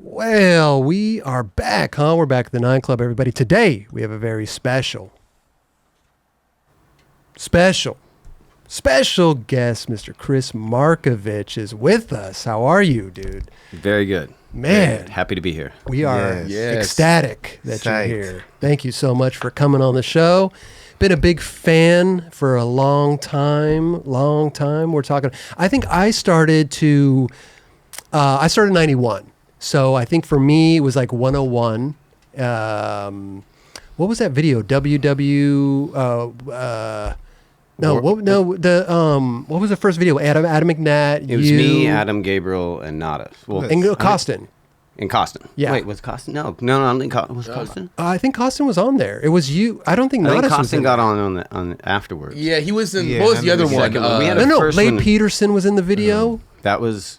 Well, we are back, huh? We're back at the 9 Club, everybody. Today, we have a very special guest. Mr. Kris Markovich is with us. How are you, dude? Very good. Man. Happy to be here. We are ecstatic that you're here. Thank you so much for coming on the show. Been a big fan for a long time. We're talking, I think I started in 91. So I think for me, it was like 101. What was that video? What was the first video? Adam McNatt. It was me, Adam, Gabriel, and Nada. Well, and Costin. And Costin. Yeah. Wait, was Costin? No, I don't think was Costin. I think Costin was on there. It was you. I don't think Nada was in Costin got on afterwards. Yeah, he was in. What was the other one? Leigh Peterson was in the video. That was.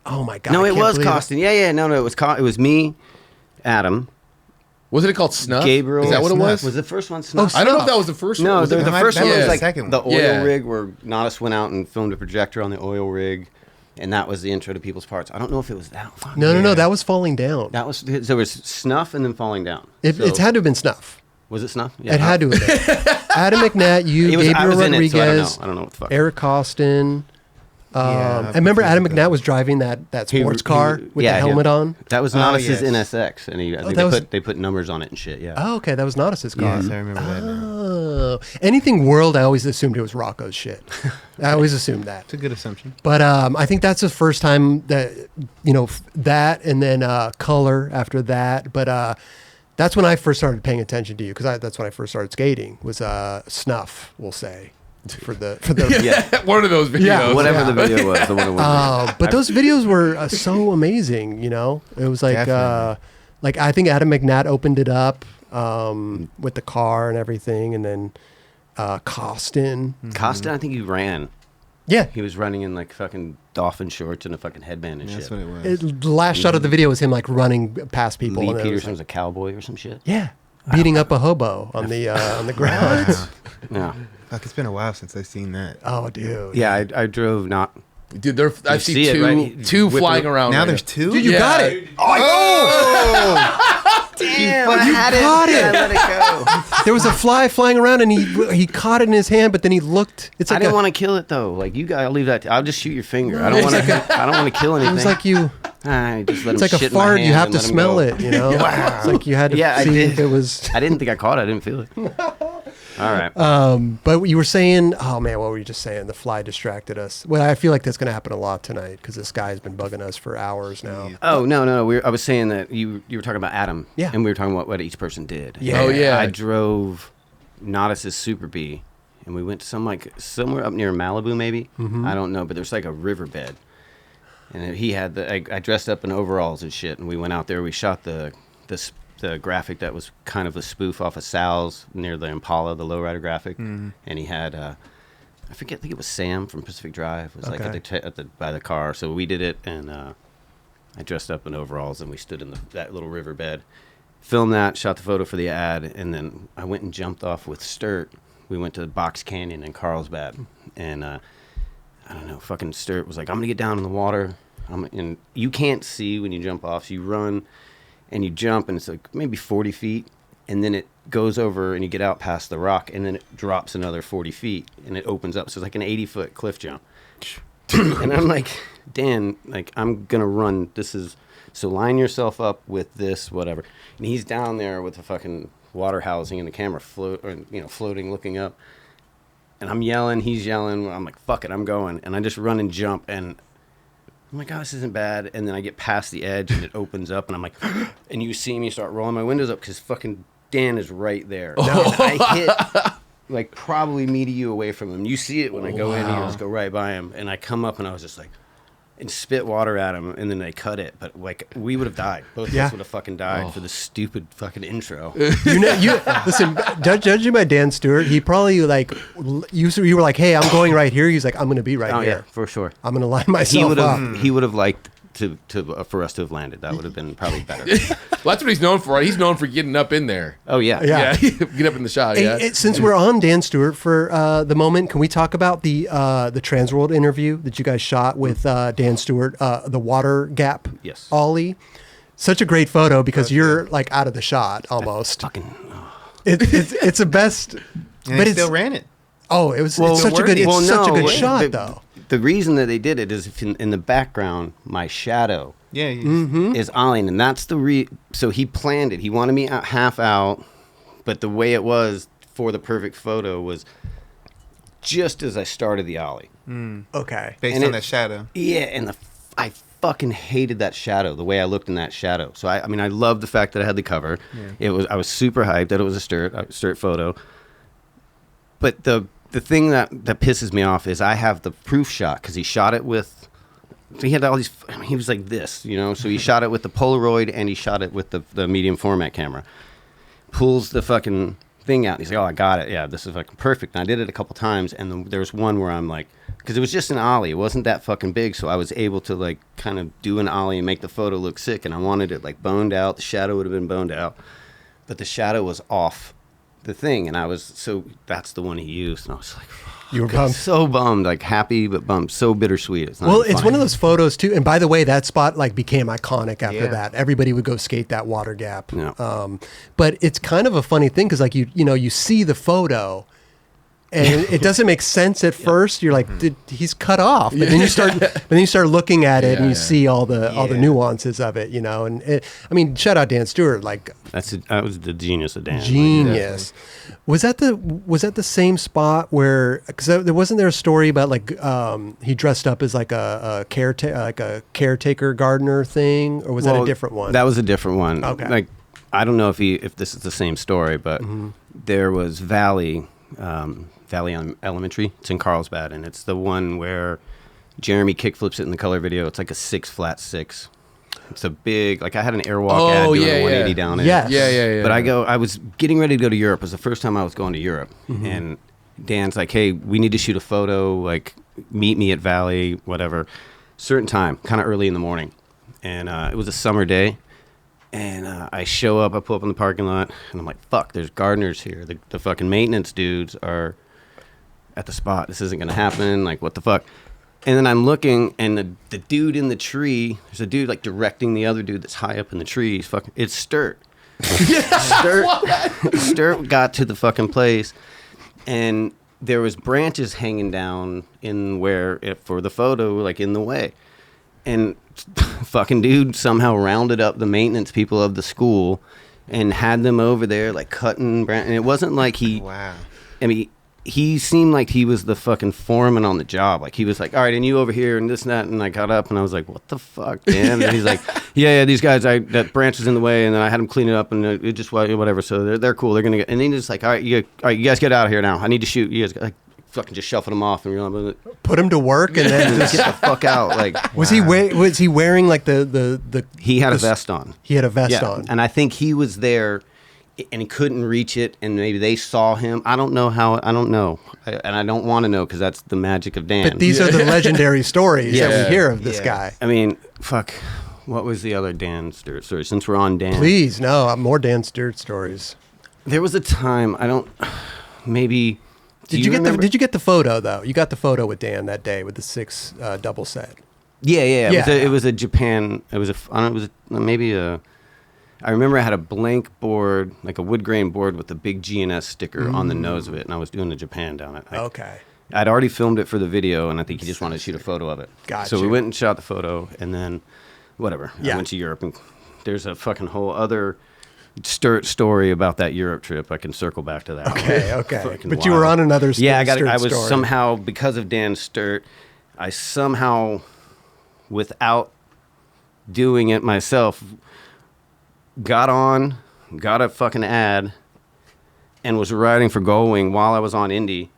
Oh my God! No, it was Costin. Yeah. No, it was me, Adam. Wasn't it called Snuff? Gabriel. Is that what it was? Was the first one Snuff? Oh, I don't know if that was the first one. No, the first one was like the oil one. rig where Nodis went out and filmed a projector on the oil rig, and that was the intro to People's Parts. I don't know if it was that one. No, that was Falling Down. That was there was Snuff and then Falling Down. It had to have been Snuff. Was it Snuff? Yeah, it had to have been. Adam McNatt, you, Gabriel Rodriguez, I don't know what the fuck. Eric Costin. I remember Adam McNatt was driving that sports car with the helmet on. That was Nodis's NSX, and they put numbers on it and shit. Yeah. Oh, okay, that was Nodis's car. Yes, I remember that. Oh, anything World, I always assumed it was Rocco's shit. I always assumed that. It's a good assumption. But I think that's the first time that that, and then Color after that. But that's when I first started paying attention to you, because that's when I first started skating. Was Snuff, we'll say. For the one of those videos. Yeah, whatever the video was. The one it was. But those videos were so amazing. It was like I think Adam McNatt opened it up with the car and everything, and then Costin. Costin, I think he ran. Yeah, he was running in like fucking dolphin shorts and a fucking headband and shit. That's what it was. The last shot of the video was him like running past people. Leigh Peterson was a cowboy or some shit. Yeah, beating up a hobo on the ground. Yeah. Fuck, it's been a while since I've seen that. Oh, dude. Yeah, I drove not. Dude, I see two flying around. Now there's two? Dude, you got it. Oh! Damn, you caught it. I let it go. There was a fly flying around, and he caught it in his hand, but then he looked. It's like I didn't want to kill it though. Like you guys, I'll leave that. I'll just shoot your finger. I don't want to. I don't want to kill anything. It was like you. Just let it's like a shit fart. In my hand You have to and let smell go. it. Wow. It's like you had to see I did. if it was. I didn't think I caught it. I didn't feel it. All right. But you were saying, oh man, what were you just saying? The fly distracted us. Well, I feel like that's going to happen a lot tonight because this guy has been bugging us for hours now. Oh no. I was saying that you were talking about Adam. Yeah. And we were talking about what each person did. Yeah. Oh yeah. I drove Nodis's Super B, and we went to somewhere up near Malibu, maybe. Mm-hmm. I don't know, but there's like a riverbed, and he had I dressed up in overalls and shit, and we went out there. We shot the graphic that was kind of a spoof off of Sal's near the Impala, the lowrider graphic, and he had I think it was Sam from Pacific Drive was like by the car. So we did it, and I dressed up in overalls, and we stood in that little riverbed, filmed that, shot the photo for the ad, and then I went and jumped off with Staurt. We went to Box Canyon in Carlsbad, and I don't know, fucking Staurt was like, I'm gonna get down in the water, and you can't see when you jump off, so you run. And you jump, and it's like maybe 40 feet, and then it goes over, and you get out past the rock, and then it drops another 40 feet, and it opens up. So it's like an 80-foot cliff jump. And I'm like, Dan, like, I'm going to run. So line yourself up with this, whatever. And he's down there with the fucking water housing and the camera floating, looking up. And I'm yelling, he's yelling. I'm like, fuck it, I'm going. And I just run and jump, and I'm like, oh, this isn't bad. And then I get past the edge, and it opens up, and I'm like, and you see me start rolling my windows up because fucking Dan is right there. And I hit like probably me to you away from him. You see it when I go in, you just go right by him. And I come up, and I was just like, and spit water at him, and then they cut it. But like, we would have died. Both of us would have fucking died for the stupid fucking intro. Listen, judging by Dan Staurt, he probably like you were like, hey, I'm going right here. He's like, I'm going to be right here. Yeah, for sure. I'm going to line myself up. He would have liked for us to have landed. That would have been probably better. Well, that's what he's known for. He's known for getting up in there. Oh yeah. Get up in the shot. Since we're on Dan Staurt for the moment, can we talk about the Transworld interview that you guys shot with Dan Staurt, the water gap ollie? Such a great photo because you're like out of the shot almost. It's the best. And they still ran it. Oh, it's such a good shot though. The reason that they did it is if in the background, my shadow is ollieing, and that's so he planned it. He wanted me half out, but the way it was for the perfect photo was just as I started the ollie. Okay. Based on that shadow. Yeah, and I fucking hated that shadow, the way I looked in that shadow. So I mean, I loved the fact that I had the cover. Yeah. I was super hyped that it was a Staurt photo. But the thing that pisses me off is I have the proof shot because he shot it with. So he had all these. I mean, he was like this, So he shot it with the Polaroid and he shot it with the medium format camera. Pulls the fucking thing out. And he's like, "Oh, I got it. Yeah, this is fucking perfect." And I did it a couple times, and there was one where I'm like, because it was just an ollie, it wasn't that fucking big, so I was able to like kind of do an ollie and make the photo look sick. And I wanted it like boned out. The shadow would have been boned out, but the shadow was off the thing, and that's the one he used, and I was like, you were bummed. So bummed, like happy but bummed, so bittersweet. It's one of those photos too, and by the way, that spot like became iconic after that. Everybody would go skate that water gap. But it's kind of a funny thing because like you see the photo and it doesn't make sense at first. You're like, he's cut off, but then you start looking at it and you see all the nuances of it, And I mean, shout out Dan Staurt, like that was the genius of Dan. Genius. Was that the same spot where? Because there wasn't there a story about like he dressed up as like a caretaker gardener thing, or was that a different one? That was a different one. Okay. Like I don't know if this is the same story, but there was Valley Elementary. It's in Carlsbad, and it's the one where Jeremy kickflips it in the color video. It's like a 6 6. It's a big, like I had an airwalk ad doing a 180 down it. Yes. Yeah. But I was getting ready to go to Europe. It was the first time I was going to Europe, and Dan's like, "Hey, we need to shoot a photo. Like, meet me at Valley, whatever, certain time, kind of early in the morning." And it was a summer day. And I show up, I pull up in the parking lot, and I'm like, fuck, there's gardeners here. The fucking maintenance dudes are at the spot. This isn't going to happen. Like, what the fuck? And then I'm looking, and the dude in the tree, there's a dude, like, directing the other dude that's high up in the tree. It's Staurt. Staurt got to the fucking place, and there was branches hanging down for the photo, like, in the way. And fucking dude somehow rounded up the maintenance people of the school and had them over there like cutting and it wasn't like I mean, he seemed like he was the fucking foreman on the job. Like he was like, all right, and you over here and this and that. And I got up and I was like, what the fuck, Dan? And he's like, yeah, these guys, that branch is in the way. And then I had them clean it up and it just whatever. So they're cool. They're going to get, and then he's just like, all right, you guys get out of here now. I need to shoot. You guys like, fucking just shuffled him off and you're like, put him to work and then just get the fuck out. Like, was he wearing like the he had a vest on. He had a vest on, and I think he was there and he couldn't reach it, and maybe they saw him. I don't know how. I don't know, and I don't want to know because that's the magic of Dan. But these are the legendary stories that we hear of this guy. I mean, fuck. What was the other Dan Staurt story? Since we're on Dan, please more Dan Staurt stories. There was a time maybe. Did you get the photo though? You got the photo with Dan that day with the 6 double set. Yeah. It was a Japan. I remember I had a blank board, like a wood grain board with a big GNS sticker on the nose of it, and I was doing the Japan down it. Okay. I'd already filmed it for the video, and I think he just wanted to shoot a photo of it. Gotcha. So we went and shot the photo, and then whatever. I went to Europe, and there's a fucking whole other Staurt story about that Europe trip. I can circle back to that. Okay. But you were on another Staurt story. I was somehow, because of Dan Staurt, I somehow, without doing it myself, got a fucking ad and was writing for Gullwing while I was on Indy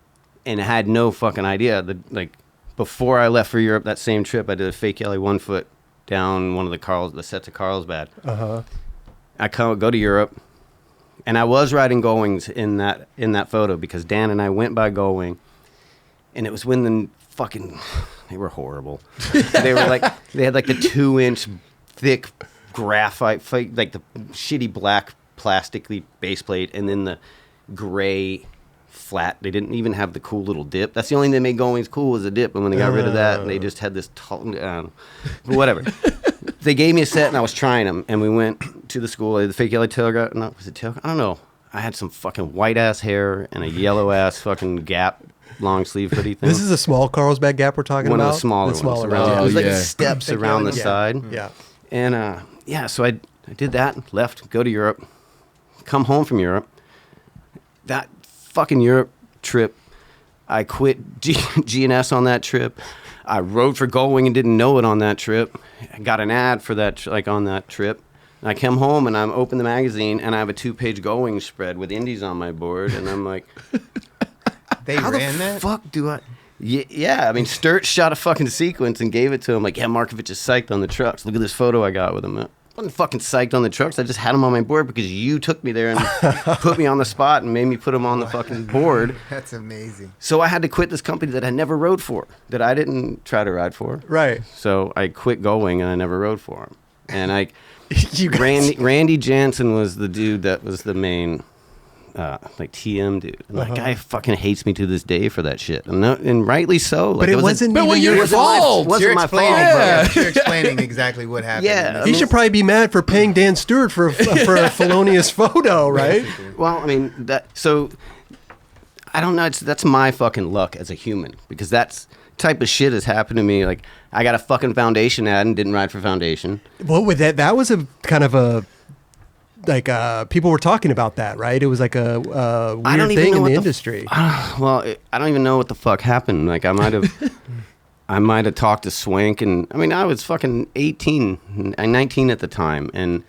and had no fucking idea that, like, before I left for Europe that same trip, I did a fake Yelly 1 foot down one of the sets of Carlsbad. I go to Europe, and I was riding Gullwings in that photo because Dan and I went by Gullwing, And it was when the fucking, they were horrible. They had like the 2-inch thick graphite, like the shitty black plastically base plate, and then the gray flat. They didn't even have the cool little dip. That's the only thing that made Goings cool was the dip. And when they got rid of that, they just had this but whatever. They gave me a set, and I was trying them. And we went to the school. The fake yellow tailgut. No, was it tailgut? I don't know. I had some fucking white ass hair and a yellow ass fucking Gap long sleeve hoodie thing. This is a small Carlsbad Gap we're talking One about? of the smaller ones. Around It was like yeah. steps around the side. Yeah. And so I did that, left, go to Europe, come home from Europe. That fucking Europe trip, I quit G&S on that trip. I rode for Going and didn't know it on that trip. I got an ad for that, like on that trip. And I come home and I'm open the magazine and I have a 2-page Going spread with indies on my board. And I'm like, They how ran the that? fuck do I? Yeah, I mean, Staurt shot a fucking sequence and gave it to him. Like, yeah, Markovich is psyched on the trucks. Look at this photo I got with him. I wasn't fucking psyched on the trucks. I just had them on my board because you took me there and put me on the spot and made me put them on the fucking board. That's amazing. So I had to quit this company that I never rode for, that I didn't try to ride for. Right. So I quit Going and I never rode for him. And You guys- Randy Jansen was the dude that was the main, like TM dude. And that guy fucking hates me to this day for that shit, and rightly so. Like, But it wasn't But even well, your your fault. Wasn't You're my explaining, fault. you're explaining exactly what happened. Yeah. He should probably be mad for paying Dan Staurt for a felonious photo, right? Well, I mean so I don't know. That's my fucking luck as a human, because that's type of shit has happened to me. Like, I got a fucking Foundation ad and didn't ride for Foundation. What would that was a kind of a like people were talking about that, right? It was like a weird thing in the industry. I don't even know what the fuck happened. Like, I might have talked to Swank, and I mean, I was fucking 18 and 19 at the time, and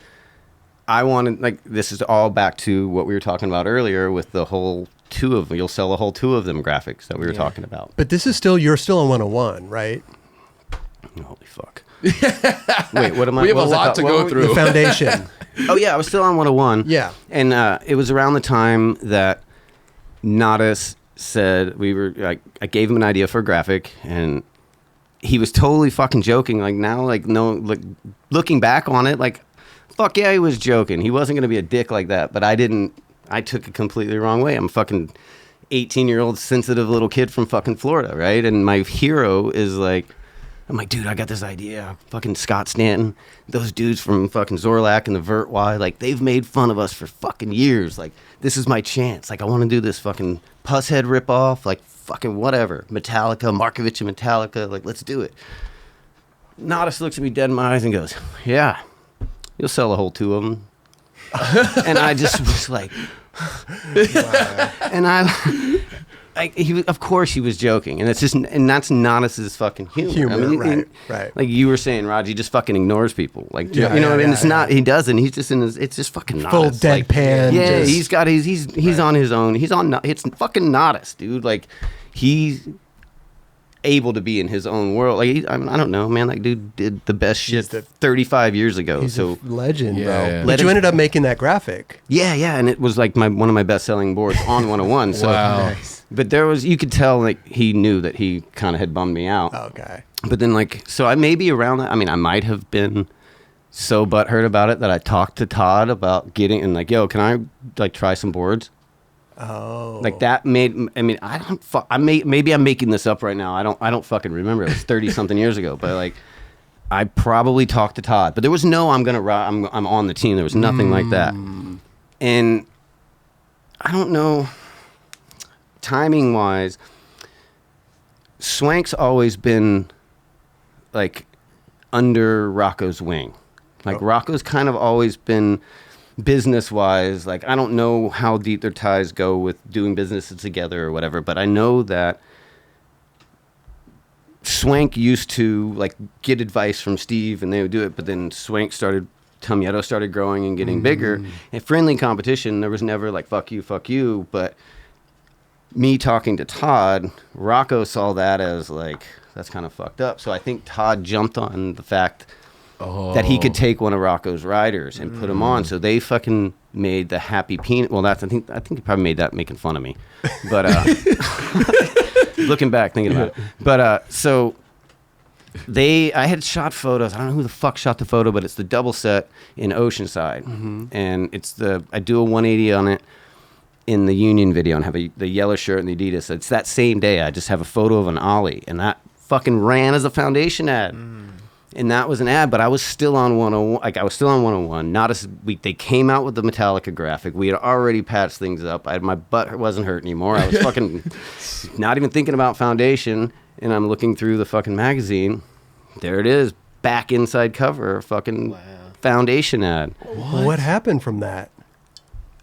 I wanted, like, this is all back to what we were talking about earlier with the whole you'll sell a whole 2 of them graphics that we were talking about. But this is you're still on 101, right? Holy fuck. Wait, what am I? We have what a was I lot called? to What go were we- through. The Foundation. Oh yeah, I was still on 101. Yeah. And it was around the time that Nadas said, I gave him an idea for a graphic, and he was totally fucking joking. Like, now, like, no, like, looking back on it, like, fuck yeah, he was joking. He wasn't gonna be a dick like that, but I took it completely the wrong way. I'm a fucking 18-year-old sensitive little kid from fucking Florida, right? And my hero is like, I'm like, dude, I got this idea. Fucking Scott Stanton, those dudes from fucking Zorlak and the Vert Y, like, they've made fun of us for fucking years. Like, this is my chance. Like, I want to do this fucking Pusshead ripoff, like, fucking whatever. Metallica, Markovich and Metallica, like, let's do it. Nadas looks at me dead in my eyes and goes, yeah, you'll sell a whole 2 of them. And I just was like, and of course he was joking, and it's just, and that's Nadas's fucking humor. I mean, right. Like you were saying, Raj, he just fucking ignores people. Like, Yeah, you know, yeah, and yeah, it's not, he doesn't. He's just in his. It's just fucking Nadas. Full deadpan. Yeah, just- he's on his own. It's fucking Nadas, dude. Like, he's able to be in his own world. Like, I don't know, man. That dude did the best shit 35 years ago. He's So a legend, Yeah, bro. yeah. But Let you him- ended up making that graphic. yeah, and it was like one of my best selling boards on 101. So, Wow. Nice. but you could tell, like, he knew that he kind of had bummed me out. Okay. But then, like, so I maybe around that, I mean, I might have been so butthurt about it that I talked to Todd about getting, and like, yo, can I, like, try some boards? Oh. Like, that made, I mean, maybe I'm making this up right now. I don't fucking remember. It was 30 something years ago, but like, I probably talked to Todd, but there was no, I'm on the team. There was nothing like that. And I don't know, timing wise, Swank's always been like under Rocco's wing. Like, Rocco's kind of always been business wise. Like, I don't know how deep their ties go with doing businesses together or whatever, but I know that Swank used to, like, get advice from Steve and they would do it, but then Swank Tomietto started growing and getting bigger. And friendly competition, there was never like, fuck you, but me talking to Todd, Rocco saw that as like, that's kind of fucked up. So I think Todd jumped on the fact that he could take one of Rocco's riders and put him on. So they fucking made the Happy Peanut. Well, I think he probably made that making fun of me, but Looking back, thinking about it. But so I had shot photos. I don't know who the fuck shot the photo, but it's the double set in Oceanside, and I do a 180 on it in the Union video and have the yellow shirt and the Adidas. It's that same day. I just have a photo of an ollie, and that fucking ran as a foundation ad. And that was an ad, but I was still on 101. Like I was still on 101. They came out with the Metallica graphic. We had already patched things up. My butt wasn't hurt anymore. I was fucking not even thinking about foundation. And I'm looking through the fucking magazine. There it is, back inside cover, fucking foundation ad. What happened from that?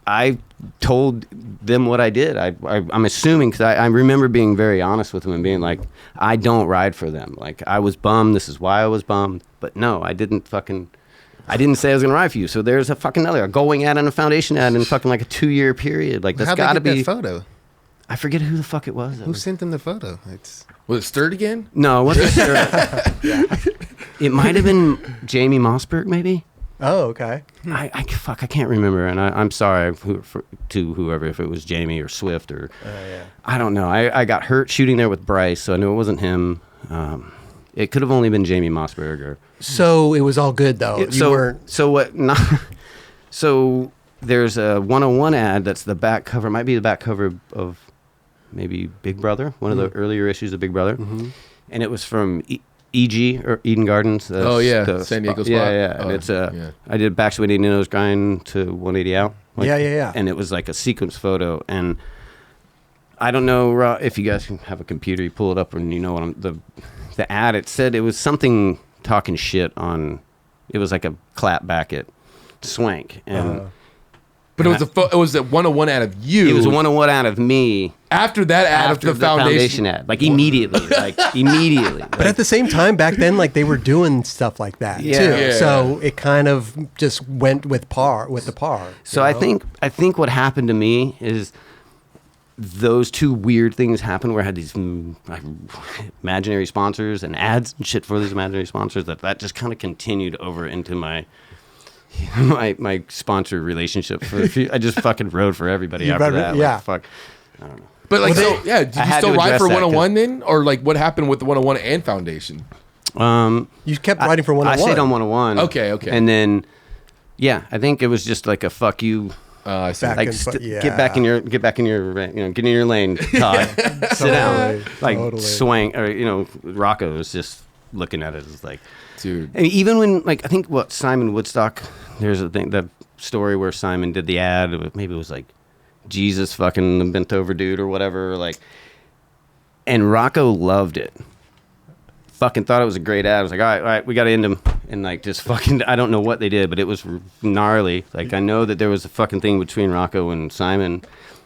I told them what I did. I'm assuming, because I remember being very honest with them and being like, I don't ride for them. Like, I was bummed. This is why I was bummed. But no, I didn't say I was going to ride for you. So there's a fucking other going ad and a foundation ad in fucking like a 2-year period. Like, that's got to be. That photo? I forget who the fuck it was. Who sent them the photo? Was it Sturt again? No, it wasn't Sturt. It might have been Jamie Mossberg, maybe. Oh, okay. I can't remember, and I'm sorry to whoever, if it was Jamie or Swift or I don't know. I got hurt shooting there with Bryce, so I knew it wasn't him. It could have only been Jamie Mossberg. So it was all good though. So there's a 101 ad that's the back cover. Might be the back cover of maybe Big Brother, one of the earlier issues of Big Brother, and it was from EG or Eden Gardens. San Diego spot. Yeah. And it's I did backswing 80 nose grind to 180 out. Yeah. And it was like a sequence photo. And I don't know if you guys can have a computer, you pull it up, and you know what the ad. It said it was something talking shit on. It was like a clap back at Swank and. But it was a 101 ad of you. It was a 101 ad of me. After that ad after of the foundation ad. Like immediately. But at the same time, back then, like they were doing stuff like that too. Yeah. So it kind of just went with the par. So I think what happened to me is those two weird things happened where I had these imaginary sponsors and ads and shit for these imaginary sponsors that just kind of continued over into my sponsor relationship. I just fucking rode for everybody after that. Yeah. Like, fuck. I don't know. But like, did you still ride for 101 then? Or like what happened with the 101 and foundation? You kept riding for 101. I stayed on 101. Okay. And then, I think it was just like a fuck you. I see. Like get back in your get in your lane, Todd. Sit down. Like swing, or Rocco was just looking at it as like, dude. And even when I think Simon Woodstock, there's the story where Simon did the ad. Maybe it was like Jesus fucking bent over dude or whatever. Like, and Rocco loved it. Fucking thought it was a great ad. I was like, all right, we got to end him. And like, just fucking, I don't know what they did, but it was gnarly. Like, I know that there was a fucking thing between Rocco and Simon,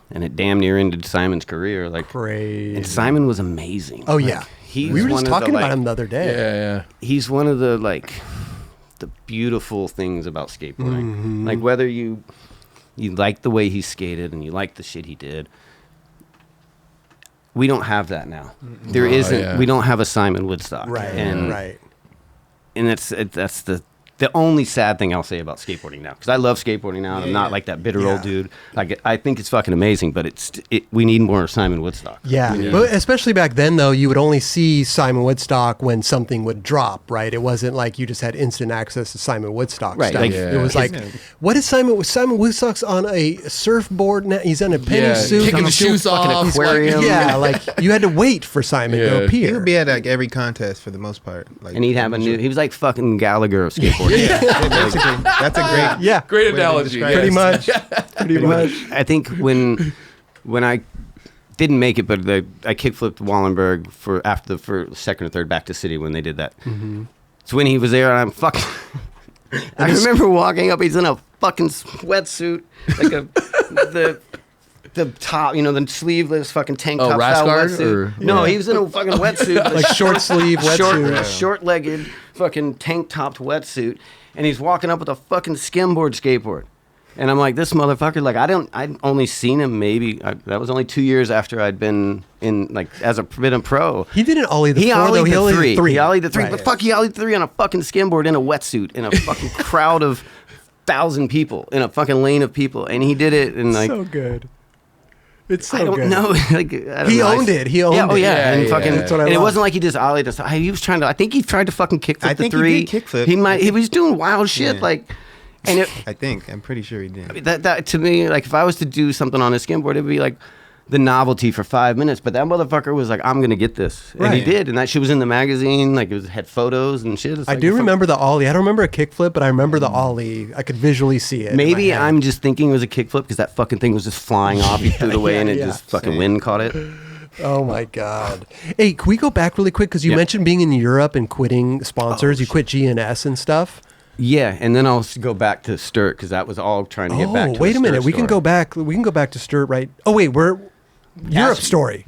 and it damn near ended Simon's career. Like, crazy. And Simon was amazing. Oh, yeah. We were just talking about him the other day. Yeah. He's one of the beautiful things about skateboarding. Like, whether you like the way he skated and you like the shit he did, we don't have that now. There isn't. Yeah. We don't have a Simon Woodstock. Right. And that's the only sad thing I'll say about skateboarding now, because I love skateboarding now, and I'm not like that bitter old dude. Like, I think it's fucking amazing, but we need more Simon Woodstock. Yeah, but especially back then, though, you would only see Simon Woodstock when something would drop, right? It wasn't like you just had instant access to Simon Woodstock stuff. Like, it was like, what is Simon Woodstock's on a surfboard now? He's in a penny suit. Kicking the shoes off. Aquarium. Like you had to wait for Simon to appear. He would be at like every contest for the most part. Like, and he'd have he was like fucking Gallagher of skateboarding. Basically, that's a great analogy. Pretty much. I think when I didn't make it, but I kickflipped Wallenberg for second or third back to City when they did that. So when he was there, I'm fucking. I remember walking up. He's in a fucking sweatsuit, like the top, the sleeveless fucking tank top style wetsuit. No, he was in a fucking wetsuit, like short sleeve wetsuit, short-legged fucking tank topped wetsuit, and he's walking up with a fucking skimboard skateboard, and I'm like, this motherfucker. Like, I'd only seen him that was only 2 years after I'd been in as a pro. He didn't ollie the He four, ollied though. the three. He ollied the three. Right. But fuck, he ollied the three on a fucking skimboard in a wetsuit in a fucking crowd of 1,000 people in a fucking lane of people, and he did it in like so good. It's so I don't good. know. Like, He owned it. He owned it. Oh yeah, and fucking. That's what I And it love. wasn't like he just ollied us. He was trying to. I think he tried to fucking kickflip I the think three. he did kickflip. He was doing wild shit Yeah. like, and it, I'm pretty sure he did. that to me, like if I was to do something on a skimboard, it'd be like the novelty for 5 minutes. But that motherfucker was like, I'm gonna get this, and he Right. did. And that shit was in the magazine. Like had photos and shit. It's I like do remember the ollie. I don't remember a kickflip, but I remember the ollie. I could visually see it. in Maybe my head. I'm just thinking it was a kickflip because that fucking thing was just flying off. He threw it away and it just fucking wind caught it. Oh my God. Hey, can we go back really quick? Because you Yep. mentioned being in Europe and quitting sponsors. You quit GNS and stuff. Yeah, and then I'll go back to Staurt because that was all trying to get back to wait the a minute. Staurt We can story. go back. We can go back to Staurt, right? Oh wait, we're Europe story.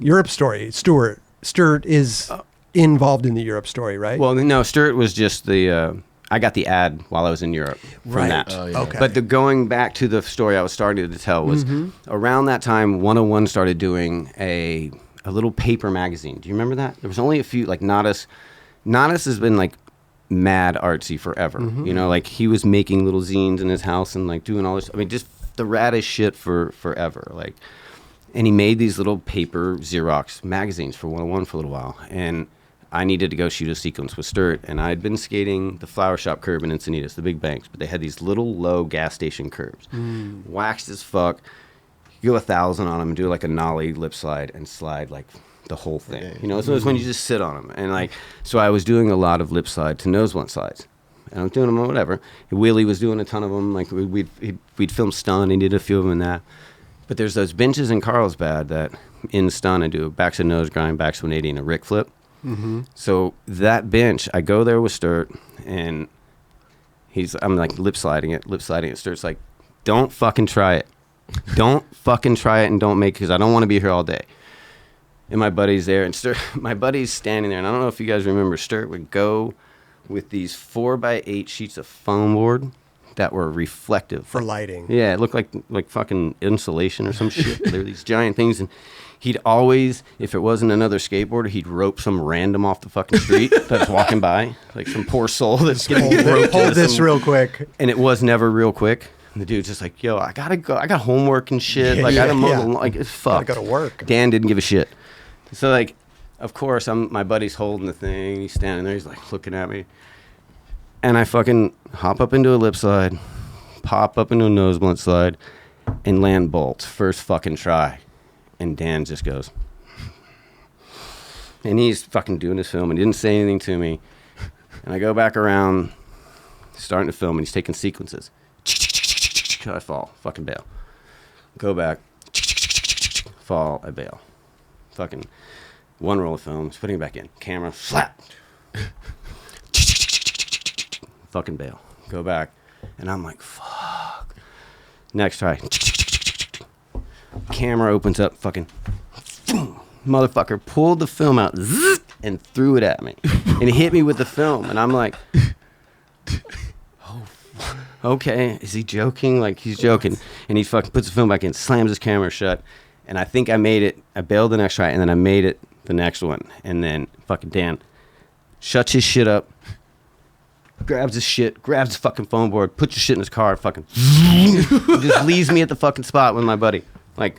Staurt is involved in the Europe story, right? Well, no, Staurt was just the. I got the ad while I was in Europe from Right. that. Oh, yeah. Okay. But going back to the story I was starting to tell was around that time, 101 started doing a little paper magazine. Do you remember that? There was only a few, like Nadas. Nadas has been like mad artsy forever. You know, like he was making little zines in his house and like doing all this. I mean, just the raddest shit for forever. Like, and he made these little paper Xerox magazines for 101 for a little while. And I needed to go shoot a sequence with Staurt, and I had been skating the flower shop curb in Encinitas, the big banks, but they had these little low gas station curbs, waxed as fuck. You go 1,000 on them and do like a nollie lip slide and slide like the whole thing. You know, so it's when you just sit on them, and like, so I was doing a lot of lip slide to nose blunt slides. And I was doing them or whatever. Willie was doing a ton of them. Like we'd film stun. He did a few of them in that. But there's those benches in Carlsbad that in stun I do a back to nose grind, back to 180, and a Rick flip. So that bench, I go there with Staurt, and I'm like lip sliding it. Staurt's like, don't fucking try it. Don't fucking try it and don't make it because I don't want to be here all day. And my buddy's there, and my buddy's standing there, and I don't know if you guys remember, Staurt would go with these 4x8 sheets of foam board that were reflective. for lighting. Yeah, it looked like fucking insulation or some shit. They were these giant things, and he'd always, if it wasn't another skateboarder, he'd rope some random off the fucking street that's walking by, like some poor soul that's getting roped. Hold into this some- real quick. And it was never real quick. And the dude's just like, yo, I gotta go. I got homework and shit. Like, I gotta mow the like, it's fucked. Gotta go to work. Dan didn't give a shit. So, like, of course, my buddy's holding the thing. He's standing there. He's, like, looking at me. And I fucking hop up into a lip slide, pop up into a nose blunt slide, and land bolts. First fucking try. And Dan just goes. And he's fucking doing his film and he didn't say anything to me. And I go back around, starting to film, and he's taking sequences. I fall. Fucking bail. Go back. Fall. I bail. Fucking one roll of film. He's putting it back in. Camera. Slap. Fucking bail. Go back. And I'm like, fuck. Next try. Camera opens up. Fucking motherfucker pulled the film out and threw it at me. And it hit me with the film. And I'm like, oh, okay. Is he joking? Like, he's joking. And he fucking puts the film back in, slams his camera shut. And I think I made it. I bailed the next try. And then I made it the next one. And then fucking Dan shuts his shit up. Grabs his shit, grabs his fucking phone board, puts your shit in his car, fucking just leaves me at the fucking spot with my buddy. Like,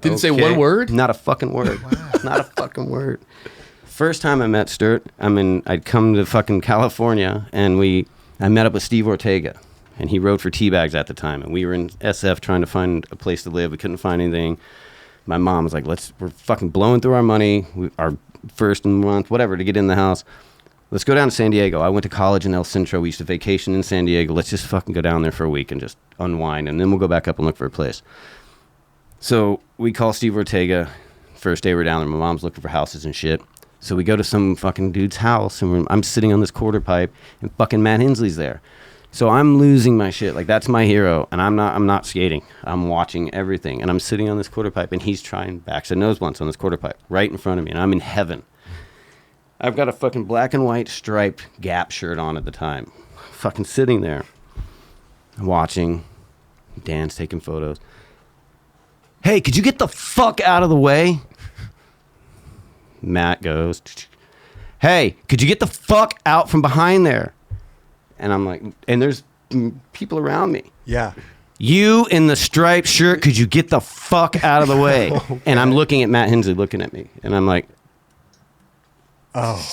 Didn't say one word? Not a fucking word. Not a fucking word. First time I met Staurt, I'd come to fucking California, and I met up with Steve Ortega, and he rode for T-Bags at the time, and we were in SF trying to find a place to live. We couldn't find anything. My mom was like, we're fucking blowing through our money, our first month, whatever, to get in the house. Let's go down to San Diego. I went to college in El Centro. We used to vacation in San Diego. Let's just fucking go down there for a week and just unwind, and then we'll go back up and look for a place. So we call Steve Ortega. First day we're down there. My mom's looking for houses and shit. So we go to some fucking dude's house, and I'm sitting on this quarter pipe, and fucking Matt Hensley's there. So I'm losing my shit. Like, that's my hero, and I'm not skating. I'm watching everything, and I'm sitting on this quarter pipe, and he's trying backs and nose blunts on this quarter pipe right in front of me, and I'm in heaven. I've got a fucking black and white striped Gap shirt on at the time. Fucking sitting there, watching. Dan's taking photos. Hey, could you get the fuck out of the way? Matt goes, hey, could you get the fuck out from behind there? And I'm like, and there's people around me. Yeah. you in the striped shirt, could you get the fuck out of the way? Okay. And I'm looking at Matt Hensley looking at me, and I'm like, oh.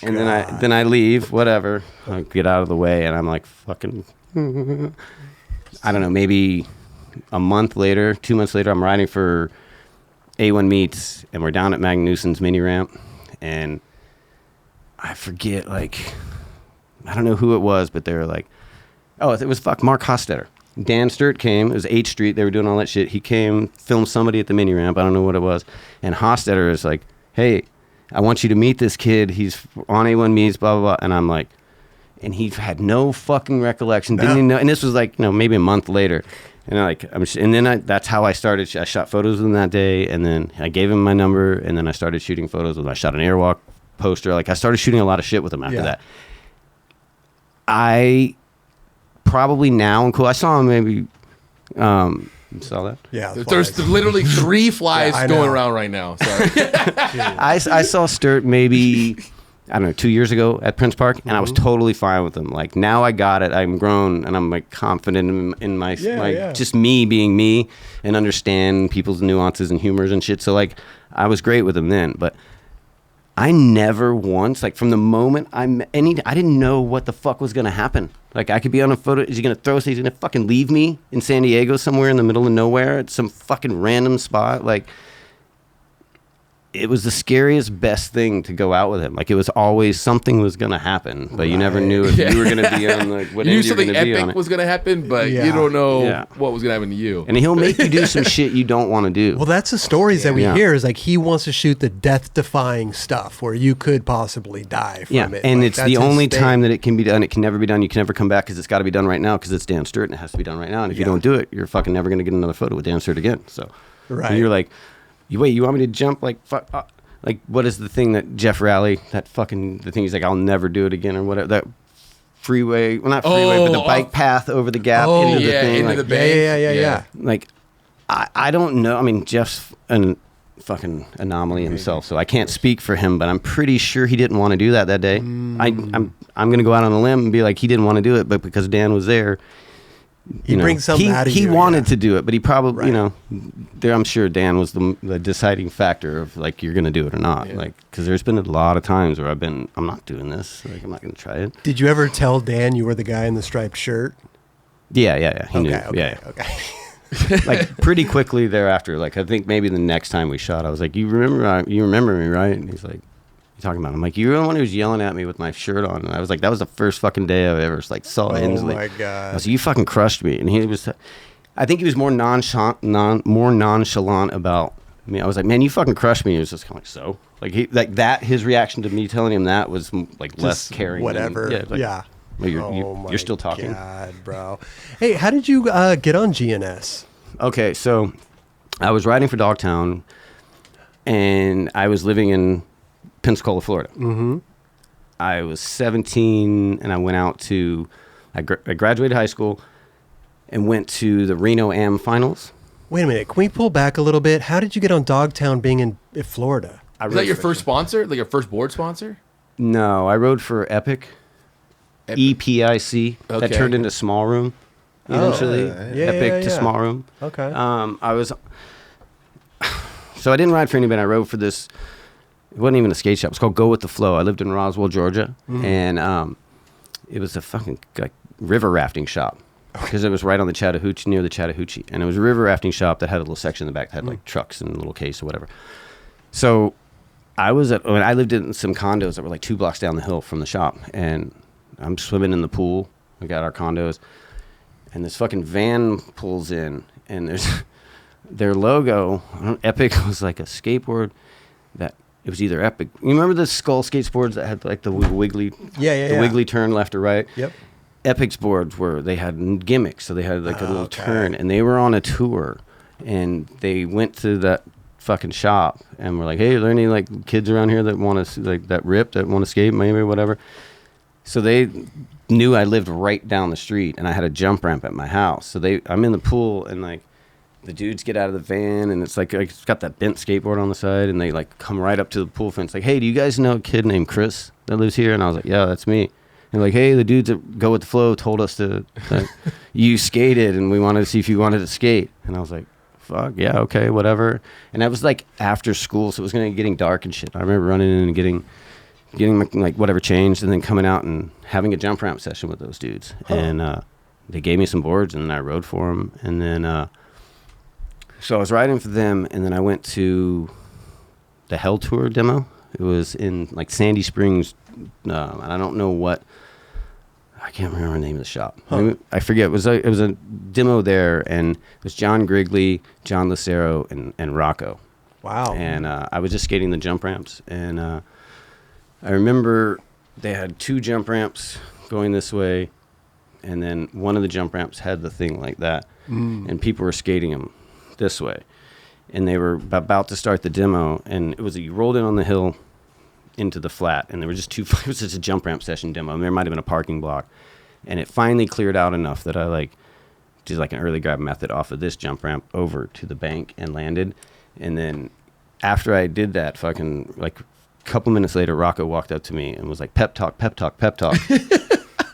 And then I leave, whatever. I get out of the way, and I'm like, fucking, I don't know, maybe a month later, 2 months later, I'm riding for A1 Meets, and we're down at Magnuson's mini ramp, and I forget, like, I don't know who it was, but they were like, oh, it was Mark Hostetter. Dan Staurt came. It was 8th Street. They were doing all that shit. He came, filmed somebody at the mini ramp. I don't know what it was. And Hostetter is like, hey, I want you to meet this kid. He's on A1 Meets, blah, blah, blah. And I'm like, and he had no fucking recollection. Didn't even know. And this was like, maybe a month later. And that's how I started. I shot photos with him that day. And then I gave him my number. And then I started shooting photos with him. I shot an Airwalk poster. Like, I started shooting a lot of shit with him after that. I probably now and cool. I saw him maybe. You saw that? Yeah. There's literally 3 flies going around right now. Sorry. I saw Staurt maybe, I don't know, 2 years ago at Prince Park, and I was totally fine with him. Like, now I got it. I'm grown, and I'm like confident in my just me being me, and understand people's nuances and humors and shit. So like, I was great with him then, but I never once, like, from the moment I didn't know what the fuck was going to happen. Like, I could be on a photo. Is he going to throw us? He's going to fucking leave me in San Diego somewhere in the middle of nowhere at some fucking random spot. Like, it was the scariest, best thing to go out with him. Like, it was always something was going to happen, but you never knew if you were going to be on, like, what end you were going to be on. You knew something epic was going to happen, but you don't know what was going to happen to you. And he'll make you do some shit you don't want to do. Well, that's the stories that we hear, is like he wants to shoot the death-defying stuff where you could possibly die from it. And like, it's the only time that it can be done. It can never be done. You can never come back because it's got to be done right now because it's Dan Staurt and it has to be done right now. And if you don't do it, you're fucking never going to get another photo with Dan Staurt again. So you're like, wait, you want me to jump like fuck? Like, what is the thing that Jeff Raleigh, the thing he's like, I'll never do it again or whatever, that freeway, well, not freeway, but the bike path over the gap into the thing. Into like, the bank. Yeah. Like, I don't know. I mean, Jeff's a fucking anomaly himself, so I can't speak for him, but I'm pretty sure he didn't want to do that day. I'm going to go out on a limb and be like, he didn't want to do it, but because Dan was there, he brings something out of you. He wanted to do it, but he probably, I'm sure Dan was the deciding factor of like, you're going to do it or not. Yeah. Like, because there's been a lot of times where I'm not doing this. Like, I'm not going to try it. Did you ever tell Dan you were the guy in the striped shirt? Yeah. He knew. Okay. Like, pretty quickly thereafter. Like, I think maybe the next time we shot, I was like, you remember me, right? And he's like, you talking about? I'm like, you're the one who was yelling at me with my shirt on. And I was like, that was the first fucking day I ever saw Hensley. Oh my God. I was like, you fucking crushed me. And he was, I think he was more nonchalant about me. I was like, man, you fucking crushed me. He was just kind of like, so? Like, his reaction to me telling him that was like less caring. Whatever. Well, you're still talking. God, bro. Hey, how did you get on GNS? Okay, so I was riding for Dogtown, and I was living in Pensacola, Florida. Mm-hmm. I was 17, and I went out to, I graduated high school and went to the Reno Am finals. Wait a minute. Can we pull back a little bit? How did you get on Dogtown being in Florida? Was that your first sponsor? Like your first board sponsor? No, I rode for Epic. EPIC. Okay. That turned into Small Room eventually. Epic to Small Room. Okay. So I didn't ride for anybody. I rode for this. It wasn't even a skate shop. It's called Go With The Flow. I lived in Roswell, Georgia, and it was a fucking river rafting shop because it was right on the Chattahoochee, near the Chattahoochee, and it was a river rafting shop that had a little section in the back that had like trucks and a little case or whatever. So I lived in some condos that were like 2 blocks down the hill from the shop, and I'm swimming in the pool. We got our condos, and this fucking van pulls in, and there's their logo. Epic was like a skateboard that. It was either Epic. You remember the skull skateboards that had like the wiggly, wiggly turn left or right? Yep. Epic's boards they had gimmicks, so they had like a little turn, and they were on a tour, and they went to that fucking shop and were like, "Hey, are there any like kids around here that want to that want to skate, maybe whatever?" So they knew I lived right down the street, and I had a jump ramp at my house. So I'm in the pool, and like. The dudes get out of the van, and it's like it's got that bent skateboard on the side, and they like come right up to the pool fence, like, "Hey, do you guys know a kid named Chris that lives here?" And I was like, "Yeah, that's me." They're like, hey, the dudes that go with the flow told us to you skated, and we wanted to see if you wanted to skate. And I was like, fuck yeah, okay, whatever. And that was like after school, so it was getting dark and shit. I remember running in and getting like whatever changed, and then coming out and having a jump ramp session with those dudes. And they gave me some boards, and then I rode for them. And then so I was riding for them, and then I went to the Hell Tour demo. It was in like Sandy Springs, and I don't know what. I can't remember the name of the shop. I forget. It was a demo there, and it was John Grigley, John Lucero, and Rocco. Wow. And I was just skating the jump ramps, and I remember they had 2 jump ramps going this way, and then one of the jump ramps had the thing like that, and people were skating them this way, and they were about to start the demo, and it was you rolled in on the hill into the flat, and there were just 2. It was just a jump ramp session demo, and there might have been a parking block, and it finally cleared out enough that I did like an early grab method off of this jump ramp over to the bank and landed. And then after I did that, fucking like a couple minutes later, Rocco walked up to me and was like, pep talk, pep talk, pep talk. I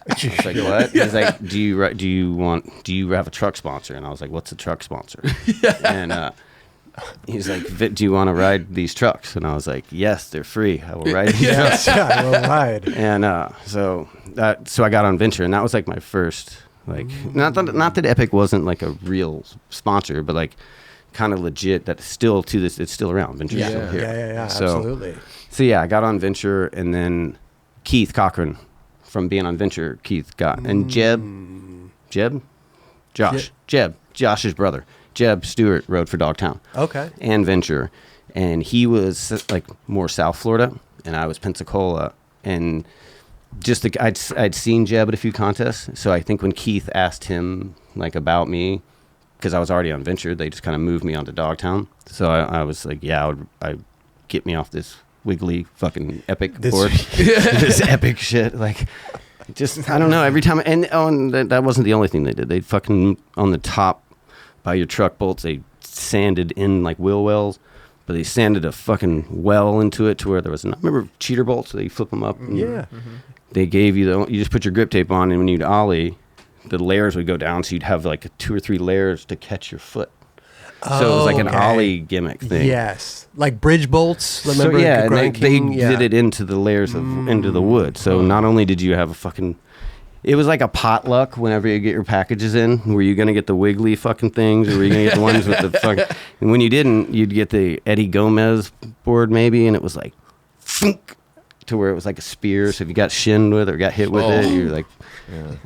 was like, what? He's like, do you have a truck sponsor? And I was like, what's a truck sponsor? And he's like, do you want to ride these trucks? And I was like, yes, they're free. I will ride these trucks. I will ride. And so I got on Venture, and that was like my first, like, not that Epic wasn't like a real sponsor, but like kind of legit. That still to this, it's still around. Venture's still here. Yeah, so, absolutely. So yeah, I got on Venture, and then Keith Cochran from being on Venture, Keith got, and Josh's brother. Jeb Stewart rode for Dogtown. Okay. And Venture. And he was like more South Florida, and I was Pensacola. And just I'd seen Jeb at a few contests. So I think when Keith asked him like about me, because I was already on Venture, they just kind of moved me onto Dogtown. So I was like, yeah, I'd get me off this wiggly fucking Epic board. This Epic shit. Like, just, I don't know, every time. And that wasn't the only thing they did. They fucking, on the top, by your truck bolts, they sanded in like wheel wells, but they sanded a fucking well into it to where there was remember cheater bolts, so they flip them up, and they gave you you just put your grip tape on, and when you'd ollie, the layers would go down, so you'd have like 2 or 3 layers to catch your foot. So it was like an ollie gimmick thing. Yes, like bridge bolts. Remember? So yeah, and they did it into the layers of into the wood. So not only did you have a fucking, it was like a potluck whenever you get your packages in. Were you going to get the wiggly fucking things, or were you going to get the ones with the fucking... And when you didn't, you'd get the Eddie Gomez board maybe, and it was like... Funk, to where it was like a spear. So if you got shinned with or got hit with it, you're like...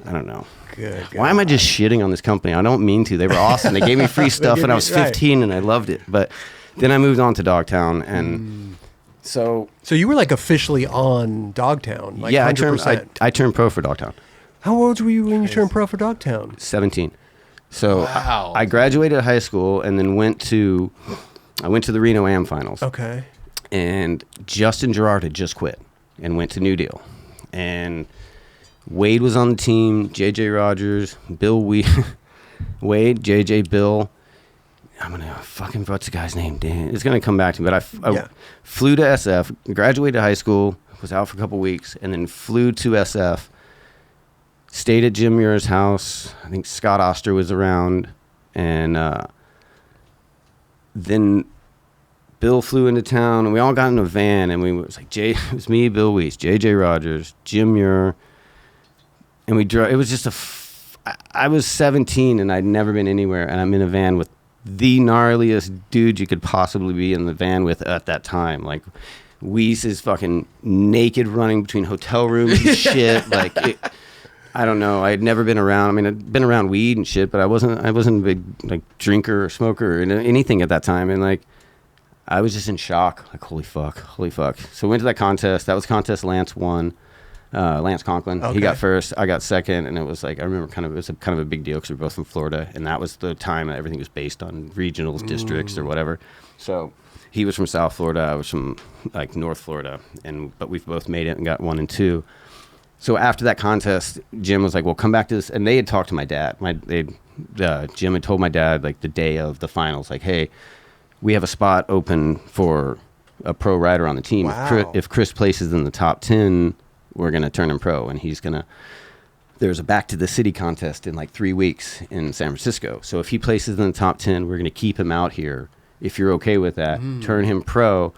I don't know. Good. Why am I just shitting on this company? I don't mean to. They were awesome. They gave me free stuff when I was 15, and I loved it. But then I moved on to Dogtown, and... So you were like officially on Dogtown? Like yeah, 100%. I turned pro for Dogtown. How old were you when you turned pro for Dogtown? 17. So wow. I graduated high school and then went to the Reno Am finals. Okay. And Justin Gerard had just quit and went to New Deal. And Wade was on the team, JJ Rogers, Bill Wade, JJ, Bill. I'm going to fucking, what's the guy's name? Dan. It's going to come back to me. But I flew to SF, graduated high school, was out for a couple weeks, and then flew to SF. Stayed at Jim Muir's house. I think Scott Oster was around. And then Bill flew into town, and we all got in a van, and it was like it was me, Bill Weiss, JJ Rogers, Jim Muir, and we drove. It was just I was 17, and I'd never been anywhere, and I'm in a van with the gnarliest dude you could possibly be in the van with at that time. Like, Weiss is fucking naked running between hotel rooms and shit. Like, I don't know. I had never been around. I mean, I'd been around weed and shit, but I wasn't a big like drinker or smoker or anything at that time. And like, I was just in shock. Like, holy fuck. So went to that contest. That was contest Lance won. Lance Conklin. Okay. He got first. I got second. And it was like, I remember it was kind of a big deal because we were both from Florida. And that was the time that everything was based on regionals, districts or whatever. So he was from South Florida. I was from like North Florida. But we've both made it and got 1 and 2. So after that contest, Jim was like, well, come back to this. And they had talked to my dad. Jim had told my dad, like, the day of the finals, like, hey, we have a spot open for a pro rider on the team. Wow. If Kris places in the top 10, we're going to turn him pro, and there's a Back to the City contest in like 3 weeks in San Francisco. So if he places in the top 10, we're going to keep him out here. If you're okay with that, turn him pro.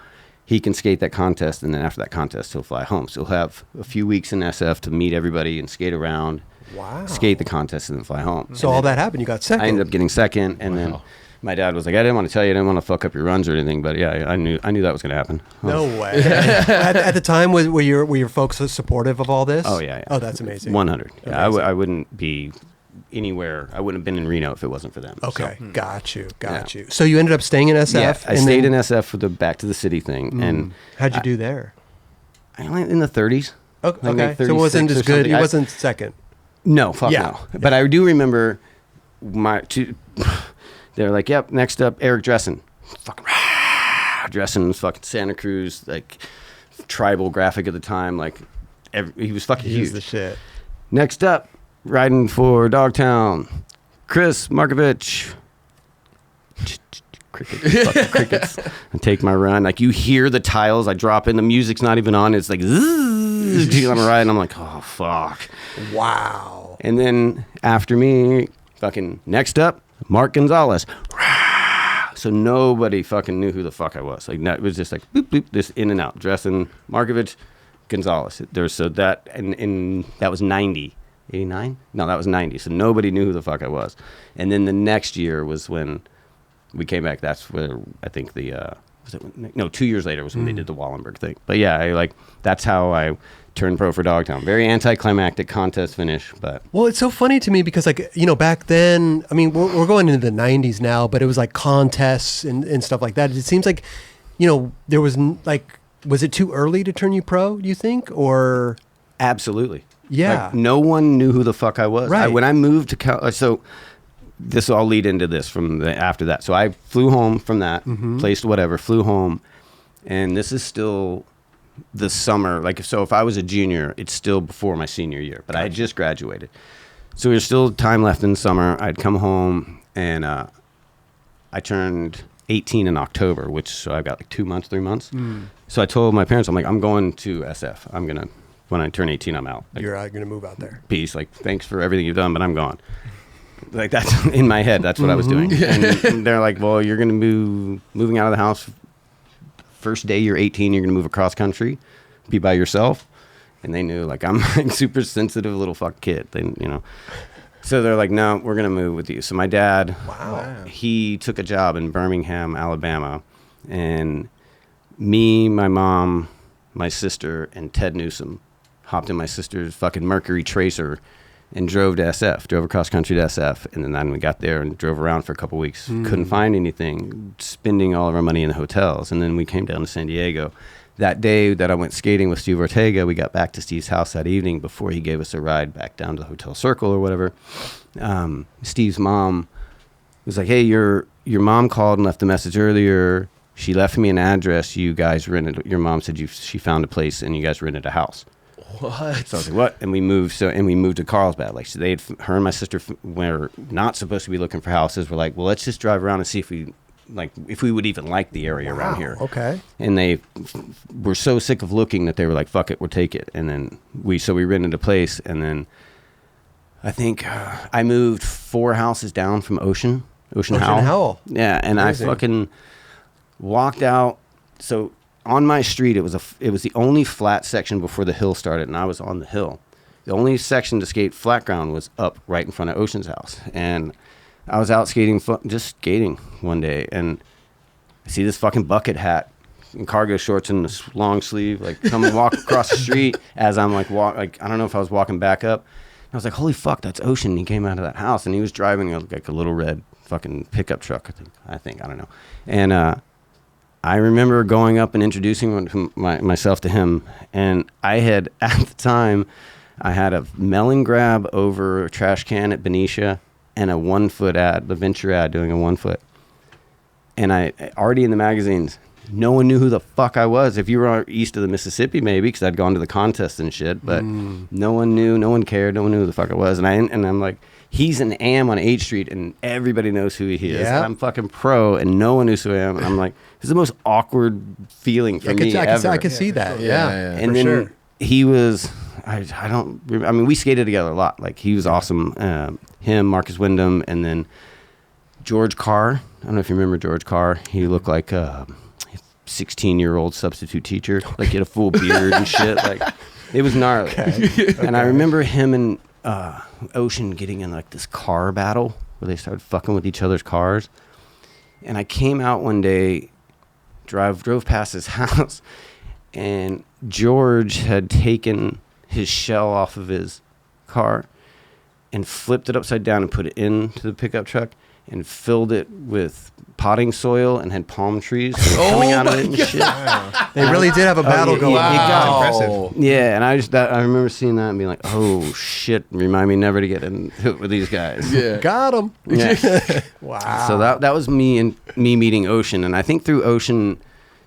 He can skate that contest, and then after that contest, he'll fly home. So he'll have a few weeks in SF to meet everybody and skate around, skate the contest, and then fly home. So all that happened. You got second. I ended up getting second, and then my dad was like, I didn't want to tell you, I didn't want to fuck up your runs or anything, but yeah, I knew that was going to happen. No way. At the time, were your folks supportive of all this? Oh, yeah. Oh, that's amazing. 100. Yeah, I wouldn't be anywhere. I wouldn't have been in Reno if it wasn't for them. Okay, so. Got you. So you ended up staying in SF? Yeah, I stayed in SF for the Back to the City thing. And how'd you do there? I went in the 30s. Okay, like so it wasn't as good. It wasn't second. No, fuck no. Yeah. But I do remember they're like, yep, next up, Eric Dressen. Fucking Dressen was fucking Santa Cruz, like tribal graphic at the time. Like, he was fucking huge. He was the shit. Next up, riding for Dogtown, Kris Markovich. Crickets. And take my run. Like, you hear the tiles. I drop in. The music's not even on. It's like, I'm riding. I'm like, oh, fuck. Wow. And then after me, fucking next up, Mark Gonzalez. So nobody fucking knew who the fuck I was. Like, it was just like, boop, boop, this in and out. Dressen, Markovich, Gonzalez. And that was 90. 89? No, that was 90. So nobody knew who the fuck I was. And then the next year was when we came back. That's where I think 2 years later was when they did the Wallenberg thing. But yeah, that's how I turned pro for Dogtown. Very anticlimactic contest finish, but well, it's so funny to me because, like, back then, I mean, we're going into the 90s now, but it was like contests and stuff like that. It seems like, there was was it too early to turn you pro, do you think? Or absolutely. Yeah. Like, no one knew who the fuck I was. Right. When I moved to so this will all lead into this after that. So I flew home from that, placed whatever, flew home, and this is still the summer. Like, if I was a junior, it's still before my senior year, but I had just graduated. So there's still time left in summer. I'd come home, and I turned 18 in October, so I got like 2 months, 3 months. So I told my parents, I'm like, I'm going to SF. When I turn 18, I'm out. Like, you're going to move out there. Peace. Like, thanks for everything you've done, but I'm gone. Like, that's in my head. That's what I was doing. And they're like, well, you're going to moving out of the house. First day you're 18, you're going to move across country, be by yourself. And they knew, like, I'm like super sensitive little fuck kid. So they're like, no, we're going to move with you. So my dad, he took a job in Birmingham, Alabama. And me, my mom, my sister, and Ted Newsom hopped in my sister's fucking Mercury Tracer and drove across country to SF. And then we got there and drove around for a couple weeks. Couldn't find anything, spending all of our money in the hotels. And then we came down to San Diego. That day that I went skating with Steve Ortega, we got back to Steve's house that evening before he gave us a ride back down to the Hotel Circle or whatever. Steve's mom was like, hey, your mom called and left a message earlier. She left me an address. You guys rented. Your mom said she found a place and you guys rented a house. What? So I was like, what? And we moved. We moved to Carlsbad. Like, so her and my sister were not supposed to be looking for houses. We're like, well, let's just drive around and see if we would even like the area around here. Okay. And they were so sick of looking that they were like, fuck it, we'll take it. And then we rented a place. And then I think I moved 4 houses down from Ocean Howell. Yeah. And amazing. I fucking walked out. So on my street, it was the only flat section before the hill started, and I was on the hill. The only section to skate flat ground was up right in front of Ocean's house. And I was out skating, just skating one day, and I see this fucking bucket hat and cargo shorts and this long sleeve, like, come and walk across the street as I'm like, I don't know if I was walking back up. And I was like, holy fuck, that's Ocean. And he came out of that house, and he was driving like a little red fucking pickup truck, I think, I don't know. And I remember going up and introducing myself to him, and I had, at the time, I had a melon grab over a trash can at Benicia and a 1 foot ad, the Venture ad doing a 1 foot. And I already in the magazines, no one knew who the fuck I was. If you were east of the Mississippi, maybe, because I'd gone to the contest and shit, but no one knew, no one cared, no one knew who the fuck I was. And I'm like, he's an AM on 8th Street, and everybody knows who he is. Yeah. I'm fucking pro, and no one knows who I am. And I'm like, this is the most awkward feeling for me ever. I can see that. Yeah. And then he was I don't. I mean, we skated together a lot. Like he was awesome. Him, Marcus Wyndham, and then George Carr. I don't know if you remember George Carr. He looked like a 16-year-old substitute teacher. Like he had a full beard and shit. Like it was gnarly. Okay. And I remember him and Ocean getting in like this car battle where they started fucking with each other's cars. And I came out one day, drove past his house, and George had taken his shell off of his car and flipped it upside down and put it into the pickup truck and filled it with potting soil and had palm trees coming out of it and shit. Wow. They really did have a battle going on. It got impressive. Yeah, and I remember seeing that and being like, oh shit, remind me never to get in hook with these guys. Yeah. Got them. Yeah. Wow. So that was me meeting Ocean, and I think through Ocean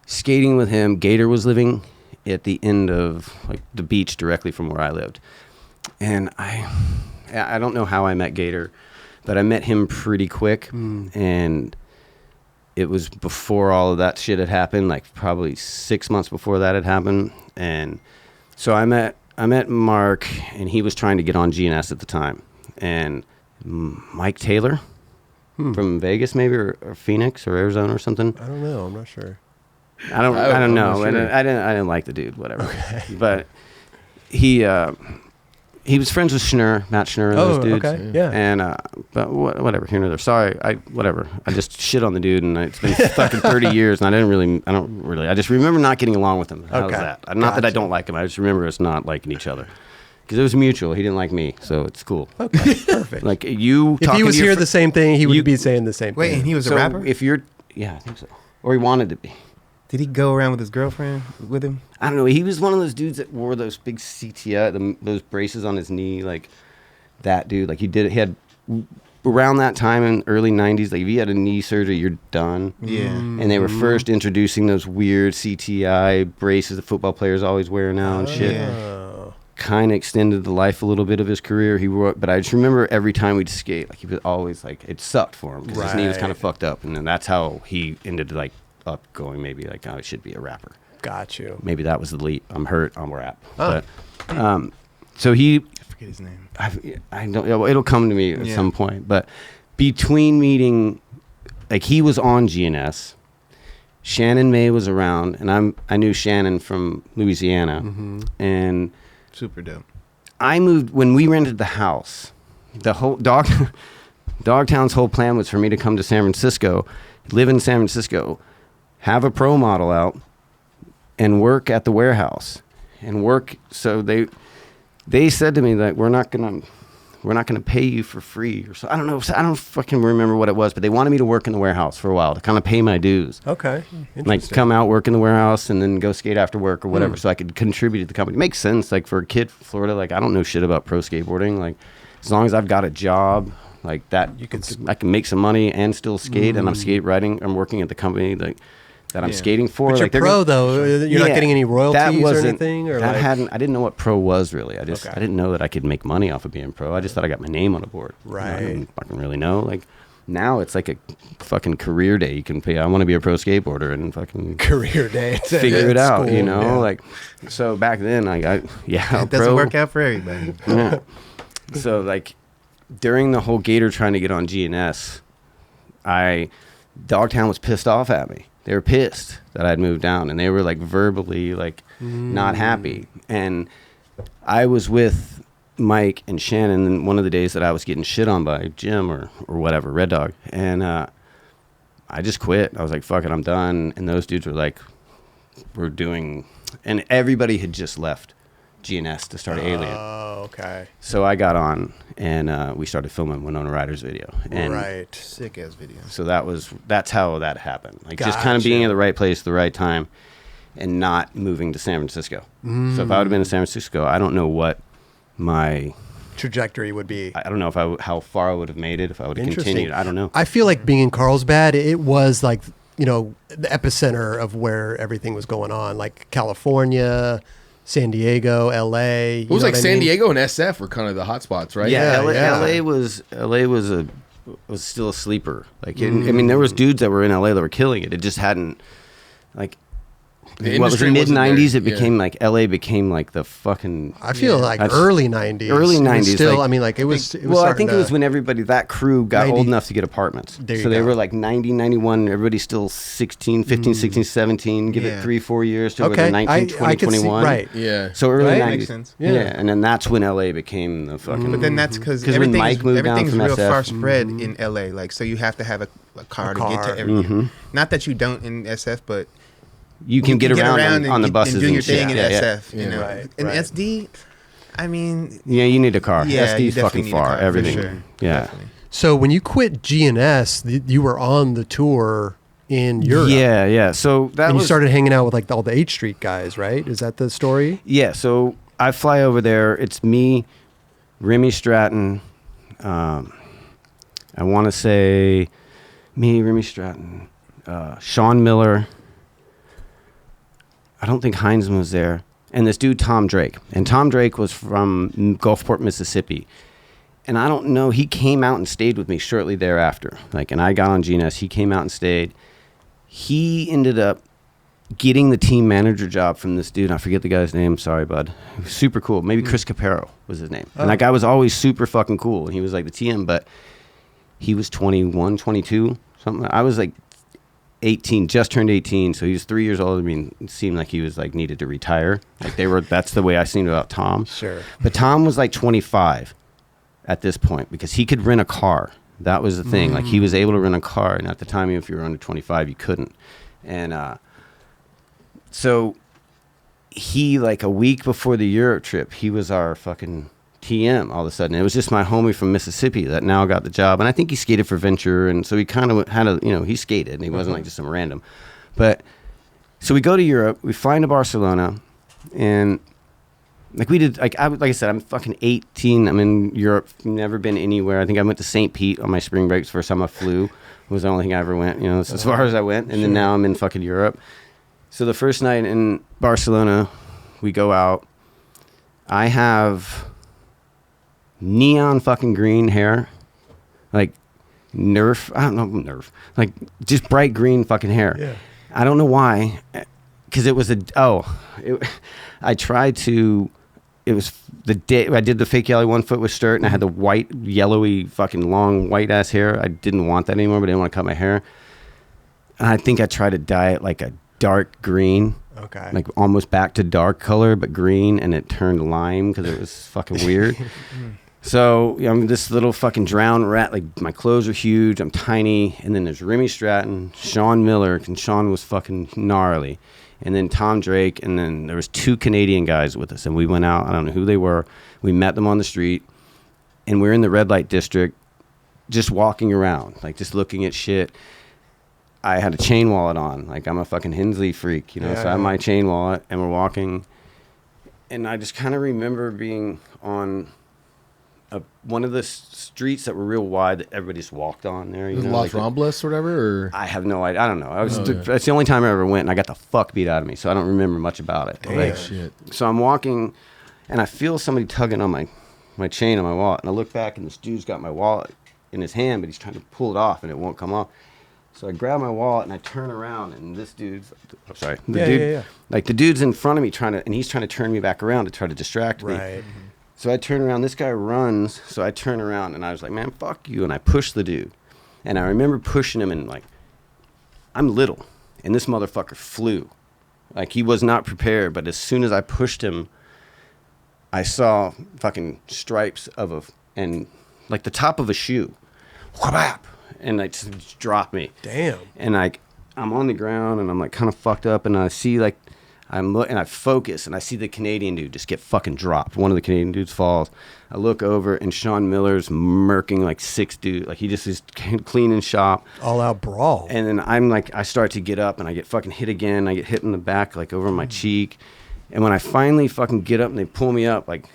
skating with him, Gator was living at the end of like the beach directly from where I lived. And I don't know how I met Gator, but I met him pretty quick. And it was before all of that shit had happened, like probably 6 months before that had happened. And so I met Mark, and he was trying to get on GNS at the time. And Mike Taylor from Vegas, maybe, or Phoenix or Arizona or something. I don't know. I'm not sure. I don't know. Sure. And I didn't like the dude, whatever. Okay. But he was friends with Matt Schnurr and those dudes. Okay. Yeah. And but whatever, here and there. Sorry, whatever. I just shit on the dude, and it's been fucking 30 years, and I just remember not getting along with him. How's that? Not that I don't like him. I just remember us not liking each other. Because it was mutual. He didn't like me, so it's cool. Okay, perfect. Like you. If he was here the same thing, he would be saying the same thing. Wait, and he was a rapper? Yeah, I think so. Or he wanted to be. Did he go around with his girlfriend with him? I don't know. He was one of those dudes that wore those big CTI, those braces on his knee, like that dude. Like he had around that time in early 90s, like if you had a knee surgery, you're done. Yeah. And they were first introducing those weird CTI braces that football players always wear now and shit. Yeah. Kind of extended the life a little bit of his career. But I just remember every time we'd skate, like he was always like, it sucked for him because his knee was kind of fucked up. And then that's how he ended like up going, maybe like, oh, I should be a rapper. Got you. Maybe that was the leap. I'm hurt, I'm rap. But so he, I forget his name. I don't. It'll come to me at some point. But between meeting, like he was on GNS, Shannon May was around, and I knew Shannon from Louisiana, and super dope. I moved when we rented the house. The whole Dogtown's whole plan was for me to come to San Francisco, live in San Francisco, have a pro model out, and work at the warehouse, and work. So they said to me that we're not gonna pay you for free or so. I don't know. I don't fucking remember what it was, but they wanted me to work in the warehouse for a while to kind of pay my dues. Okay. Like come out, work in the warehouse, and then go skate after work or whatever, so I could contribute to the company. Makes sense. Like for a kid from Florida, like I don't know shit about pro skateboarding. Like as long as I've got a job like that, I can make some money and still skate. And I'm skate riding. I'm working at the company that I'm skating for. But like you're pro though. You're not getting any royalties or anything. Or I didn't know what pro was really. I didn't know that I could make money off of being pro. I just thought I got my name on a board. Right. I didn't fucking really know. Like now it's like a fucking career day. You can pay. I want to be a pro skateboarder and fucking career day. Figure it out. School, you know, like so back then it doesn't work out for everybody. Yeah. So like during the whole Gator trying to get on GNS, Dogtown was pissed off at me. They were pissed that I'd moved down, and they were like verbally like not happy. And I was with Mike and Shannon one of the days that I was getting shit on by Jim or whatever, Red Dog. And I just quit. I was like, fuck it, I'm done. And those dudes were like, and everybody had just left GNS to start Alien. Oh, okay. So I got on, and we started filming Winona Ryder's video. And right. Sick ass video. So that's how that happened. Like just kind of being in the right place at the right time and not moving to San Francisco. So if I would have been in San Francisco, I don't know what my trajectory would be. I don't know how far I would have made it if I would have continued. I don't know. I feel like being in Carlsbad, it was like, the epicenter of where everything was going on, like California, San Diego, LA. It was like San Diego and SF were kind of the hot spots, right? Yeah, LA was still a sleeper. Like, I mean, there was dudes that were in LA that were killing it. It just hadn't, like, What was it, mid 90s? It became like LA became like the fucking. I feel like early 90s. Early 90s. Still, like, I mean, like it was. Well, I think it was when everybody, that crew got 90, old enough to get apartments. So they were like 90, 91. Everybody's still 16, 15, 16, 17. Give it 3-4 years to where they're 19, 20, 21. Right. Yeah. So early 90s. Makes sense. Yeah. And then that's when LA became the fucking. But then that's because when Mike moved down everything's from real SF. far spread in LA. Like, so you have to have a car to get to everything. Not that you don't in SF, but you can get around on the buses and do your shit. thing in SF. Yeah. You know, Right, in right. SD, I mean, Yeah, you need a car. Yeah, you SD's definitely fucking need a far. car, for Everything. sure. Yeah. Definitely. So when you quit G&S, you were on the tour in Europe. Yeah, yeah. So that And was. you started hanging out with like all the H Street guys, right? Is that the story? Yeah, so I fly over there. It's me, Remy Stratton. I want to say me, Remy Stratton, Sean Miller. I don't think Heinzman was there. And this dude, Tom Drake. And Tom Drake was from Gulfport, Mississippi. And I don't know, he came out and stayed with me shortly thereafter. Like, and I got on GNS. He came out and stayed. He ended up getting the team manager job from this dude. I forget the guy's name. Sorry, bud. Super cool. Maybe Chris Capero was his name. And that guy was always super fucking cool. And he was like the TM, but he was 21, 22, something. I was like 18, just turned 18. So he was 3 years older than me. It seemed like he was like needed to retire. Like that's the way I seemed about Tom. Sure. But Tom was like 25 at this point because he could rent a car. That was the thing. Like, he was able to rent a car, and at the time, if you were under 25, you couldn't. And so he, like, a week before the Europe trip, he was our fucking TM all of a sudden. It was just my homie from Mississippi that now got the job. And I think he skated for Venture, and so he kind of had he skated, and he wasn't like just some random. But so we go to Europe, we fly into Barcelona, and like we did, like I said, I'm fucking 18. I'm in Europe, never been anywhere. I think I went to St. Pete on my spring breaks. First time I flew. It was the only thing I ever went, it's as far as I went. And then now I'm in fucking Europe. So the first night in Barcelona, we go out. I have neon fucking green hair, like Nerf. I don't know, Nerf. Like just bright green fucking hair. Yeah. I don't know why, because it was I tried to. It was the day I did the fake yellow 1 foot with Staurt, and I had the white, yellowy, fucking long white ass hair. I didn't want that anymore, but I didn't want to cut my hair. And I think I tried to dye it like a dark green. Okay. Like almost back to dark color, but green, and it turned lime because it was fucking weird. So I'm this little fucking drowned rat. Like, my clothes are huge. I'm tiny. And then there's Remy Stratton, Sean Miller, and Sean was fucking gnarly. And then Tom Drake, and then there was 2 Canadian guys with us. And we went out. I don't know who they were. We met them on the street. And we're in the red light district just walking around, like just looking at shit. I had a chain wallet on. Like, I'm a fucking Hensley freak, so I have my chain wallet. And we're walking. And I just kind of remember being on one of the streets that were real wide that everybody just walked on there. Los Rambles or whatever? Or? I have no idea. I don't know. That's the only time I ever went, and I got the fuck beat out of me, so I don't remember much about it. Damn. Shit. So I'm walking, and I feel somebody tugging on my chain on my wallet, and I look back, and this dude's got my wallet in his hand, but he's trying to pull it off, and it won't come off. So I grab my wallet, and I turn around, and this dude's... I'm sorry. Like, the dude's in front of me, and he's trying to turn me back around to try to distract me. Right. So I turn around. This guy runs. So I turn around, and I was like, man, fuck you. And I pushed the dude. And I remember pushing him, and like, I'm little. And this motherfucker flew. Like, he was not prepared. But as soon as I pushed him, I saw fucking stripes and like the top of a shoe. Whap! And like just dropped me. Damn. And like, I'm on the ground, and I'm like kind of fucked up. And I see like, and I focus, and I see the Canadian dude just get fucking dropped. One of the Canadian dudes falls. I look over, and Sean Miller's murking like 6 dudes. Like, he just is cleaning shop. All out brawl. And then I'm like, I start to get up, and I get fucking hit again. I get hit in the back, like over my cheek. And when I finally fucking get up and they pull me up, like,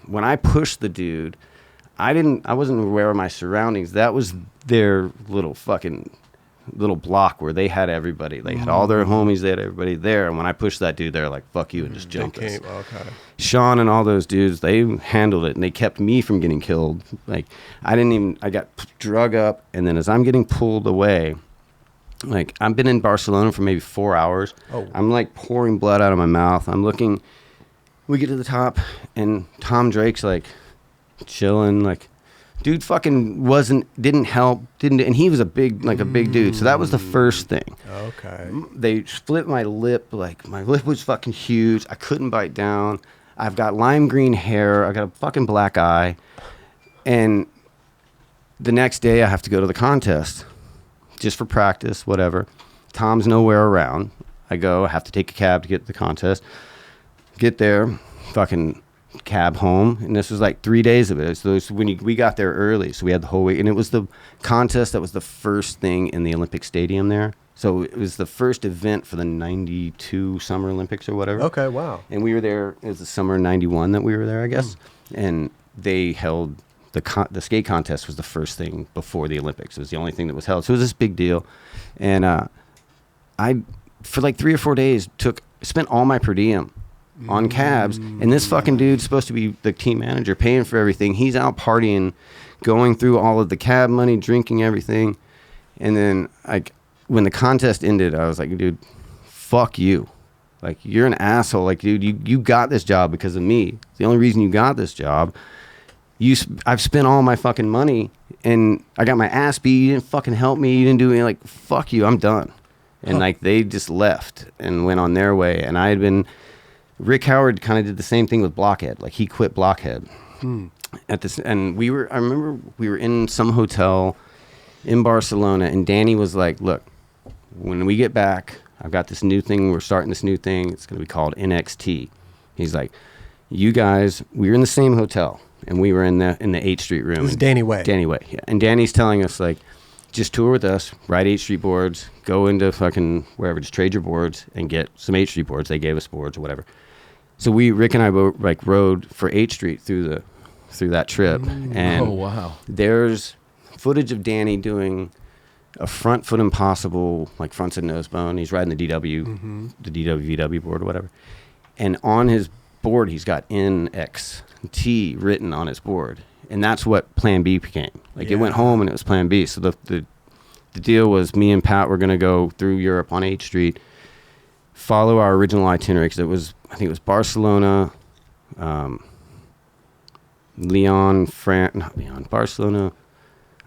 when I pushed the dude, I wasn't aware of my surroundings. That was their little block where they had everybody. They had all their homies. They had everybody there. And when I pushed that dude, they're like, fuck you, and just jumped us. Okay. Sean and all those dudes, they handled it, and they kept me from getting killed. Like, I got drug up, and then as I'm getting pulled away, Like, I've been in Barcelona for maybe 4 hours. Oh. I'm like pouring blood out of my mouth. I'm looking. We get to the top, and Tom Drake's like chilling. Like, dude, fucking didn't help, and he was a big dude. So that was the first thing. Okay. They split my lip. Like, my lip was fucking huge. I couldn't bite down. I've got lime green hair. I got a fucking black eye, and the next day I have to go to the contest. Just for practice, whatever. Tom's nowhere around. I have to take a cab to get to the contest. Get there, fucking cab home, and this was like 3 days of it. So we got there early, so we had the whole week, and it was the contest that was the first thing in the Olympic Stadium there. So it was the first event for the 92 Summer Olympics or whatever. Okay, wow. And we were there, it was the summer 91 that we were there, I guess. And they held the skate contest was the first thing before the Olympics. It was the only thing that was held. So it was this big deal. And I, for like 3 or 4 days, spent all my per diem on cabs. And this fucking dude's supposed to be the team manager, paying for everything. He's out partying, going through all of the cab money, drinking everything. And then when the contest ended, I was like, dude, fuck you. Like, you're an asshole. Like, dude, you got this job because of me. It's the only reason you got this job. I've spent all my fucking money, and I got my ass beat. You didn't fucking help me. You didn't do anything. Like, fuck you. I'm done. And like, they just left and went on their way. And Rick Howard kind of did the same thing with Blockhead. Like, he quit Blockhead and I remember we were in some hotel in Barcelona, and Danny was like, look, when we get back, I've got this new thing. We're starting this new thing. It's going to be called NXT. He's like, you guys, we were in the same hotel. And we were in the 8th Street room. It was Danny Way. Danny Way, yeah. And Danny's telling us, like, just tour with us, ride 8th Street boards, go into fucking wherever, just trade your boards and get some 8th Street boards. They gave us boards or whatever. So Rick and I rode for 8th Street through that trip. And oh, wow. There's footage of Danny doing a front foot impossible, like frontside nose bone. He's riding the DW, the DWVW board or whatever. And on his board, he's got NXT written on his board, and that's what Plan B became. Like, it went home and it was Plan B. So the deal was, me and Pat were going to go through Europe on 8th Street, follow our original itinerary, because I think it was Barcelona, Barcelona.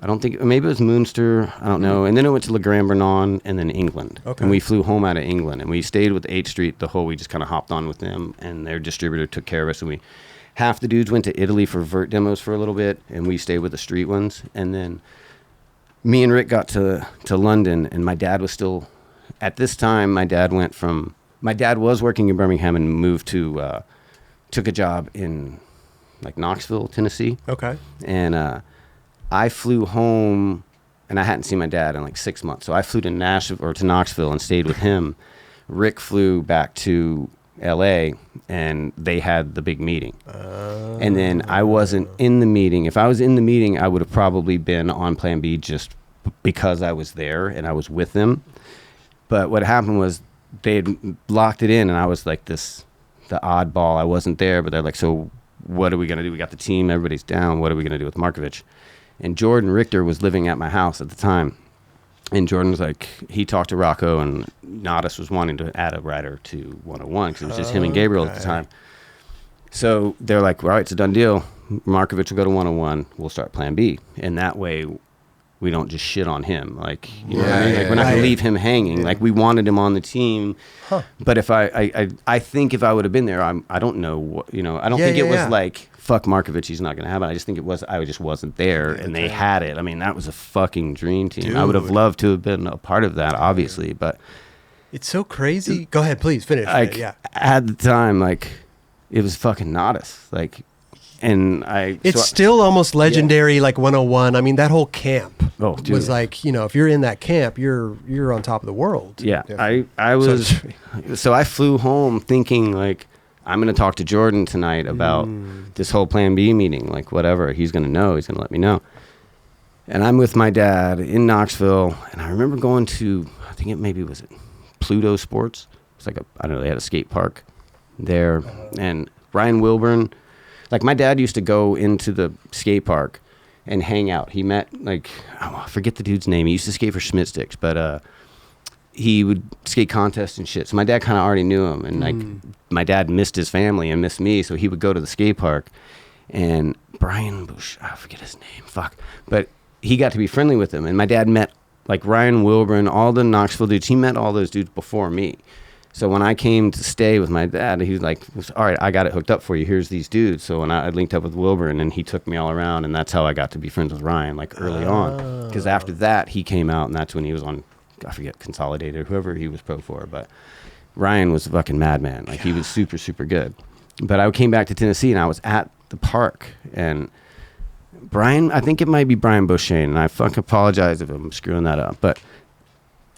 I don't think, maybe it was Münster, I don't know. And then it went to Le Grand Bernon and then England. Okay. And we flew home out of England, and we stayed with 8th Street we just kind of hopped on with them, and their distributor took care of us. And half the dudes went to Italy for vert demos for a little bit, and we stayed with the street ones. And then me and Rick got to London, and my dad was still, at this time, my dad was working in Birmingham and moved to, took a job in like Knoxville, Tennessee. Okay. And, I flew home, and I hadn't seen my dad in like 6 months. So I flew to Knoxville and stayed with him. Rick flew back to LA, and they had the big meeting. And then I wasn't in the meeting. If I was in the meeting, I would have probably been on Plan B just because I was there and I was with them. But what happened was they had locked it in, and I was like the oddball. I wasn't there, but they're like, so what are we going to do? We got the team. Everybody's down. What are we going to do with Markovich? And Jordan Richter was living at my house at the time. And Jordan was like, he talked to Rocco, and Nadas was wanting to add a rider to 101 because it was just him and Gabriel at the time. So they're like, all right, it's a done deal. Markovich will go to 101. We'll start Plan B. And that way we don't just shit on him. Like, you know what I mean? Like, we're not going to leave him hanging. Like, we wanted him on the team. But if I think if I would have been there, I don't know what, you know, I don't think it was like, fuck Markovich, he's not going to have it. I just think I just wasn't there, and they had it. I mean, that was a fucking dream team. Dude. I would have loved to have been a part of that, obviously, but it's so crazy. Go ahead, please finish. At the time, like, it was fucking Nadas. Like, and it's still almost legendary, like 101. I mean, that whole camp was like, you know, if you're in that camp, you're on top of the world. Yeah, I was. So I flew home thinking, like, I'm going to talk to Jordan tonight about this whole Plan B meeting, like, whatever. He's going to know. He's going to let me know. And I'm with my dad in Knoxville, and I remember going to, I think was it Pluto Sports? It's like I don't know, they had a skate park there. And Ryan Wilburn, like, my dad used to go into the skate park and hang out. He met, like, I forget the dude's name. He used to skate for Schmidt Sticks, but he would skate contests and shit. So my dad kind of already knew him, and like my dad missed his family and missed me, so he would go to the skate park. And Brian Bush, I forget his name, but he got to be friendly with him. And my dad met like Ryan Wilburn, all the Knoxville dudes. He met all those dudes before me. So when I came to stay with my dad, he was like, all right, I got it hooked up for you. Here's these dudes. So when I linked up with Wilburn, and he took me all around, and that's how I got to be friends with Ryan, like early on. Because after that, he came out, and that's when he was on, I forget, Consolidated, whoever he was pro for. But Ryan was a fucking madman. Like, he was super, super good. But I came back to Tennessee, and I was at the park, and Brian, I think it might be Brian Beauchesne, and I fucking apologize if I'm screwing that up. But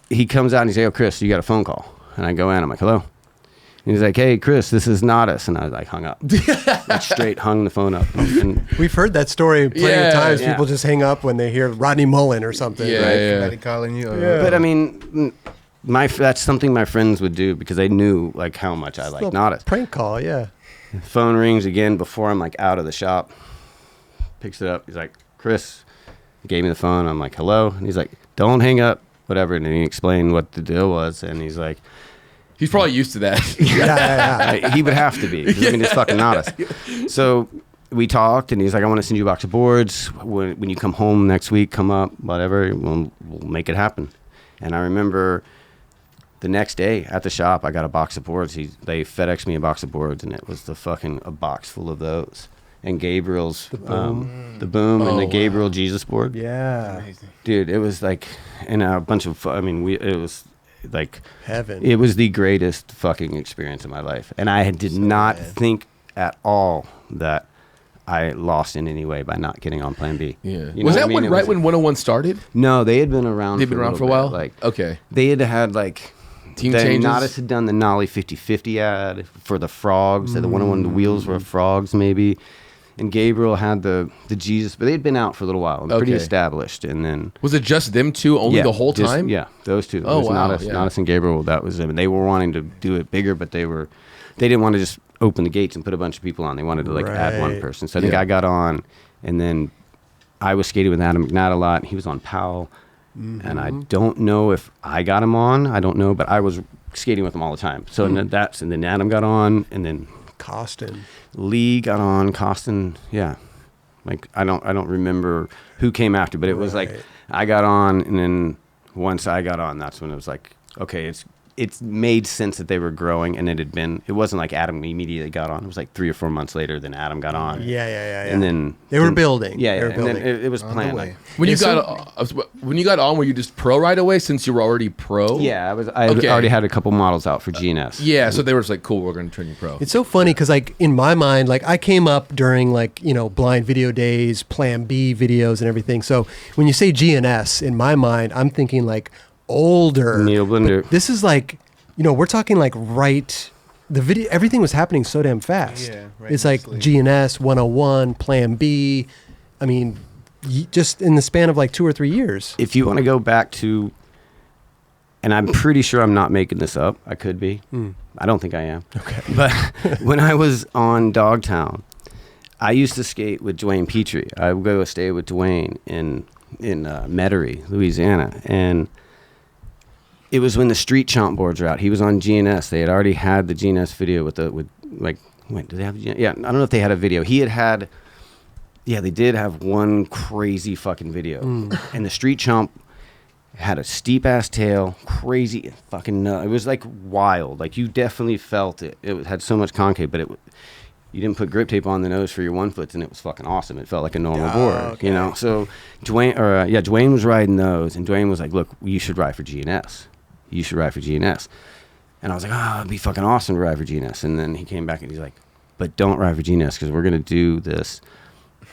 he comes out, and he's like, oh, Kris, you got a phone call. And I go in, I'm like, hello. And he's like, hey, Kris, this is not us. And I was like, hung up. Like, straight hung the phone up. And we've heard that story plenty of times. People just hang up when they hear Rodney Mullen or something. Somebody calling you. But I mean, that's something my friends would do because they knew like how much I like Nodis. Prank call, yeah. Phone rings again before I'm like out of the shop. Picks it up. He's like, Kris. He gave me the phone. I'm like, hello. And he's like, don't hang up. Whatever. And then he explained what the deal was. And he's like, he's probably used to that. Yeah. He would have to be. I mean, it's fucking not us. So we talked, and he's like, I want to send you a box of boards. When you come home next week, come up, whatever. We'll make it happen. And I remember the next day at the shop, I got a box of boards. They FedExed me a box of boards, and it was a box full of those. And Gabriel's the boom and the Gabriel Jesus board. Yeah, amazing. Dude, it was like, and a bunch of, it was like heaven. It was the greatest fucking experience of my life, and I did not think at all that I lost in any way by not getting on Plan B. Yeah, you was that when 101 started? No, they had been around. They've been around for a while. Like, okay, they had like. Team changes. Nodis had done the Nolly 50/50 ad for the frogs. The 101, the wheels were frogs, maybe. And Gabriel had the Jesus, but they'd been out for a little while, pretty established. And then was it just them two only the whole time? Yeah, those two. Oh, wow. Nodis and Gabriel. That was them. And they were wanting to do it bigger, but they didn't want to just open the gates and put a bunch of people on. They wanted to like add one person. So I think I got on, and then I was skating with Adam McNatt a lot. And he was on Powell. And I don't know if I got him on. I don't know, but I was skating with him all the time. So and then Adam got on, and then Costin, Lee got on. Costin, yeah. Like I don't remember who came after, but it was like I got on, and then once I got on, that's when it was like, okay, it's made sense that they were growing, and it wasn't like Adam immediately got on. It was like 3 or 4 months later, then Adam got on. Yeah. And then they were building. Yeah, they were building. And then it was planned. Like, when you got on, were you just pro right away since you were already pro? Yeah, I already had a couple models out for GNS. Yeah, so they were just like, cool, we're going to turn you pro. It's so funny because like in my mind, like I came up during like, blind video days, Plan B videos and everything. So when you say GNS, in my mind, I'm thinking like older. Neil Blinder. But this is like, we're talking like everything was happening so damn fast. Yeah, it's like GNS, 101, Plan B. I mean, just in the span of like 2 or 3 years. If you want to go back to, and I'm pretty sure I'm not making this up. I could be. I don't think I am. Okay. But when I was on Dogtown, I used to skate with Dwayne Petrie. I would go stay with Dwayne in Metairie, Louisiana, and it was when the street chomp boards were out. He was on GNS. They had already had the GNS video did they have? Yeah, I don't know if they had a video. They did have one crazy fucking video, and the street chomp had a steep ass tail, crazy fucking nut. It was like wild. Like you definitely felt it. It had so much concave, but you didn't put grip tape on the nose for your 1-foots, and it was fucking awesome. It felt like a normal board, okay. So Dwayne was riding those, and Dwayne was like, "Look, you should ride for GNS. You should ride for GNS." And I was like, it'd be fucking awesome to ride for GNS. And then he came back and he's like, but don't ride for GNS because we're gonna do this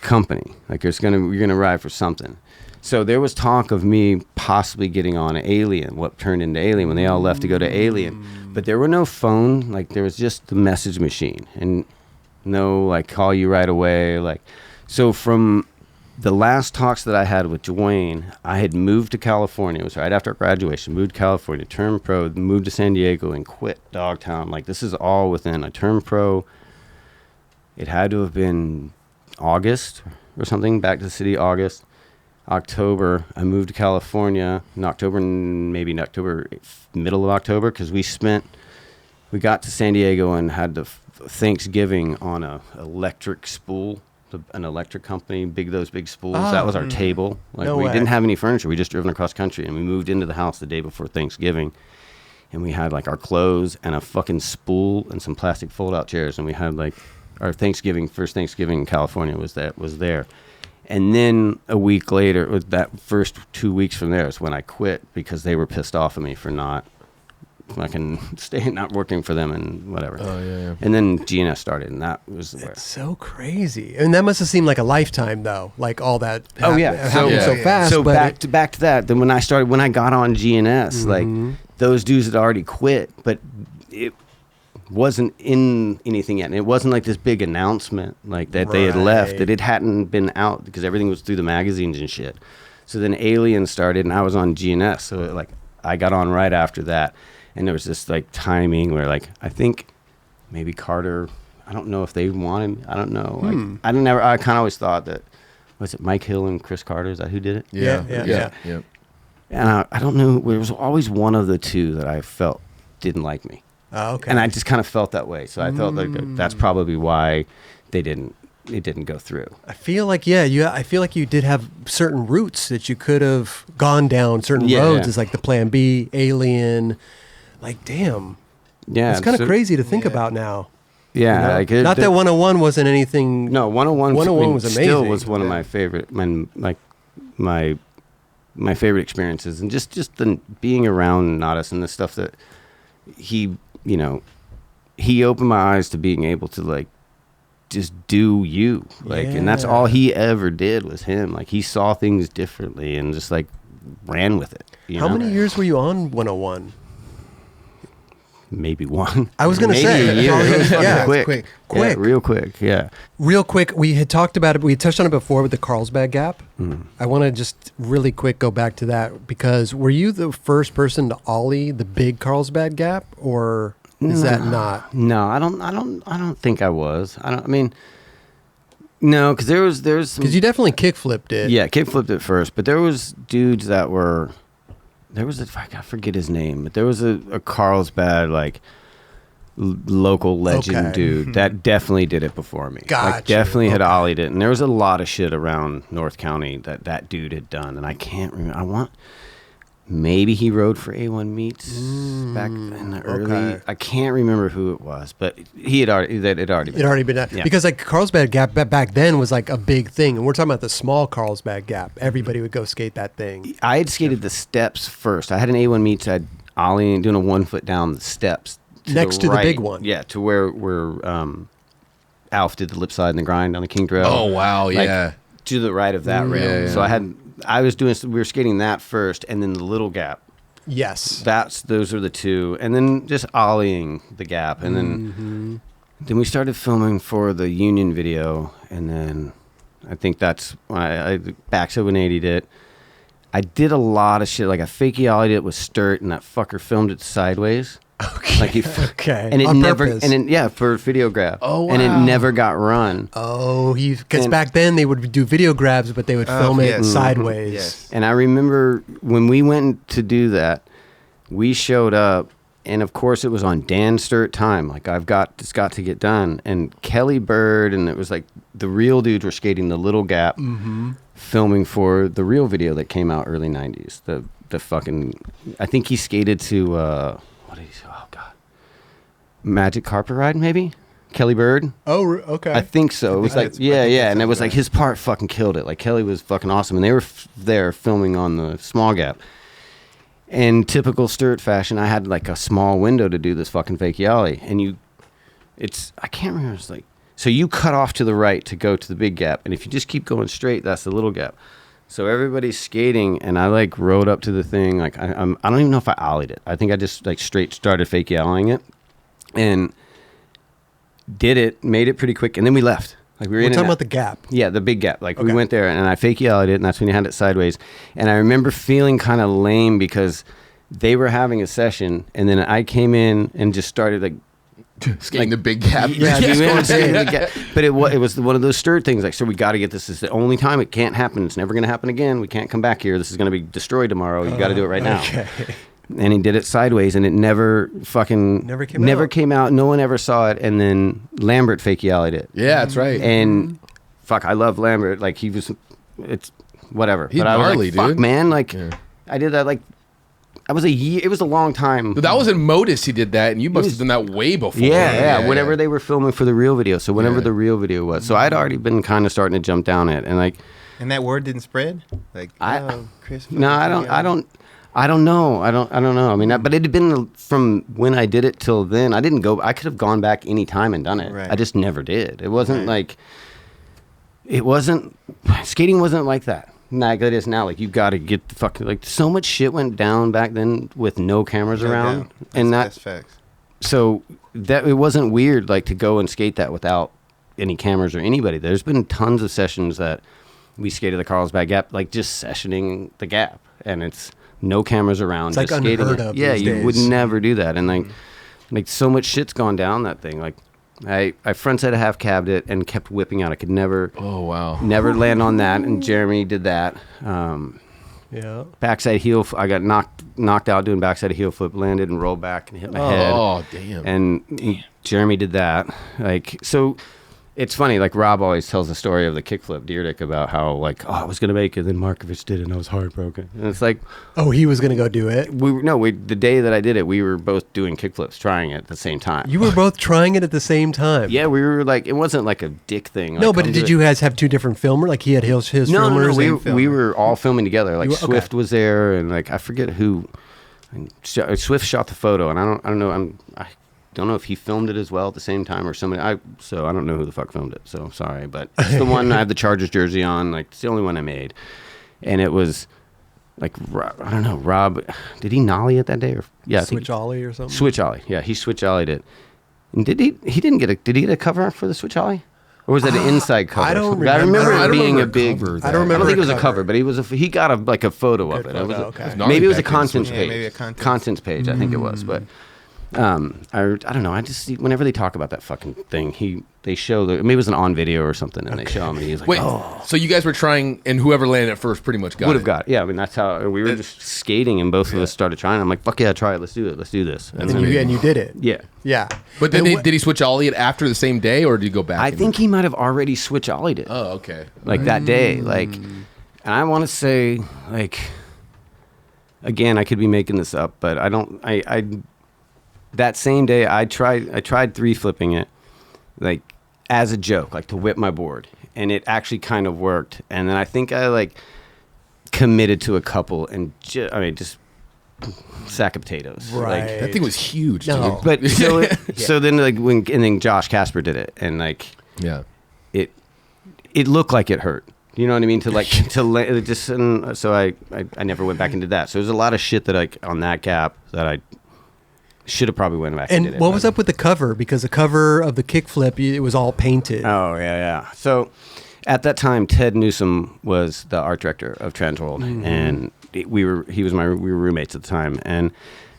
company. Like you're gonna ride for something. So there was talk of me possibly getting on Alien, what turned into Alien when they all left to go to Alien. But there were no phone, like there was just the message machine and no like call you right away. Like so from the last talks that I had with Dwayne, I had moved to California. It was right after graduation. Moved to California, turned pro, moved to San Diego, and quit Dogtown. Like this is all within. I turned pro. It had to have been August or something. Back to the city, August. October. I moved to California in October, maybe in October, middle of October, because we got to San Diego and had the Thanksgiving on a electric spool, an electric company, those big spools. That was our table. Like No we way. didn't have any furniture. We just driven across country, and we moved into the house the day before Thanksgiving. And we had like our clothes and a fucking spool and some plastic fold-out chairs, and we had like our first Thanksgiving in California was there. And then a week later, with that first 2 weeks from there is when I quit because they were pissed off at me for not working for them and whatever. Oh, yeah. And then GNS started, and that was where. It's so crazy. And that must have seemed like a lifetime, though. Like all that happened so yeah. fast. So but back to that. Then when I got on GNS, like those dudes had already quit, but it wasn't in anything yet. And it wasn't like this big announcement like that they had left, that it hadn't been out because everything was through the magazines and shit. So then Alien started, and I was on GNS. So like I got on right after that. And there was this like timing where like I think maybe Carter, I don't know if they wanted me. I don't know. Like, I kind of always thought that, was it Mike Hill and Chris Carter? Is that who did it? Yeah. And I don't know. There was always one of the two that I felt didn't like me. Oh, okay. And I just kind of felt that way. So I felt like that's probably why it didn't go through. I feel like I feel like you did have certain routes that you could have gone down, certain roads. It's like the Plan B, Alien. Like, damn. Yeah. It's kind of crazy to think about now. Yeah. You know? Like Not that 101 wasn't anything. No, 101 was amazing. Still was one of my favorite, my favorite experiences. And just the being around Nadas and the stuff that he opened my eyes to being able to like just do you. Like, and that's all he ever did was him. Like, he saw things differently and just like ran with it. How many years were you on 101? Maybe one. I was going to say. A year. It was Yeah. quick. Yeah, real quick. Yeah. Real quick, we had talked about it. We touched on it before with the Carlsbad gap. Mm. I want to just really quick go back to that because were you the first person to ollie the big Carlsbad gap, or is that not? No, I don't think I was. No, because there's Because you definitely kickflipped it. Yeah, kickflipped it first, but there was dudes that were. There was I forget his name, but there was a Carlsbad like local legend dude that definitely did it before me. Like, definitely had ollied it, and there was a lot of shit around North County that dude had done, and I can't remember. Maybe he rode for A1 Meats back in the early. I can't remember who it was, but it had already been done. Yeah. Because like Carlsbad Gap back then was like a big thing, and we're talking about the small Carlsbad Gap. Everybody would go skate that thing. I had skated the steps first. I had an A1 Meats. I'd ollieing, doing a 1 foot down the steps next to the big one. Yeah, to where Alf did the lip slide and the grind on the King Trail. Oh wow, yeah. Like, to the right of that rail. Yeah. So we were skating that first, and then the little gap. Yes. Those are the two, and then just ollieing the gap, and then we started filming for the Union video, and then I think that's when I back 780'd it. I did a lot of shit, like I fakey ollied it with Staurt, and that fucker filmed it sideways. Okay. Like and it on never, purpose. and it, for Videograph. Oh, wow. And it never got run. Oh, because back then they would do video grabs, but they would film it sideways. Yes. And I remember when we went to do that, we showed up, and of course it was on Dan Staurt time. Like, it's got to get done. And Kelly Bird, and it was like the real dudes were skating the little gap, filming for the real video that came out early 90s. The fucking, I think he skated to, oh God, Magic Carpet Ride, maybe? Kelly Bird? Oh, okay. I think so. It was like, and it was like his part fucking killed it. Like, Kelly was fucking awesome, and they were there filming on the small gap. In typical Staurt fashion, I had like a small window to do this fucking fake ollie, and I can't remember. It's like, so you cut off to the right to go to the big gap, and if you just keep going straight, that's the little gap. So everybody's skating, and I like rode up to the thing. Like, I don't even know if I ollied it. I think I just like straight started fake ollying it, and did it, made it pretty quick, and then we left. Like, we're talking about the gap. Yeah, the big gap. Like, we went there, and I fake ollied it, and that's when you had it sideways. And I remember feeling kind of lame because they were having a session, and then I came in and just started like Skating the big gap. Yeah, but it was one of those stirred things. Like, so we got to get this. This is the only time it can't happen. It's never going to happen again. We can't come back here. This is going to be destroyed tomorrow. You got to do it right now. And he did it sideways, and it never came out. No one ever saw it. And then Lambert fakey-alleyed it. Yeah, that's right. And fuck, I love Lambert. Like, it's whatever. He's but I was gnarly, like, fuck, dude. man. Like, I did that like. It was a long time. That was in Modus he did that, and you must have done that way before. Yeah. Whenever they were filming for the real video. So whenever the real video was. So I'd already been kind of starting to jump down it. And like. And that word didn't spread? Like, Kris. No, I don't know. I don't know. I mean, but it had been from when I did it till then. I didn't go. I could have gone back any time and done it. Right. I just never did. It wasn't like. It wasn't. Skating wasn't like that. Like it is now. Like, you got to get the fucking, like, so much shit went down back then with no cameras around, and that's facts. So that it wasn't weird, like, to go and skate that without any cameras or anybody. There's been tons of sessions that we skated the Carlsbad Gap, like just sessioning the gap, and it's no cameras around. It's like just skating unheard it. of. Yeah, these you days. would never do that, and like so much shit's gone down that thing. Like, I front side half cabbed it and kept whipping out. I could never. Oh wow. Never land on that, and Jeremy did that. Backside heel. I got knocked out doing backside heel flip, landed and rolled back and hit my head. Oh damn. And Jeremy did that. Like, so. It's funny, like Rob always tells the story of the kickflip Deerdick about how, like, I was going to make it, then Markovich did it, and I was heartbroken. And it's like... Oh, he was going to go do it? The day that I did it, we were both doing kickflips, trying it at the same time. You were both trying it at the same time? Yeah, we were like, it wasn't like a dick thing. Like, no, but did you guys have two different filmers? Like, he had his filmers? No, we were all filming together. Like, Swift was there, and like, I forget who... Swift shot the photo, and I don't know, I don't know if he filmed it as well at the same time or somebody. So I don't know who the fuck filmed it. So sorry, but it's the one I have the Chargers jersey on. Like, it's the only one I made, and it was like, I don't know, Rob, did he nollie it that day or switch ollie or something? Switch ollie, yeah, he switch ollied it. And did he get a cover for the switch ollie? Or was it an inside cover? I don't remember. I remember it being a big. I don't remember. I don't think it was a cover, but he got a photo of it. Okay. Maybe it was a contents page. Maybe a contents page. I think it was, but. I don't know. I just see whenever they talk about that fucking thing, they show maybe it was an on video or something, and they show him, and he's like, wait, so you guys were trying, and whoever landed it first pretty much got it. Would have got it. Yeah, I mean, that's how we were just skating, and both of us started trying. I'm like, fuck yeah, try it. Let's do it. Let's do this. And you did it. Yeah. Yeah. But did he switch ollie it after the same day, or did you go back? I think he might have already switch ollied it. Oh, okay. Like that day, like, and I want to say, like, again, I could be making this up, but I don't. That same day, I tried three flipping it, like, as a joke, like, to whip my board, and it actually kind of worked. And then I think I, like, committed to a couple and just sack of potatoes. Right. Like, that thing was huge. No. Dude. but so then, like, then Josh Casper did it, and like, yeah, it looked like it hurt. You know what I mean? So I never went back and did that. So there's a lot of shit that on that gap that I should have probably went back and did it. And what was up with the cover? Because the cover of the kickflip, it was all painted. Oh, yeah. So at that time, Ted Newsom was the art director of Transworld, and we were roommates at the time, and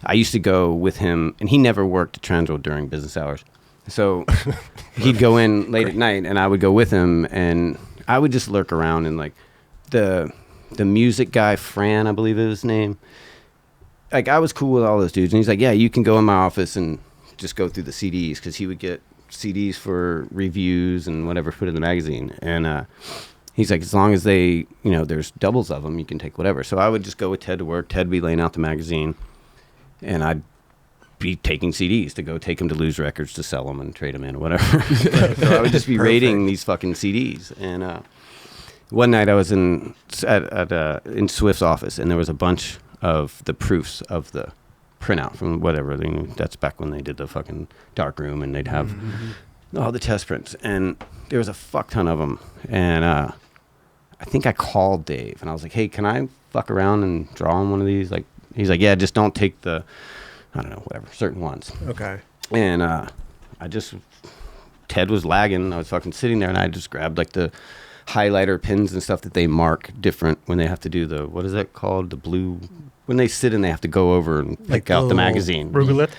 I used to go with him, and he never worked at Transworld during business hours. So he'd go in late at night, and I would go with him, and I would just lurk around, and like the music guy, Fran, I believe is his name. Like, I was cool with all those dudes, and he's like, yeah, you can go in my office and just go through the CDs, because he would get CDs for reviews and whatever put in the magazine. And he's like, as long as they, there's doubles of them, you can take whatever. So I would just go with Ted to work. Ted would be laying out the magazine, and I'd be taking CDs to go take them to Lose Records to sell them and trade them in or whatever. So I would just be rating these fucking CDs. And one night I was in Swift's office, and there was a bunch of the proofs of the printout from whatever. That's back when they did the fucking dark room, and they'd have all the test prints, and there was a fuck ton of them. And I think I called Dave, and I was like, hey, can I fuck around and draw on one of these? Like, he's like, yeah, just don't take the, I don't know, whatever, certain ones. Okay. And Ted was lagging. I was fucking sitting there, and I just grabbed like the highlighter pins and stuff that they mark different when they have to do the, what is that called? The blue, when they sit and they have to go over and pick out the magazine. Roulette?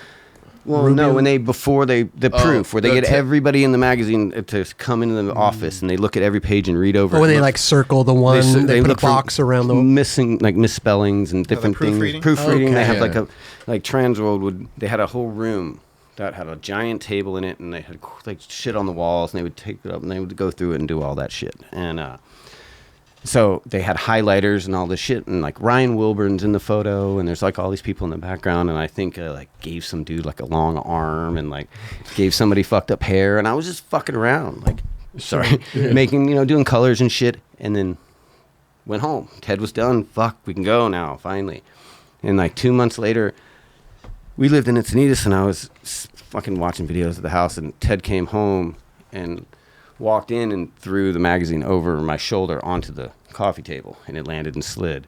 Well, no, before the proof, where they get everybody in the magazine to come into the office and they look at every page and read over. Or when they like circle the one, they put a box around the missing, like misspellings and different things. Proofreading. Okay. They have like Transworld they had a whole room that had a giant table in it, and they had like shit on the walls, and they would take it up and they would go through it and do all that shit. And so they had highlighters and all this shit, and like Ryan Wilburn's in the photo, and there's like all these people in the background, and I think like gave some dude like a long arm, and like gave somebody fucked up hair, and I was just fucking around, like making, doing colors and shit, and then went home. Ted was done. Fuck, we can go now, finally. And like 2 months later, we lived in Encinitas, and I was fucking watching videos of the house, and Ted came home and walked in and threw the magazine over my shoulder onto the coffee table, and it landed and slid.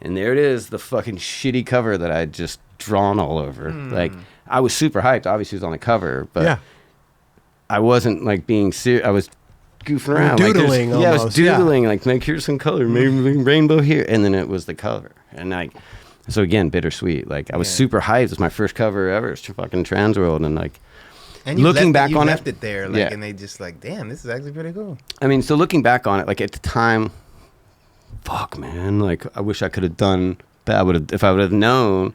And there it is, the fucking shitty cover that I'd just drawn all over. Like, I was super hyped. Obviously, it was on the cover, but I wasn't like being serious. I was goofing around, doodling. I was doodling. Like, here's some color, maybe rainbow here, and then it was the cover. And like, so again, bittersweet. Like, I was super hyped. It was my first cover ever. It's fucking Transworld, and like. And looking back on it there, like, and they just like, damn, this is actually pretty cool. I mean, so looking back on it, like at the time, fuck, man, like I wish I could have done that. If I would have known,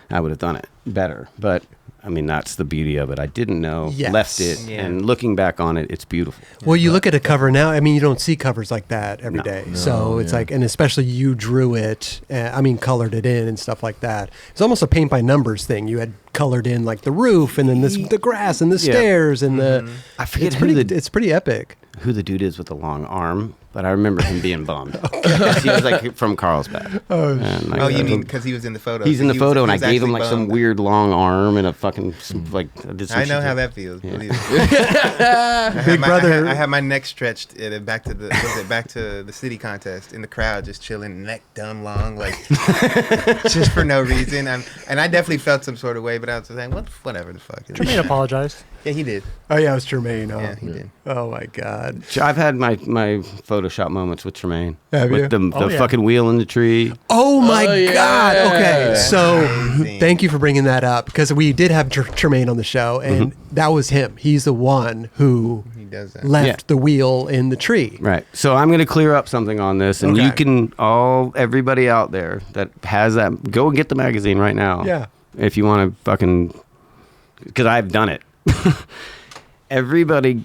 I would have done it better. But I mean, that's the beauty of it. I didn't know, left it, and looking back on it, it's beautiful. Well, you look at a cover now. I mean, you don't see covers like that every day. So it's like, and especially you drew it. Colored it in and stuff like that. It's almost a paint by numbers thing. You had colored in like the roof, and then the grass and the stairs and the. I forget it's pretty epic. Who the dude is with the long arm, but I remember him being bummed. He was like from Carlsbad. You mean because he was in the photo? He's in the photo, and I gave him like some weird long arm and a fucking like. I know how that feels. Yeah. Big brother. I had my neck stretched back to the city contest in the crowd, just chilling, neck done long, like just for no reason. And I definitely felt some sort of way, but I was saying, whatever the fuck. Tremaine apologized. Yeah, he did. Oh yeah, it was Tremaine. Yeah, he did. Oh my God. I've had my Photoshop moments with Tremaine. Have you? With the fucking wheel in the tree. Oh my God. Okay, so Amazing. thank you for bringing that up, because we did have Tremaine on the show, and that was him. He's the one who does that. left the wheel in the tree. Right. So I'm going to clear up something on this, and you can everybody out there that has that, go and get the magazine right now. Yeah. If you want to fucking, because I've done it. Everybody,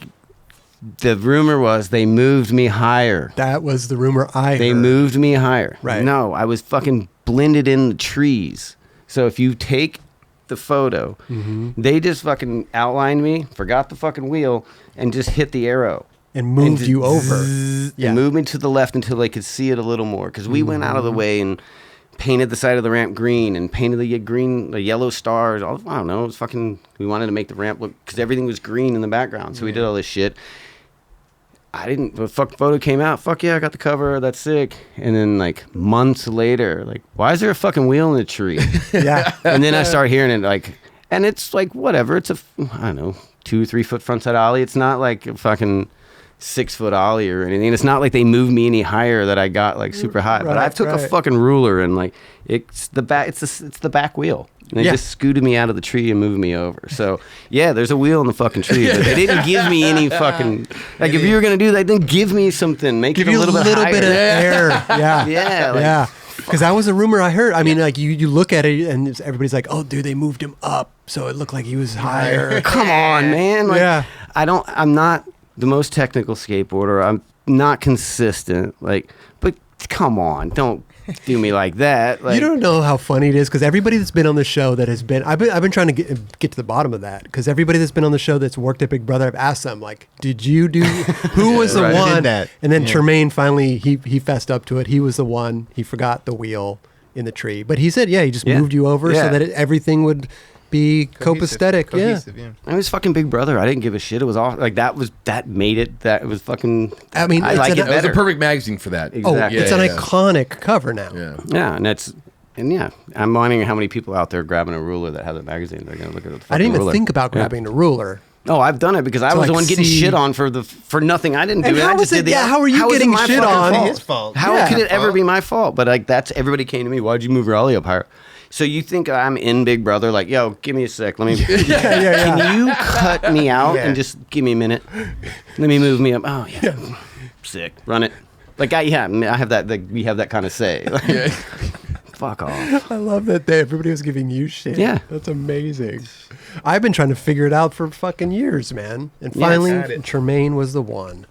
the rumor was they moved me higher. That was the rumor I They heard. moved me higher. Right. No, I was fucking blended in the trees. So if you take the photo, they just fucking outlined me, forgot the fucking wheel, and just hit the arrow. And moved you over. And moved me to the left until they could see it a little more. Because we went out of the way and painted the side of the ramp green and painted the yellow stars. I don't know. It was fucking, we wanted to make the ramp look, because everything was green in the background. So we did all this shit. The photo came out. Fuck yeah, I got the cover. That's sick. And then like months later, like, why is there a fucking wheel in the tree? Yeah. And then I start hearing it like, and it's like, whatever. It's I don't know, 2-3 foot frontside ollie. It's not like a fucking 6 foot ollie or anything. It's not like they moved me any higher that I got like super high. But I took a fucking ruler and like it's the back. It's the back wheel. And they just scooted me out of the tree and moved me over. So yeah, there's a wheel in the fucking tree. But they didn't give me any fucking like. If you were gonna do that, then give me something. Make it a little bit higher. Bit of air. Yeah. Yeah. Because that was a rumor I heard. I mean, like you look at it and everybody's like, "Oh, dude, they moved him up, so it looked like he was higher." Come on, man. Like, I'm not the most technical skateboarder. I'm not consistent. Like, but come on, don't do me like that. Like, you don't know how funny it is, because everybody that's been on the show that has been, I've been trying to get to the bottom of that, because everybody that's been on the show that's worked at Big Brother, I've asked them, like, did you do, who was the one? And then Tremaine finally, he fessed up to it. He was the one. He forgot the wheel in the tree, but he said, he just moved you over so that everything would be copacetic. Cohesive, I was fucking Big Brother. I didn't give a shit. It was all like that made it. That was fucking. I mean, I like it It was better. a perfect magazine for that. Exactly. It's an iconic cover now. Yeah. Yeah, I'm wondering how many people out there grabbing a ruler that have a magazine. They're gonna look at the fucking I didn't even ruler. think about grabbing the ruler. Oh, I've done it because I was the one getting shit on for nothing. I didn't do it. I just did the. Yeah, how are you getting shit on? His fault. How could it ever be my fault? But like that's everybody came to me. Why'd you move your ollie up higher? So you think I'm in Big Brother? Like, yo, give me a sec. Let me. Can you cut me out and just give me a minute? Let me move me up. Oh yeah. Sick. Run it. Like I have that. We have that kind of say. Like, fuck off. I love that everybody was giving you shit. Yeah. That's amazing. I've been trying to figure it out for fucking years, man. And finally, Tremaine was the one.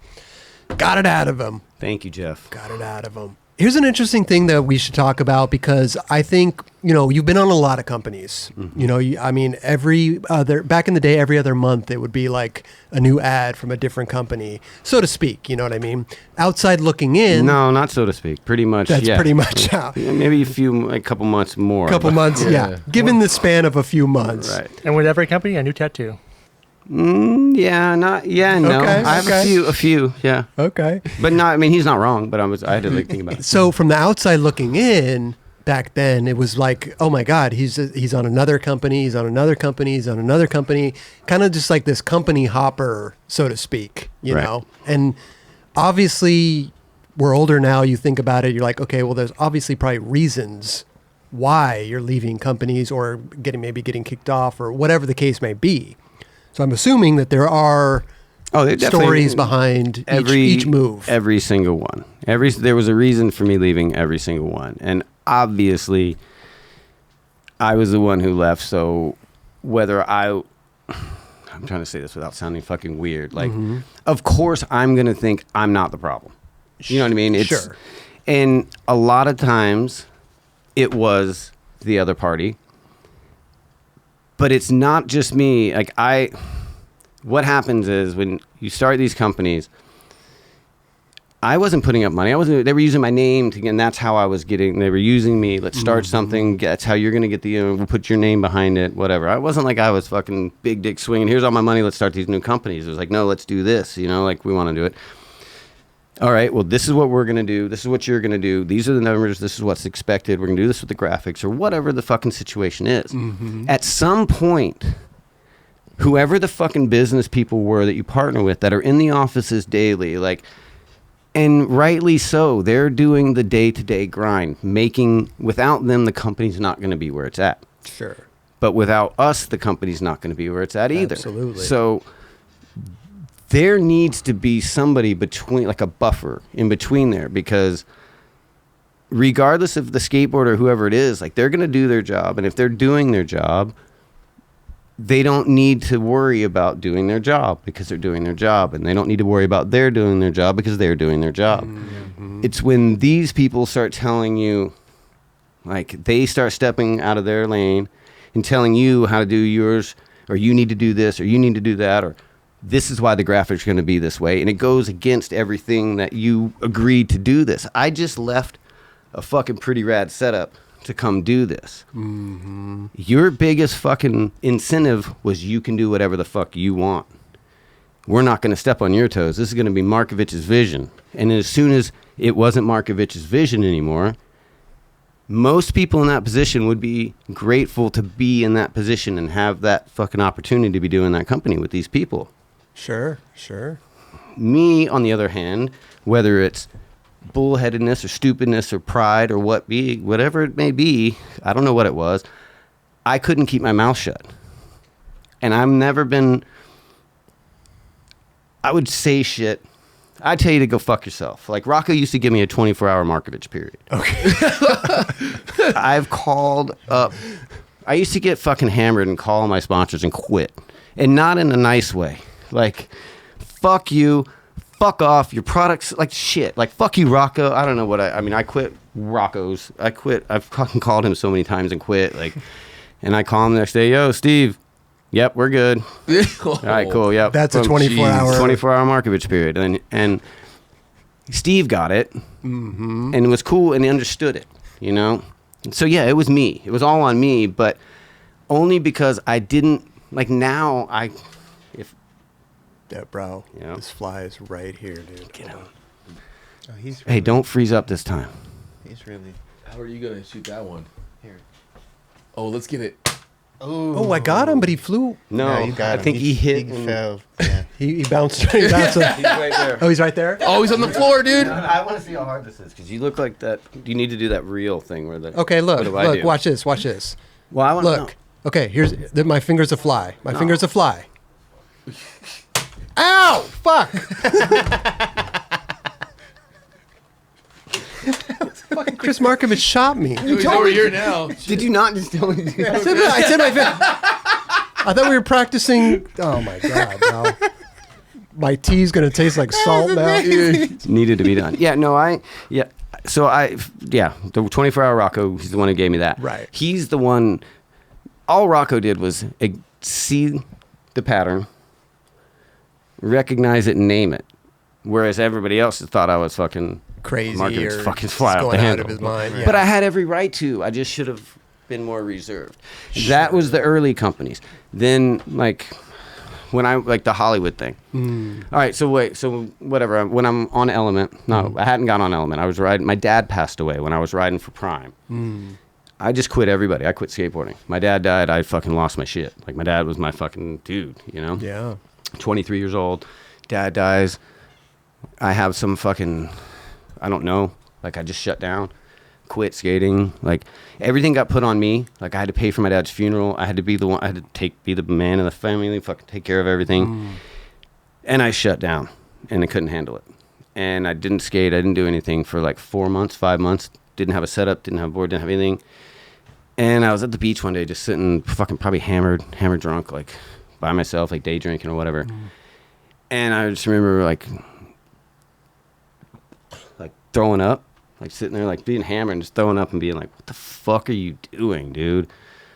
Got it out of him. Thank you, Jeff. Got it out of him. Here's an interesting thing that we should talk about because I think, you've been on a lot of companies. Mm-hmm. Back in the day, every other month, it would be like a new ad from a different company, so to speak. You know what I mean? Outside looking in. No, not so to speak. Pretty much. That's pretty much how. Maybe a couple months more. Months, yeah. Given the span of a few months. Right. And with every company, a new tattoo. No. Okay, I have a few, yeah. Okay. But he's not wrong, but I had to think about it. So from the outside looking in, back then it was like, oh my God, he's on another company, he's on another company, he's on another company, kind of just like this company hopper, so to speak, you know? And obviously we're older now, you think about it, you're like, okay, well, there's obviously probably reasons why you're leaving companies or getting kicked off or whatever the case may be. So I'm assuming that there are stories behind each move. Every single one. There was a reason for me leaving every single one. And obviously, I was the one who left. So whether I'm trying to say this without sounding fucking weird. Like, of course, I'm going to think I'm not the problem. You know what I mean? Sure. And a lot of times, it was the other party. But it's not just me. Like what happens is when you start these companies, I wasn't putting up money. They were using my name and that's how I was getting. They were using me. Let's start something. That's how you're gonna get we'll put your name behind it. Whatever. I wasn't like I was fucking big dick swinging. Here's all my money. Let's start these new companies. It was like, no, let's do this. Like we want to do it. All right, well, this is what we're going to do. This is what you're going to do. These are the numbers. This is what's expected. We're going to do this with the graphics or whatever the fucking situation is. Mm-hmm. At some point, whoever the fucking business people were that you partner with that are in the offices daily, and rightly so, they're doing the day-to-day grind, without them, the company's not going to be where it's at. Sure. But without us, the company's not going to be where it's at either. Absolutely. So there needs to be somebody between, like a buffer in between there, because regardless of the skateboarder, whoever it is, they're going to do their job. And if they're doing their job, they don't need to worry about doing their job because they're doing their job. And they don't need to worry about they're doing their job because they're doing their job. Mm-hmm. It's when these people start telling you, they start stepping out of their lane and telling you how to do yours, or you need to do this, or you need to do that, or this is why the graphics are going to be this way. And it goes against everything that you agreed to do this. I just left a fucking pretty rad setup to come do this. Mm-hmm. Your biggest fucking incentive was you can do whatever the fuck you want. We're not going to step on your toes. This is going to be Markovich's vision. And as soon as it wasn't Markovich's vision anymore, most people in that position would be grateful to be in that position and have that fucking opportunity to be doing that company with these people. Sure. Me, on the other hand, whether it's bullheadedness or stupidness or pride or whatever it may be, I don't know what it was, I couldn't keep my mouth shut. And I've never been, I would say shit. I'd tell you to go fuck yourself. Rocco used to give me a 24-hour Markovich period. Okay. I've called up. I used to get fucking hammered and call my sponsors and quit. And not in a nice way. Fuck you. Fuck off. Your product's shit. Fuck you, Rocco. I don't know what I quit Rocco's. I quit. I've fucking called him so many times and quit. And I call him the next day. Yo, Steve. Yep, we're good. All right, cool. Yep. That's a 24-hour 24-hour Markovich period. And Steve got it. Mm-hmm. And it was cool and he understood it, So yeah, it was me. It was all on me, but only because I didn't Yeah, bro. Yeah. This fly is right here, dude. Get him. Oh, hey, really, don't freeze up this time. He's really. How are you gonna shoot that one? Here. Oh, let's get it. Oh, I got him, but he flew. No, you got him. I think he hit. He fell. Yeah. He bounced. He bounced He's right there. Oh, he's right there? Oh, he's on the floor, dude. I want to see how hard this is because you look like that. You need to do that real thing where the. Okay, look, what do I look, do? watch this. Well, I want to know. Look. Okay, my finger's a fly. My finger's a fly. Ow! Fuck! Fucking Kris Markovich shot me. He's over here now. Did you not just tell me to do that? I said my finger. I thought we were practicing. Oh my god! Now my tea's gonna taste like salt now. It needed to be done. Yeah, no, So the 24-hour Rocco, he's the one who gave me that. Right. He's the one. All Rocco did was see the pattern, recognize it, and name it. Whereas everybody else thought I was fucking Crazy Markovich or fucking fly off going the out handle. of his mind. Yeah. But I had every right to. I just should have been more reserved. That was the early companies. Then when I the Hollywood thing. All right, so whatever. When I'm on Element, I hadn't gone on Element. I was riding. My dad passed away when I was riding for Prime. I just quit everybody. I quit skateboarding. My dad died. I fucking lost my shit. Like my dad was my fucking dude. Yeah. 23 years old. Dad dies. I have some fucking, I don't know. Like I just shut down. Quit skating. Like everything got put on me. Like I had to pay for my dad's funeral. I had to be the one. I had to be the man of the family. Fucking take care of everything. And I shut down, and I couldn't handle it. And I didn't skate. I didn't do anything for like 4 months, 5 months. Didn't have a setup. Didn't have a board. Didn't have anything. And I was at the beach one day, just sitting, fucking probably hammered drunk, like by myself, like day drinking or whatever. And I just remember like throwing up. Like sitting there, like being hammered and just throwing up and being like, what the fuck are you doing, dude?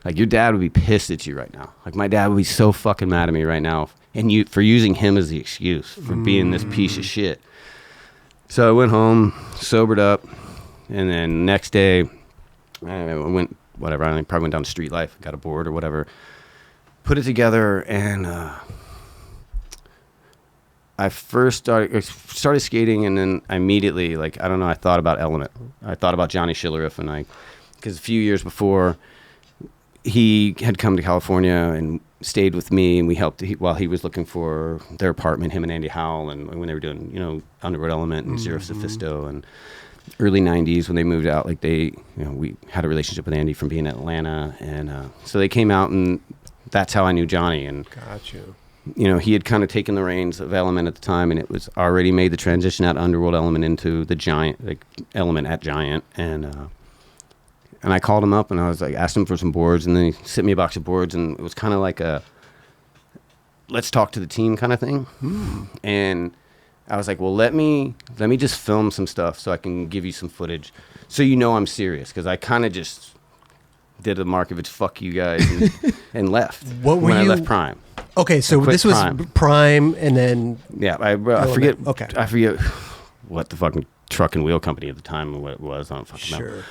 Like your dad would be pissed at you right now. Like my dad would be so fucking mad at me right now. And you for using him as the excuse for being this piece of shit. So I went home, sobered up. And then next day, I went, whatever, I probably went down to Street Life, got a board or whatever. Put it together and I first started skating, and then immediately, like, I don't know, I thought about Element. I thought about Johnny Schilleriff, and because a few years before, he had come to California and stayed with me, and we helped while he was looking for their apartment, him and Andy Howell, and when they were doing, Underworld Element and Zero Sophisto, and early 90s when they moved out, like we had a relationship with Andy from being in Atlanta, and so they came out, and that's how I knew Johnny. And Got you. He had kind of taken the reins of Element at the time, and it was already made the transition out of Underworld Element into the Giant, like Element at Giant. And I called him up, and I was like, asked him for some boards, and then he sent me a box of boards, and it was kind of like a let's talk to the team kind of thing. And I was like, well, let me just film some stuff so I can give you some footage, so I'm serious, because I kind of just did a Markovich fuck you guys and left when I left Prime. Okay, so this was Prime, and then I forget. Okay, I forget what the fucking truck and wheel company at the time and what it was. I don't fucking know.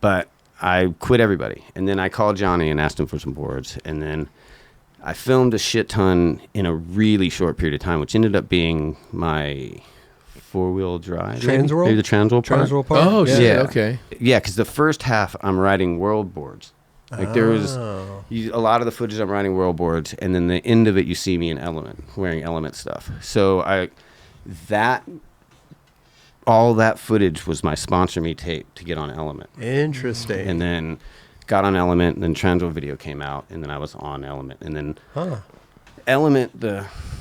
But I quit everybody, and then I called Johnny and asked him for some boards, and then I filmed a shit ton in a really short period of time, which ended up being my 4-wheel drive. Transworld? Maybe the Transworld part. Transworld part? Oh, shit. Yeah. Okay. Yeah, because the first half I'm riding world boards. Like there was a lot of the footage I'm riding world boards, and then the end of it you see me in Element, wearing Element stuff. So all that footage was my sponsor me tape to get on Element. Interesting. And then got on Element, and then Transworld video came out, and then I was on Element, and then Element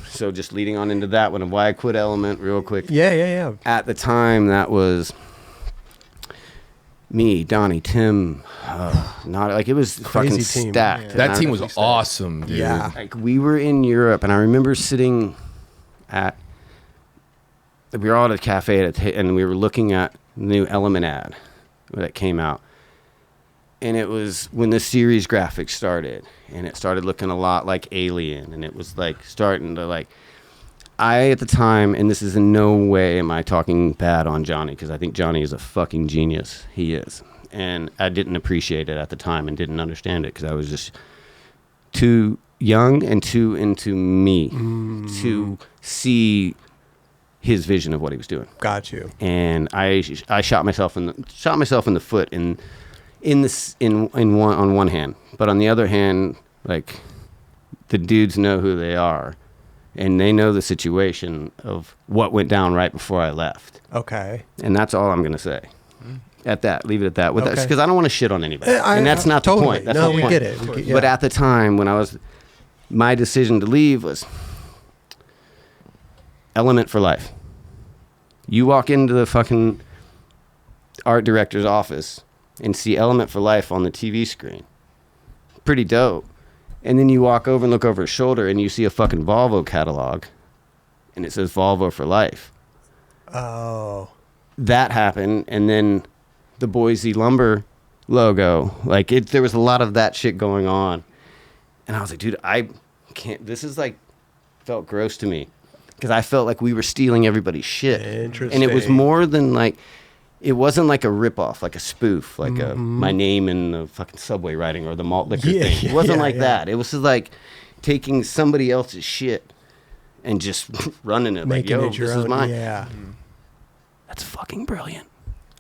so just leading on into that one of why I quit Element real quick. Yeah. At the time, that was me, Donnie, Tim, it was Crazy fucking team. stacked. Yeah. That team was awesome, dude. Yeah. Like we were in Europe, and I remember sitting we were all at a cafe and we were looking at the new Element ad that came out. And it was when the series graphics started, and it started looking a lot like Alien, and it was like starting to I at the time, and this is in no way am I talking bad on Johnny, because I think Johnny is a fucking genius. He is. And I didn't appreciate it at the time and didn't understand it, because I was just too young and too into me to see his vision of what he was doing. Got you. And I shot myself in the foot on one hand, but on the other hand, Like, the dudes know who they are, and they know the situation of what went down right before I left. Okay. And that's all I'm going to say. At that, leave it at that. Because I don't want to shit on anybody. And that's not the point. That's no, the we point. get it. But at the time when my decision to leave was element for life. You walk into the fucking art director's office and see Element for Life on the TV screen. Pretty dope. And then you walk over and look over his shoulder and you see a fucking Volvo catalog and it says Volvo for Life. Oh. That happened, and then the Boise Lumber logo. Like, there was a lot of that shit going on. And I was like, dude, I can't, this is like, felt gross to me. Because I felt like we were stealing everybody's shit. Interesting. And it was more than like, it wasn't like a ripoff, like a spoof, like my name in the fucking subway writing or the malt liquor thing. It wasn't like that. It was just like taking somebody else's shit and just running it. Making like, yo, this is mine. Yeah. That's fucking brilliant.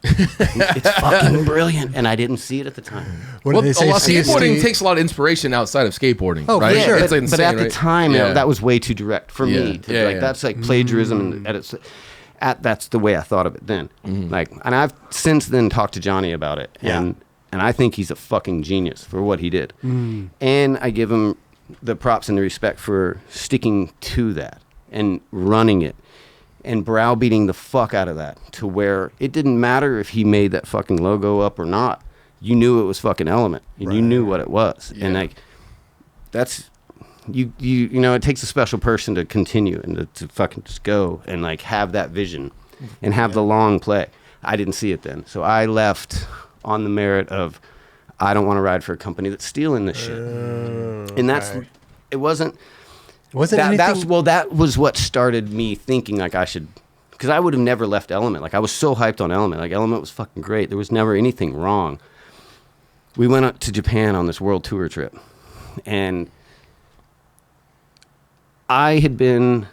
It's fucking brilliant. And I didn't see it at the time. What do they say? Skateboarding takes a lot of inspiration outside of skateboarding. Oh, right? for sure. It's but insane, at the right? time, that was way too direct for me. Yeah. That's like plagiarism. And that's the way I thought of it then. Like, and I've since then talked to Johnny about it. And I think he's a fucking genius for what he did. And I give him the props and the respect for sticking to that and running it and browbeating the fuck out of that to where it didn't matter if he made that fucking logo up or not. You knew it was fucking Element and you knew what it was. And like, that's, you know, it takes a special person to continue and to fucking just go and like have that vision and have the long play. I didn't see it then. So I left on the merit of, I don't want to ride for a company that's stealing this shit. And that's, it wasn't anything? That was what started me thinking like I should, because I would have never left Element. Like, I was so hyped on Element. Like, Element was fucking great. There was never anything wrong. We went up to Japan on this world tour trip, and I had been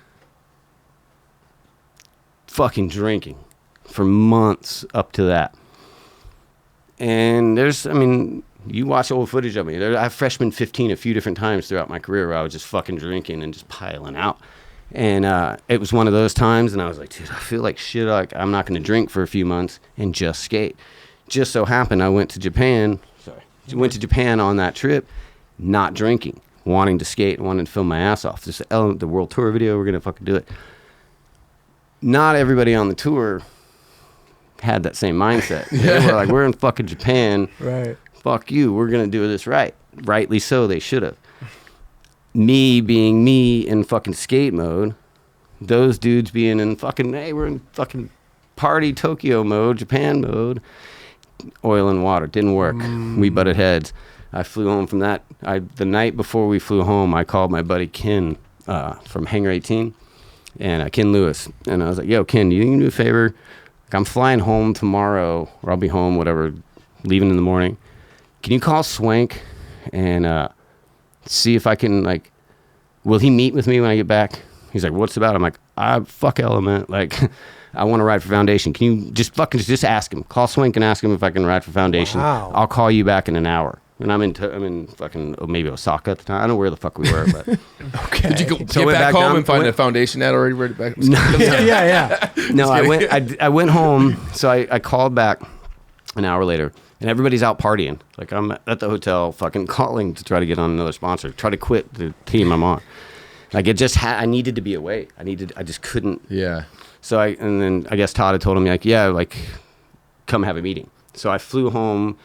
fucking drinking for months up to that. And you watch old footage of me. I've freshman 15 a few different times throughout my career where I was just fucking drinking and just piling out. And it was one of those times, and I was like, dude, I feel like shit. Like, I'm not going to drink for a few months and just skate. Just so happened I went to Japan on that trip, not drinking, wanting to skate, wanting to film my ass off. This the world tour video, we're going to fucking do it. Not everybody on the tour had that same mindset. They were like, we're in fucking Japan. Right. Fuck you, we're going to do this right. Rightly so, they should have. Me being me in fucking skate mode, those dudes being in fucking, hey, we're in fucking party Tokyo mode, Japan mode, oil and water. Didn't work. We butted heads. I flew home from that. The night before we flew home, I called my buddy Ken from Hangar 18, and Ken Lewis. And I was like, yo, Ken, you can do a favor? Like, I'm flying home tomorrow, or I'll be home, whatever, leaving in the morning. Can you call Swank and see if I can, like, will he meet with me when I get back? He's like, what's about? I'm like, fuck Element. Like, I want to ride for Foundation. Can you just ask him? Call Swank and ask him if I can ride for Foundation. Wow. I'll call you back in an hour. And I'm in fucking maybe Osaka at the time. I don't know where the fuck we were, but okay. Did you get back home and find a Foundation ad already ready back? Yeah. No, I went home. So I called back an hour later, and everybody's out partying. Like, I'm at the hotel, fucking calling to try to get on another sponsor, try to quit the team I'm on. Like, it just I needed to be away. I just couldn't. Yeah. So and then I guess Todd had told him, like, yeah, like, come have a meeting. So I flew home.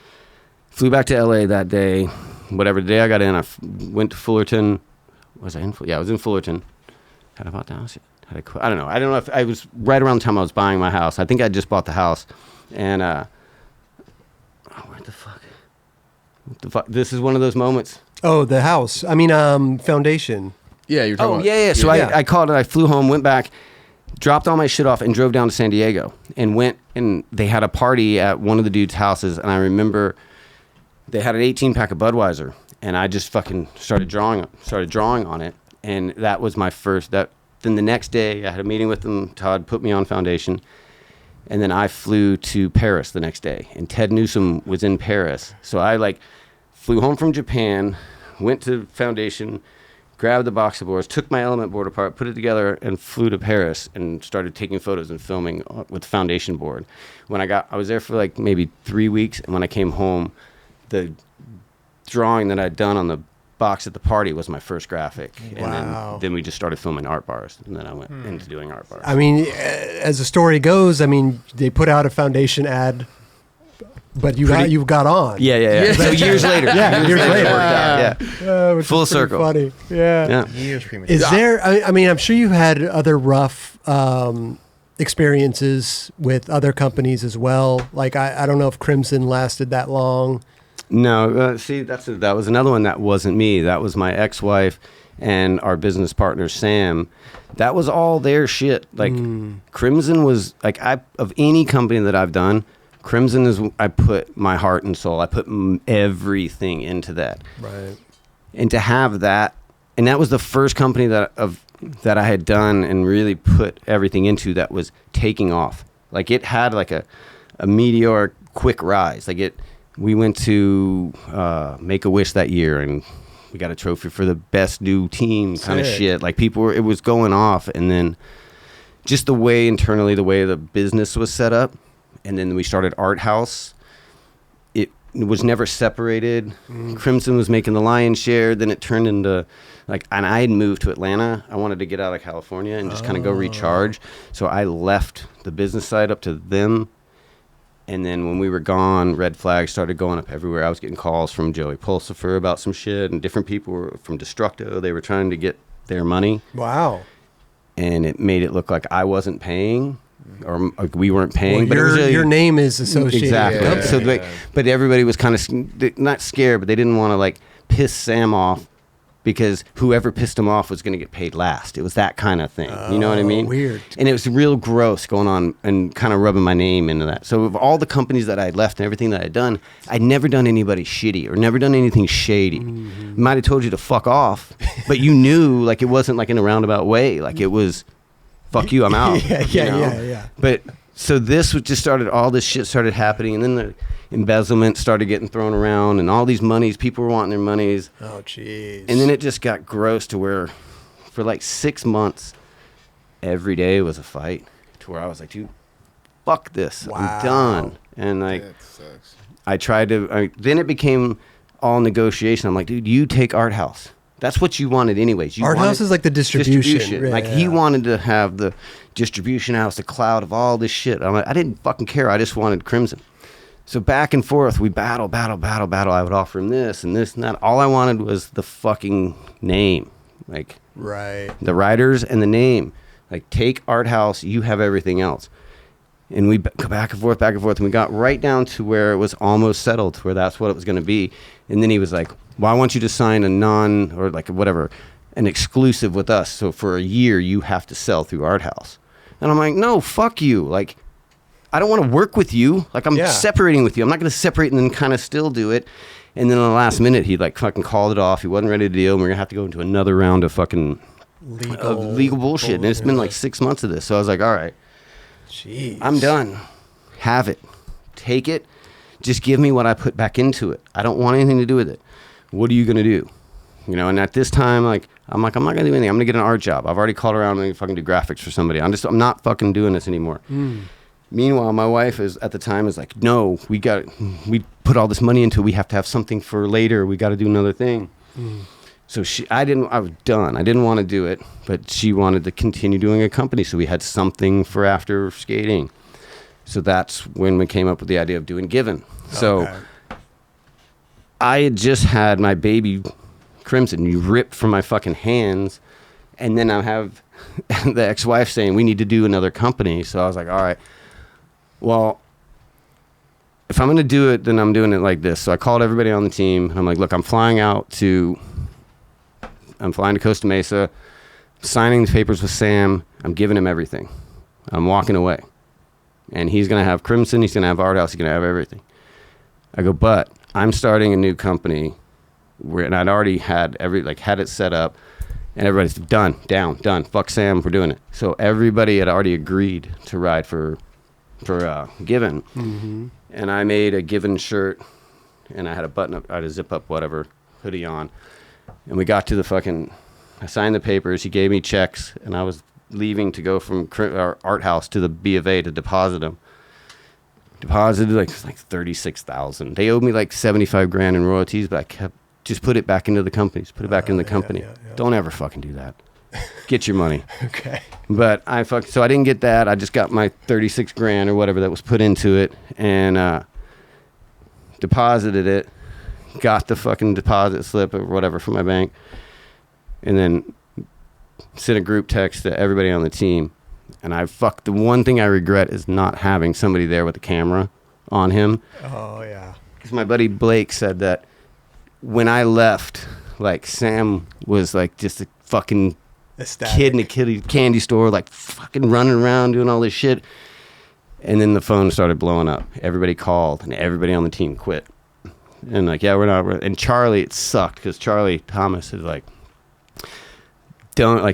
Flew back to LA that day. Whatever day I got in, I went to Fullerton. Was I in? Yeah, I was in Fullerton. Had I bought the house yet? I don't know. I don't know if I was right around the time I was buying my house. I think I just bought the house. And what the fuck? This is one of those moments. Oh, the house. I mean, Foundation. Yeah, you're talking about. Yeah. So I called it. I flew home, went back, dropped all my shit off, and drove down to San Diego. And went, and they had a party at one of the dudes' houses. And I remember they had an 18-pack of Budweiser, and I just fucking started drawing on it, and that was my first. Then the next day, I had a meeting with them. Todd put me on Foundation, and then I flew to Paris the next day, and Ted Newsom was in Paris. So I flew home from Japan, went to Foundation, grabbed the box of boards, took my element board apart, put it together, and flew to Paris and started taking photos and filming with Foundation board. I was there for like maybe 3 weeks, and when I came home, the drawing that I'd done on the box at the party was my first graphic. Wow. And then we just started filming art bars, and then I went into doing art bars. I mean, as the story goes, I mean, they put out a Foundation ad, but you got on. Yeah. So years later. Years later. Yeah. Full circle. Funny. Yeah. Years premature. Is there, I mean, I'm sure you had other rough experiences with other companies as well. Like, I don't know if Crimson lasted that long. No, see, that was another one that wasn't me. That was my ex-wife and our business partner, Sam. That was all their shit. Like, Crimson was, like, of any company that I've done, Crimson is, I put my heart and soul. I put everything into that. Right. And to have that, and that was the first company that I had done and really put everything into that was taking off. Like, it had like a meteoric quick rise. Like, we went to Make-A-Wish that year, and we got a trophy for the best new team kind of shit. Like, it was going off. And then just the way internally, the way the business was set up, and then we started Art House. It was never separated. Crimson was making the lion's share. Then it turned into, like, and I had moved to Atlanta. I wanted to get out of California and just kind of go recharge. So I left the business side up to them. And then when we were gone, red flags started going up everywhere. I was getting calls from Joey Pulsifer about some shit, and different people were from Destructo. They were trying to get their money. Wow. And it made it look like I wasn't paying, or like we weren't paying. Well, but your name is associated. Exactly. Okay. So but everybody was kind of not scared, but they didn't want to like piss Sam off, because whoever pissed him off was going to get paid last. It was that kind of thing. You know what I mean? Weird. And it was real gross going on and kind of rubbing my name into that. So of all the companies that I had left and everything that I'd done, I'd never done anybody shitty or never done anything shady. Might have told you to fuck off, but you knew, like, it wasn't like in a roundabout way. Like, it was, fuck you, I'm out. Yeah. But so this was just started, all this shit started happening, and then the embezzlement started getting thrown around, and all these monies, people were wanting their monies. Oh, jeez. And then it just got gross to where for like 6 months, every day was a fight, to where I was like, dude, fuck this. Wow. I'm done. And like, That sucks. I tried to, then it became all negotiation. I'm like, dude, you take Art House. That's what you wanted anyways. Art House is like the distribution. Like, he wanted to have the distribution house, the cloud of all this shit. I'm like, I didn't fucking care. I just wanted Crimson. So back and forth, we battle. I would offer him this and this and that. All I wanted was the fucking name. Like, right. The writers and the name. Like, take Art House, you have everything else. And we go back and forth, and we got right down to where it was almost settled, where that's what it was going to be. And then he was like, well, I want you to sign an exclusive with us. So for a year, you have to sell through Art House. And I'm like, no, fuck you. Like, I don't want to work with you. Like, I'm separating with you. I'm not going to separate and then kind of still do it. And then on the last minute, he like fucking called it off. He wasn't ready to deal. And we're going to have to go into another round of fucking legal bullshit. And it's been like 6 months of this. So I was like, all right. Jeez. I'm done. Have it. Take it. Just give me what I put back into it. I don't want anything to do with it. What are you going to do? You know, and at this time, I'm not going to do anything. I'm going to get an art job. I've already called around and fucking do graphics for somebody. I'm not fucking doing this anymore. Meanwhile, my wife at the time is like, no, we put all this money into it. We have to have something for later. We got to do another thing. So I was done. I didn't want to do it, but she wanted to continue doing a company. So we had something for after skating. So that's when we came up with the idea of doing Given. So I had just had my baby Crimson ripped from my fucking hands. And then I have the ex-wife saying, we need to do another company. So I was like, all right, well, if I'm going to do it, then I'm doing it like this. So I called everybody on the team. I'm like, look, I'm flying to Costa Mesa, signing the papers with Sam. I'm giving him everything. I'm walking away. And he's going to have Crimson. He's going to have Art House. He's going to have everything. I go, but I'm starting a new company and I'd already had had it set up, and everybody's done. Fuck Sam, we're doing it. So everybody had already agreed to ride for Given. Mm-hmm. And I made a Given shirt, and I had a button up, I had a zip up, whatever, hoodie on. And we got to I signed the papers. He gave me checks, and I was leaving to go from our art house to the B of A to deposit them. Deposited like $36,000. They owed me like $75,000 in royalties, but I kept just put it back into the companies. Put it back in the company. Don't ever fucking do that. Get your money. Okay. But so I didn't get that. I just got my $36,000 or whatever that was put into it, and deposited it. Got the fucking deposit slip or whatever from my bank, and then sent a group text to everybody on the team. And the one thing I regret is not having somebody there with a camera on him. Oh, yeah. Because my buddy Blake said that when I left, like, Sam was like just a fucking kid in a candy store, like fucking running around doing all this shit. And then the phone started blowing up. Everybody called, and everybody on the team quit. And like, yeah, we're not. And Charlie, it sucked because Charlie Thomas is like,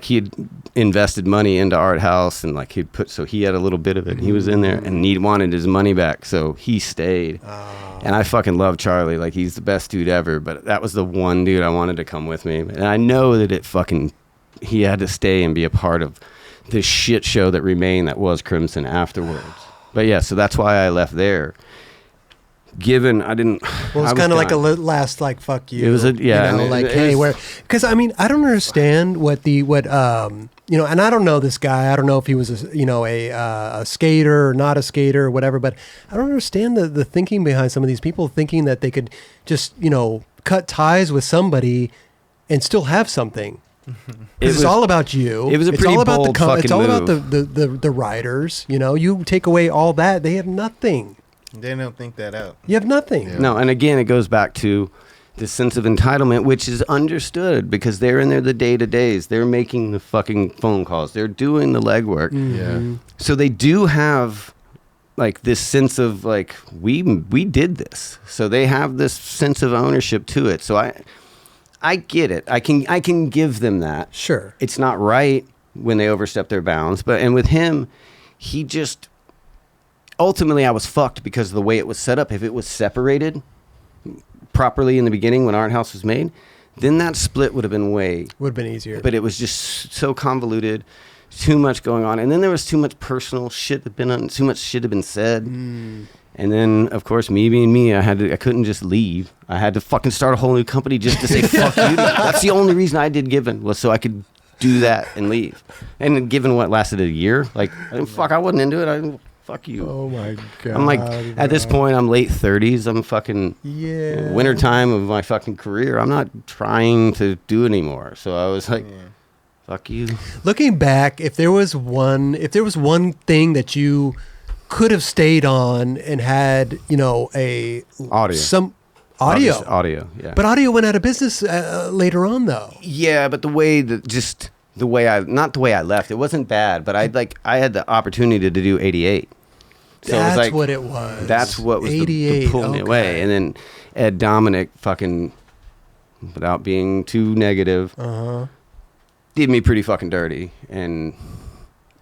he had invested money into Art House, and like so he had a little bit of it. And he was in there, and he wanted his money back, so he stayed. And I fucking love Charlie, like he's the best dude ever. But that was the one dude I wanted to come with me, and I know that he had to stay and be a part of this shit show that remained that was Crimson afterwards. But yeah, so that's why I left there. Given I didn't, well, it's kind of like a last, like, fuck you. It was because I mean, I don't understand what and I don't know this guy. I don't know if he was a skater or not a skater or whatever, but I don't understand the thinking behind some of these people thinking that they could just cut ties with somebody and still have something. It's all about you. It was it's all about bold fucking it's all move. about the riders. You take away all that, they have nothing. They don't think that out. You have nothing. Yeah. No, and again, it goes back to the sense of entitlement, which is understood because they're in there the day-to-days. They're making the fucking phone calls. They're doing the legwork. Mm-hmm. Yeah. So they do have like this sense of like, we did this. So they have this sense of ownership to it. So I get it. I can give them that. Sure. It's not right when they overstep their bounds, and with him, he just ultimately I was fucked because of the way it was set up. If it was separated properly in the beginning when Art House was made, then that split would have been easier. But it was just so convoluted, too much going on, and then there was too much personal shit too much shit had been said. And then, of course, me being me, I couldn't just leave. I had to fucking start a whole new company just to say fuck you. That's the only reason I did Given, was so I could do that and leave. And Given what lasted a year, like I wasn't into it. Fuck you. Oh my God. I'm like, at this point, I'm late 30s. I'm fucking winter time of my fucking career. I'm not trying to do it anymore. So I was like, fuck you. Looking back, if there was one thing that you could have stayed on and had, audio. Audio, yeah. But audio went out of business later on, though. Yeah, but not the way I left. It wasn't bad, but I had the opportunity to do 88. So that's it was like, what it was. That's what was the pulling me away. And then Ed Dominic fucking, without being too negative, did me pretty fucking dirty. And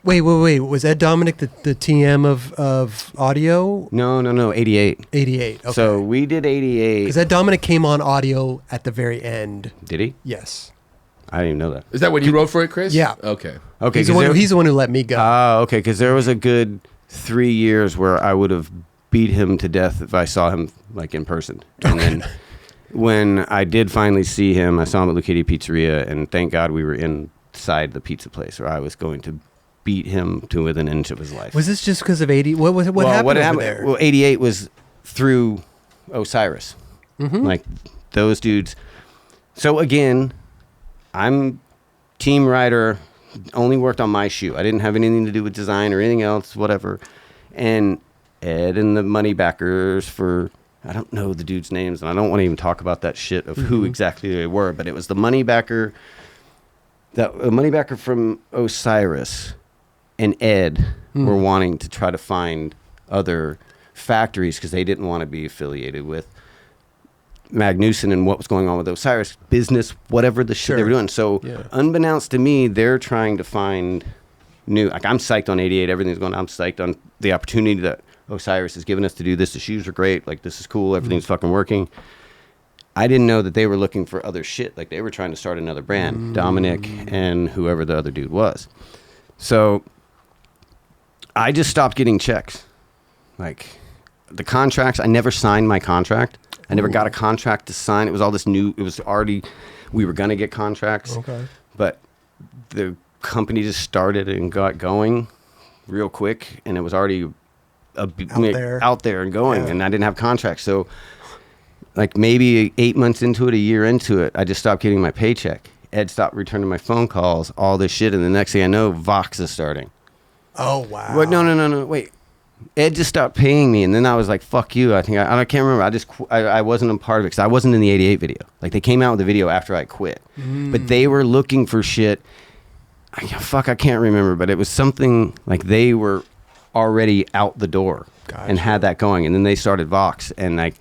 wait. Was Ed Dominic the TM of audio? No. 88. 88. Okay. So we did 88. Because Ed Dominic came on audio at the very end. Did he? Yes. I didn't even know that. Is that what you wrote for it, Chris? Yeah. Okay. He's the one who let me go. Oh, okay. Because there was a good 3 years where I would have beat him to death if I saw him like in person. And then when I did finally see him, I saw him at Lucchetti Pizzeria, and thank God we were inside the pizza place, or I was going to beat him to within an inch of his life. Was this just because of 80? What happened over there? Well, 88 was through Osiris. Like those dudes. So again, I'm team rider, only worked on my shoe. I didn't have anything to do with design or anything else, whatever. And Ed and the money backers for, I don't know the dudes' names, and I don't want to even talk about that shit of who exactly they were, but it was the money backer from Osiris and Ed were wanting to try to find other factories because they didn't want to be affiliated with Magnuson and what was going on with Osiris business, whatever the shit they were doing. So unbeknownst to me, they're trying to find new, like I'm psyched on 88, everything's going on. I'm psyched on the opportunity that Osiris has given us to do this. The shoes are great. Like this is cool. Everything's fucking working. I didn't know that they were looking for other shit. Like they were trying to start another brand, Dominic and whoever the other dude was. So I just stopped getting checks. Like the contracts, I never signed my contract. I never got a contract to sign. It was all this new, it was already, we were going to get contracts. Okay. But the company just started and got going real quick, and it was already out there and going, and I didn't have contracts. So like maybe 8 months into it, a year into it, I just stopped getting my paycheck. Ed stopped returning my phone calls, all this shit, and the next thing I know, Vox is starting. Oh, wow. What? No, wait. Ed just stopped paying me, and then I was like, fuck you. I can't remember. I wasn't a part of it because I wasn't in the 88 video. Like, they came out with the video after I quit. But they were looking for shit. I can't remember, but it was something like they were already out the door and had that going. And then they started Vox, and like,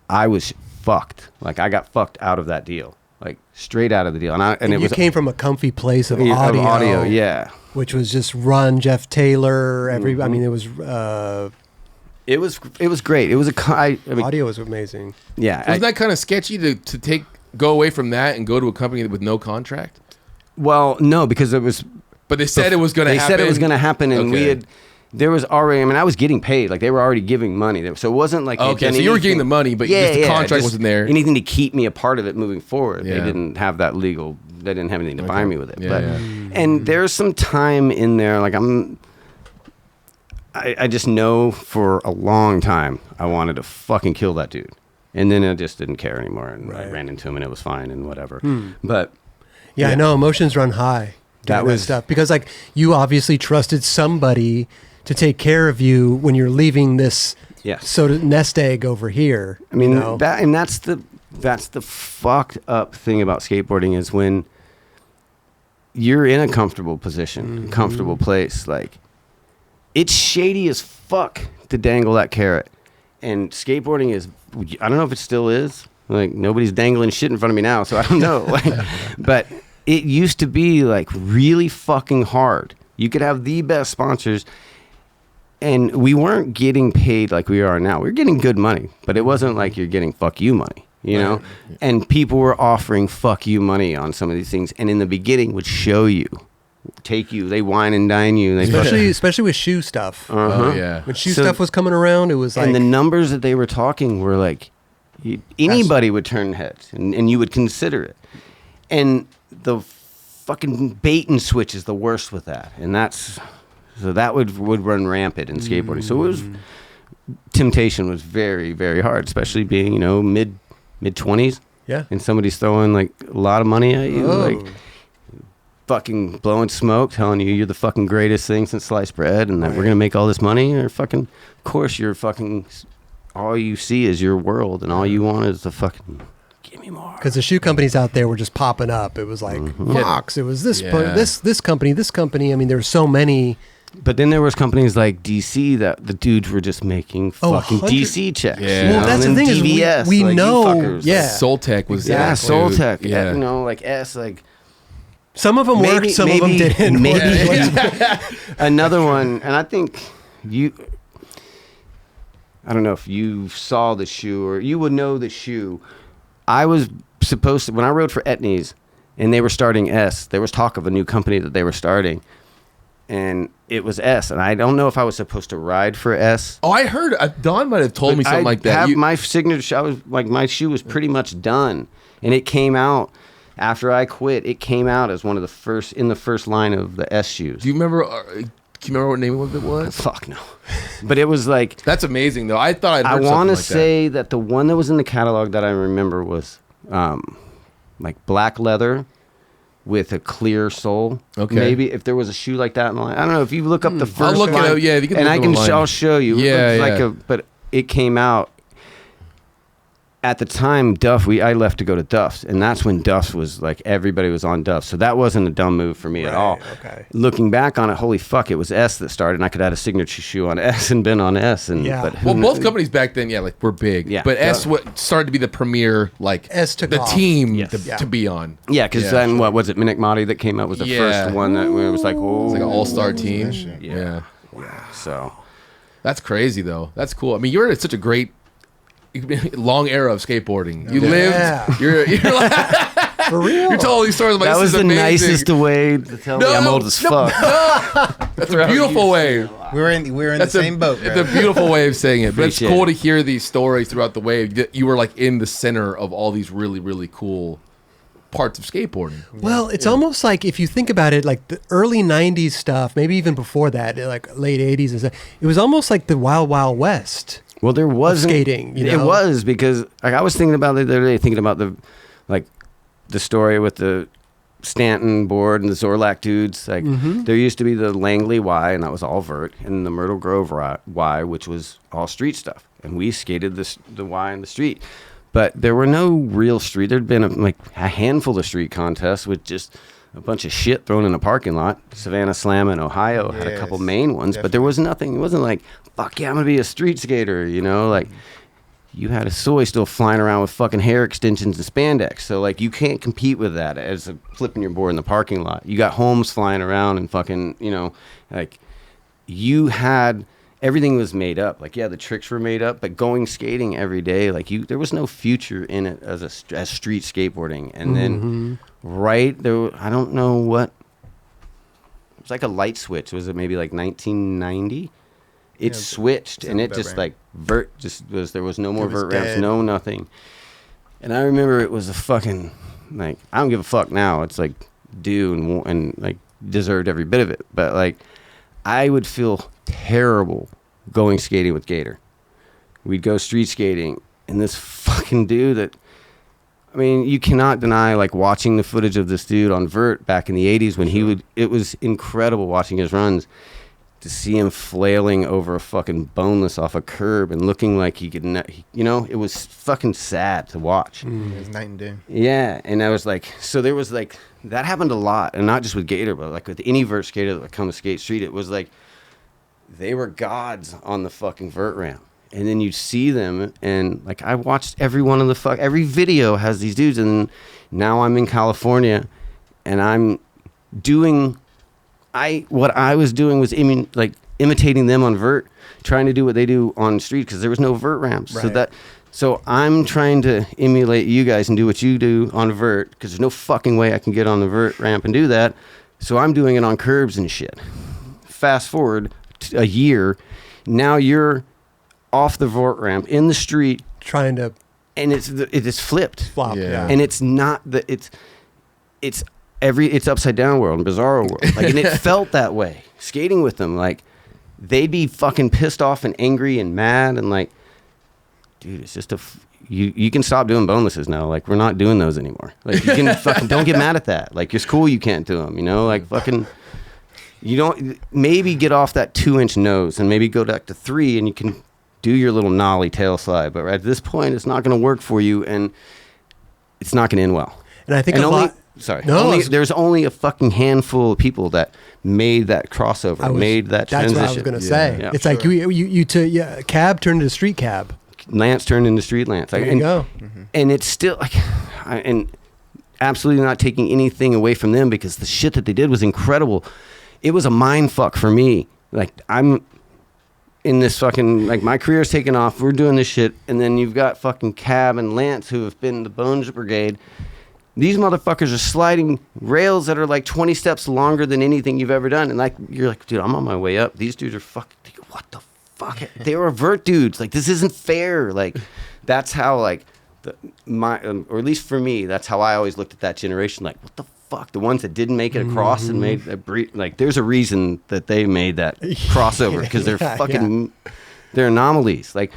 I was fucked. Like, I got fucked out of that deal. Like, straight out of the deal. And it you was came from a comfy place of audio. Yeah. Which was just run Jeff Taylor. I mean, it was. It was great. It was Audio was amazing. Yeah. Wasn't that kind of sketchy to go away from that and go to a company with no contract? Well, no, because it was. But they said it was going to happen. They said it was going to happen, and there was already. I mean, I was getting paid. Like they were already giving money, so it wasn't like. Okay, so you were getting the money, but just the contract wasn't there. Anything to keep me a part of it moving forward. Yeah. They didn't have that legal. They didn't have anything to buy me with it. And there's some time in there. Like I just know for a long time I wanted to fucking kill that dude, and then I just didn't care anymore, and I ran into him, and it was fine and whatever. But I know emotions run high. That was stuff because like you trusted somebody to take care of you when you're leaving this nest egg over here. I mean that's the fucked up thing about skateboarding is when you're in a comfortable position, comfortable place. Like it's shady as fuck to dangle that carrot, and skateboarding is. I don't know if it still is. Like nobody's dangling shit in front of me now, so I don't know. But it used to be like really fucking hard. You could have the best sponsors, and we weren't getting paid like we are now. We were getting good money, but it wasn't like you're getting fuck you money, you know? And people were offering fuck you money on some of these things, and in the beginning would show you, take you, they wine and dine you. Especially with shoe stuff. Oh, yeah. When shoe stuff was coming around, it was like... And the numbers that they were talking were like, anybody would turn heads, and you would consider it. And the fucking bait and switch is the worst with that, and that would run rampant in skateboarding. So it was temptation was very, very hard, especially being mid 20s. Yeah, and somebody's throwing like a lot of money at you, like fucking blowing smoke, telling you you're the fucking greatest thing since sliced bread, and that we're gonna make all this money. Or fucking, of course, you're fucking. All you see is your world, and all you want is the fucking. Give me more. Because the shoe companies out there were just popping up. It was like Fox. It was this company. I mean, there were so many. But then there was companies like DC that the dudes were just making fucking DC checks. Yeah. Well, that's the thing DVS, is we like, know. Yeah. Soltec was Soltec. Yeah. Like S. Like some of them worked, some of them didn't. Another one, and I think I don't know if you saw the shoe or you would know the shoe. I was supposed to, when I rode for Etnies and they were starting S, there was talk of a new company that they were starting, and it was S, and I don't know if I was supposed to ride for S. Oh, I heard Don might have told me something like that. My signature, I was like, my shoe was pretty much done, and it came out after I quit. It came out as one of the first in the first line of the S shoes. Do you remember? Can you remember what name of it was? Fuck no. But it was like... That's amazing, though. I thought I'd heard I want to like say that the one that was in the catalog that I remember was like black leather with a clear sole. Okay. Maybe if there was a shoe like that in the line. I don't know. If you look up the first I'll look line, it up. Yeah, you can and look I'll show you. Yeah, But it came out... At the time, I left to go to Duff's, and that's when Duff's was like, everybody was on Duff's. So that wasn't a dumb move for me at all. Okay. Looking back on it, holy fuck, it was S that started, and I could add a signature shoe on S and been on S. And well, both companies back then, were big. Yeah. But S started to be the premier, S took the off. team to be on. Yeah, because then what was it? Minik Mahdi that came out was the first one that where it was like, oh, it was like an all-star team. Yeah. Wow. So that's crazy, though. That's cool. I mean, you're at such a great long era of skateboarding. You lived. You're like, for real. You told all these stories. Like, that was the amazing. nicest way to tell me I'm old as fuck. That's a beautiful way. We're in the same boat. Bro. It's a beautiful way of saying it. But it's Appreciate cool it. to hear these stories throughout the wave. You were like in the center of all these really, really cool parts of skateboarding. Well, it's almost like, if you think about it, like the early 90s stuff, maybe even before that, like late 80s, it was almost like the Wild Wild West. Well, there was skating. You know? It was, because like I was thinking about it the other day, thinking about the story with the Stanton board and the Zorlak dudes. Like there used to be the Langley Y, and that was all vert, and the Myrtle Grove Y, which was all street stuff. And we skated the Y in the street. But there were no real street. There'd been a handful of street contests with just a bunch of shit thrown in a parking lot. Savannah Slam in Ohio had a couple main ones, but there was nothing. It wasn't like, fuck yeah, I'm going to be a street skater, you know? Like, you had a soy still flying around with fucking hair extensions and spandex. So, like, you can't compete with that as flipping your board in the parking lot. You got Holmes flying around and fucking, you know, like, you had... Everything was made up. Like, yeah, the tricks were made up, but going skating every day, like there was no future in it as street skateboarding. And then right there, I don't know what, it was like a light switch. Was it maybe like 1990? It switched, and it just like vert just was, there was no more vert ramps, no nothing. And I remember it was a fucking, like, I don't give a fuck now. It's like due and like deserved every bit of it. But like, I would feel terrible going skating with Gator. We'd go street skating, and this fucking dude that, I mean, you cannot deny, like, watching the footage of this dude on vert back in the 80s when he would, it was incredible watching his runs, to see him flailing over a fucking boneless off a curb and looking like he could, you know, it was fucking sad to watch. It was night and day. Yeah, and I was like, so there was like, that happened a lot, and not just with Gator, but like with any vert skater that would come to skate street, it was like, they were gods on the fucking vert ramp. And then you see them, and like, I watched every one of the every video has these dudes, and now I'm in California, and I'm doing, what I was doing was imitating them on vert, trying to do what they do on street, because there was no vert ramps. Right. So I'm trying to emulate you guys and do what you do on vert, because there's no fucking way I can get on the vert ramp and do that. So I'm doing it on curbs and shit. Fast forward a year, now you're off the vert ramp in the street trying to, and it is flipped. Flop, yeah. And it's not it's upside down world and bizarro world. Like, and it felt that way skating with them. Like, they'd be fucking pissed off and angry and mad, and like, dude, it's just you can stop doing bonelesses now. Like, we're not doing those anymore. Like, you can fucking don't get mad at that. Like, it's cool you can't do them, you know? Like, fucking, you don't, maybe get off that 2-inch nose and maybe go back to 3, and you can do your little nollie tail slide. But at this point, it's not going to work for you, and it's not going to end well. And I think there's only a fucking handful of people that made that crossover, made that transition. That's what I was going to say. Yeah. It's like cab turned into street cab. Lance turned into street Lance. There you go. And it's still like, and absolutely not taking anything away from them, because the shit that they did was incredible. It was a mind fuck for me. Like, I'm in this fucking, like, my career's taken off. We're doing this shit. And then you've got fucking Cab and Lance, who have been the Bones Brigade. These motherfuckers are sliding rails that are like 20 steps longer than anything you've ever done. And like, you're like, dude, I'm on my way up. These dudes are fucking, what the fuck? They were vert dudes. Like, this isn't fair. Like, that's how, like, or at least for me, that's how I always looked at that generation. Like, what the fuck? The ones that didn't make it across and made like, there's a reason that they made that crossover, because they're they're anomalies. Like,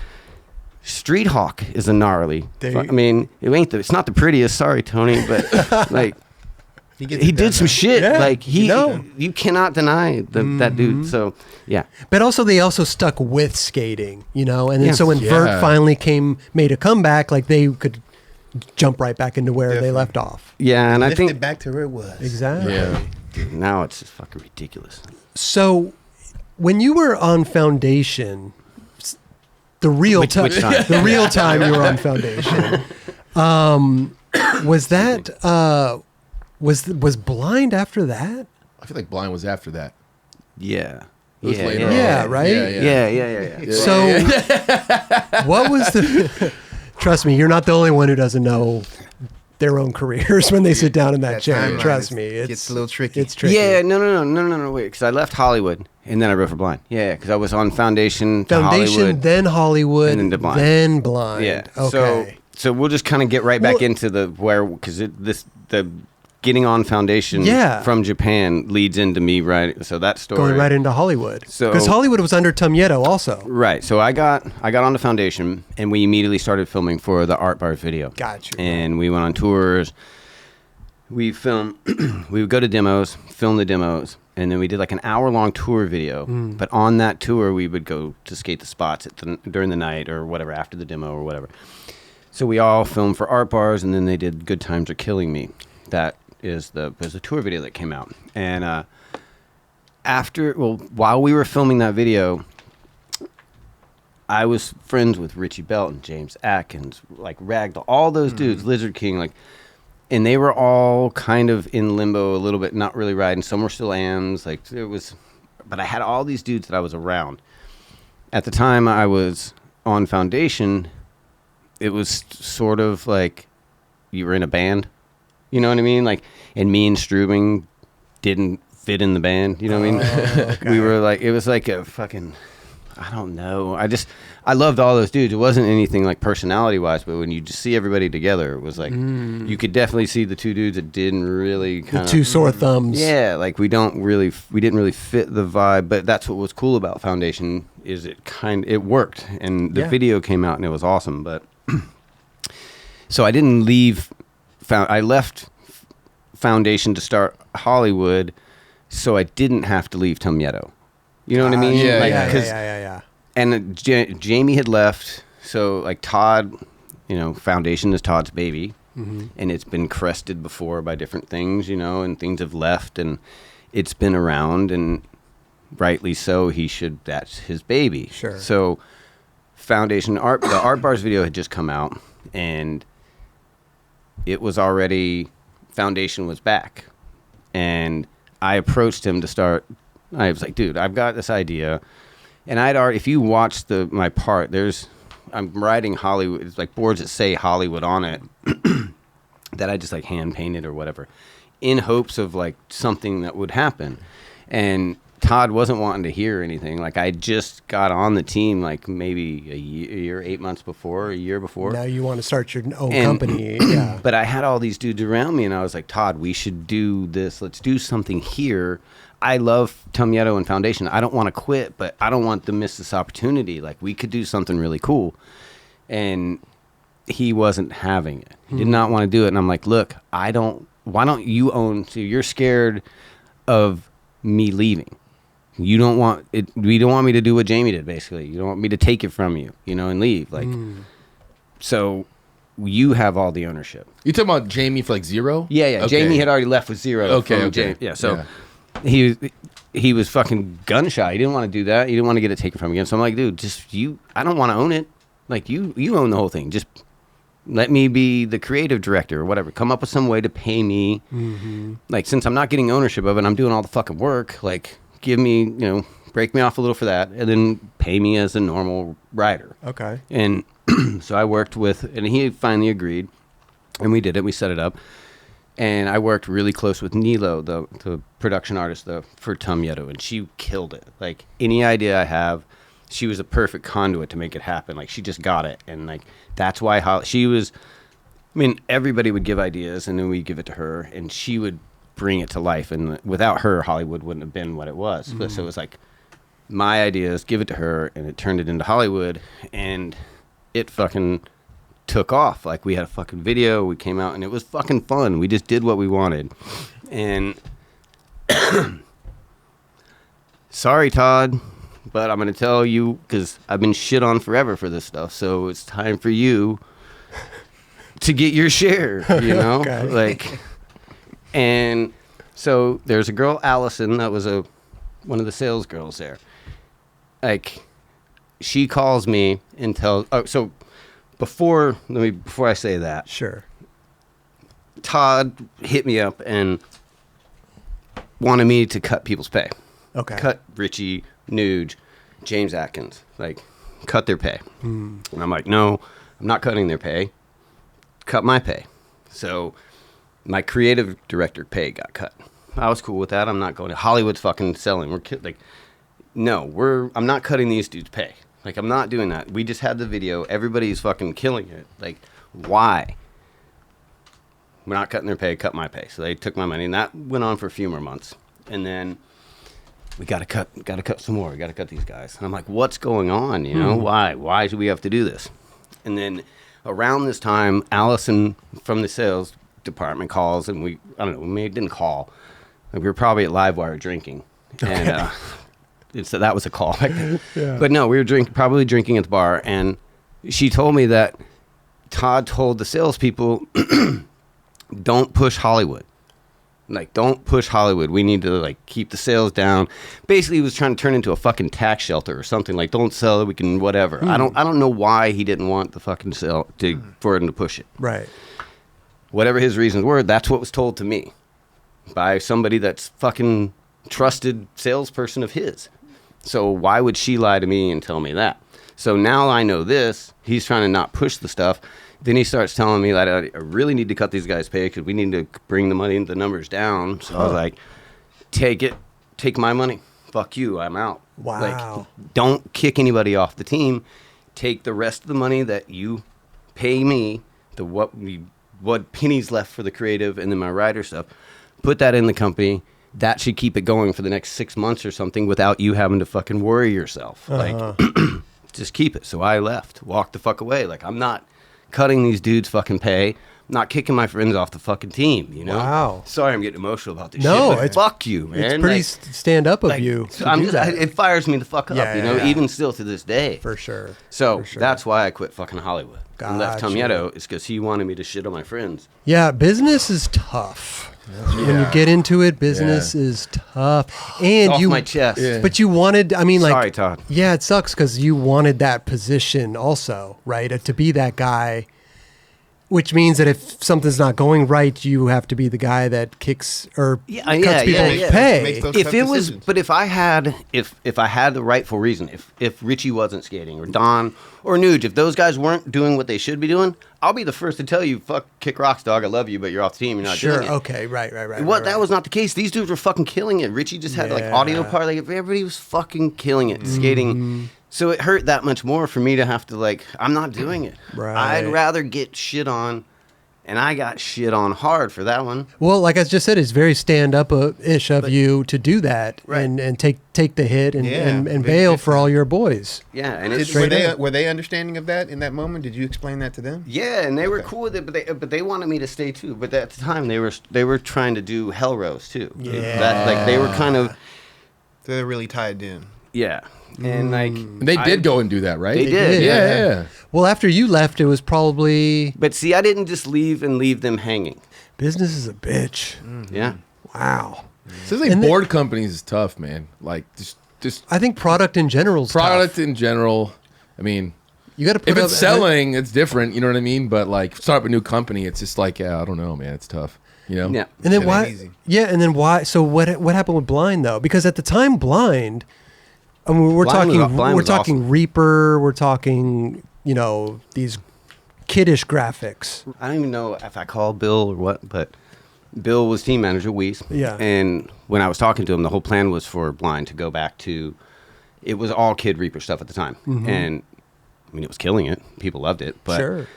Street Hawk is a gnarly. I mean, it's not the prettiest. Sorry, Tony, but like, he did some shit. Yeah, like, you cannot deny that dude. So yeah. But also, they also stuck with skating, you know. And then so when vert finally made a comeback, like, they could jump right back into where they left off. Yeah, and I think it back to where it was. Exactly. Yeah. Dude, now it's just fucking ridiculous. So when you were on Foundation, the real time you were on Foundation, was that was Blind after that? I feel like Blind was after that. Yeah. It was later on. Yeah, right? Yeah. So what was the Trust me, you're not the only one who doesn't know their own careers when they sit down in that chair. Trust me, it gets a little tricky. It's tricky. Yeah, no, wait, because I left Hollywood and then I wrote for Blind. Yeah, because I was on Foundation, to Hollywood, then Hollywood, and then to Blind. then Blind. Yeah. Okay. So we'll just kind of get right back into the getting on Foundation from Japan leads into me so that story going right into Hollywood. Because Hollywood was under Tomieto also. Right. So I got on the Foundation and we immediately started filming for the Art Bars video. Got you. And we went on tours. We filmed. We would go to demos, film the demos, and then we did like an hour-long tour video. But on that tour, we would go to skate the spots during the night or whatever, after the demo or whatever. So we all filmed for Art Bars, and then they did Good Times Are Killing Me. That was the tour video that came out. And while we were filming that video, I was friends with Richie Belton, James Atkins, like Ragdoll, all those dudes, Lizard King, like, and they were all kind of in limbo a little bit, not really riding. Some were still AMs, like but I had all these dudes that I was around. At the time I was on Foundation, it was sort of like you were in a band. You know what I mean? Like, and me and Strubing didn't fit in the band. You know what I mean? Okay. We were like, it was like a fucking, I don't know. I loved all those dudes. It wasn't anything like personality wise, but when you just see everybody together, it was like, you could definitely see the two dudes that didn't really kind of. The two sore thumbs. Yeah. Like we didn't really fit the vibe, but that's what was cool about Foundation is it worked and the video came out and it was awesome. But so I didn't leave. I left Foundation to start Hollywood, so I didn't have to leave Tomieto. You know what I mean? Yeah. And Jamie had left, so like Todd, Foundation is Todd's baby, and it's been crested before by different things, and things have left, and it's been around, and rightly so. That's his baby. Sure. So Foundation the Art Bars video had just come out, and it was already, Foundation was back. And I approached him to start, I was like, dude, I've got this idea. And if you watch my part, I'm writing Hollywood, it's like boards that say Hollywood on it that I just like hand painted or whatever in hopes of like something that would happen. And Todd wasn't wanting to hear anything. Like I just got on the team like maybe a year, 8 months before, a year before. Now you want to start your own company. Yeah. But I had all these dudes around me and I was like, Todd, we should do this. Let's do something here. I love Tomieto and Foundation. I don't want to quit, but I don't want to miss this opportunity. Like we could do something really cool. And he wasn't having it. He did not want to do it. And I'm like, look, why don't you own, so you're scared of me leaving. You don't want it. You don't want me to do what Jamie did, basically. You don't want me to take it from you, and leave. Like, so you have all the ownership. You talking about Jamie for like Zero? Yeah. Okay. Jamie had already left with Zero. Okay. Yeah. So he was fucking gun shy. He didn't want to do that. He didn't want to get it taken from him. So I'm like, dude, I don't want to own it. Like you own the whole thing. Just let me be the creative director or whatever. Come up with some way to pay me. Like, since I'm not getting ownership of it, I'm doing all the fucking work. Like, give me, break me off a little for that, and then pay me as a normal rider. Okay. And so I worked and he finally agreed, and we did it. We set it up, and I worked really close with Nilo, the production artist for Tomieto, and she killed it. Like, any idea I have, she was a perfect conduit to make it happen. Like, she just got it, and like that's why she was. I mean, everybody would give ideas, and then we'd give it to her, and she would bring it to life. And without her, Hollywood wouldn't have been what it was. So it was like my ideas, give it to her, and it turned it into Hollywood, and it fucking took off. Like, we had a fucking video, we came out, and it was fucking fun. We just did what we wanted. And sorry, Todd, but I'm going to tell you, because I've been shit on forever for this stuff, so it's time for you to get your share, Okay. Like, and so there's a girl, Allison, that was one of the sales girls there. Like, she calls me and tells, so before I say that, Sure. Todd hit me up and wanted me to cut people's pay. Okay. Cut Richie, Nuge, James Atkins, like, cut their pay. And I'm like, no, I'm not cutting their pay. Cut my pay. So my creative director pay got cut. I was cool with that. I'm not going to Hollywood's fucking selling. I'm not cutting these dudes' pay. Like, I'm not doing that. We just had the video. Everybody's fucking killing it. Like, why? We're not cutting their pay. Cut my pay. So they took my money, and that went on for a few more months. And then we got to cut some more. We got to cut these guys. And I'm like, what's going on? You know, why do we have to do this? And then around this time, Allison from the sales department calls, and we didn't call. Like, we were probably at Livewire drinking. And so that was a call. Yeah. But no, we were probably drinking at the bar, and she told me that Todd told the salespeople, don't push Hollywood. Like, don't push Hollywood. We need to, like, keep the sales down. Basically, he was trying to turn into a fucking tax shelter or something. Like, don't sell it. We can whatever. I don't know why he didn't want the fucking sale for him to push it. Right. Whatever his reasons were, that's what was told to me by somebody that's fucking trusted salesperson of his. So why would she lie to me and tell me that? So now I know this. He's trying to not push the stuff. Then he starts telling me that I really need to cut these guys' pay because we need to bring the numbers down. So I was like, take it. Take my money. Fuck you. I'm out. Wow. Like, don't kick anybody off the team. Take the rest of the money that you pay me, what pennies left for the creative and then my writer stuff, put that in the company. That should keep it going for the next 6 months or something without you having to fucking worry yourself. Like, just keep it. So I left, walked the fuck away. Like, I'm not cutting these dudes fucking pay. I'm not kicking my friends off the fucking team, you know? Wow. Sorry I'm getting emotional about this no, shit. No, fuck you, man. It's pretty stand up of you to do that. It fires me the fuck up, even still to this day. For sure. So that's why I quit fucking Hollywood. And left Tomieto is because he wanted me to shit on my friends. Yeah, business is tough. When you get into it, business is tough. And off my chest. Yeah. But you wanted, Sorry, Todd. Yeah, it sucks because you wanted that position also, right? To be that guy, which means that if something's not going right, you have to be the guy that kicks or cuts people's pay. If I had the rightful reason, if Richie wasn't skating or Don or Nuge, if those guys weren't doing what they should be doing, I'll be the first to tell you, fuck, kick rocks, dog. I love you, but you're off the team. You're not doing it. Sure. Okay. Right. That was not the case. These dudes were fucking killing it. Richie just had like audio part. Like everybody was fucking killing it, skating. So it hurt that much more for me to have to I'm not doing it. Right. I'd rather get shit on. And I got shit on hard for that one. Well, like I just said, it's very stand-up-ish of you to do that and take the hit and bail for all your boys. Yeah, and were they understanding of that in that moment? Did you explain that to them? Yeah, and they were cool with it, but they wanted me to stay too. But at the time, they were trying to do Hell Rose too. Yeah, they were kind of they're really tied in. Yeah. And they did go and do that, right? They did. Yeah. Well, after you left, it was probably. But see, I didn't just leave them hanging. Business is a bitch. Yeah. Wow. So board companies is tough, man. Like just. I think product in general is tough. In general. I mean, you got to put if it's selling, it's different. You know what I mean? But start up a new company, it's just I don't know, man. It's tough. You know. Yeah. And then why? Yeah, and then why? So what happened with Blind though? Because at the time, Blind. I mean, we're talking awesome. Reaper. We're talking, these kiddish graphics. I don't even know if I called Bill or what, but Bill was team manager, Weiss. Yeah. And when I was talking to him, the whole plan was for Blind to go back to, it was all Kid Reaper stuff at the time. Mm-hmm. And, it was killing it. People loved it. But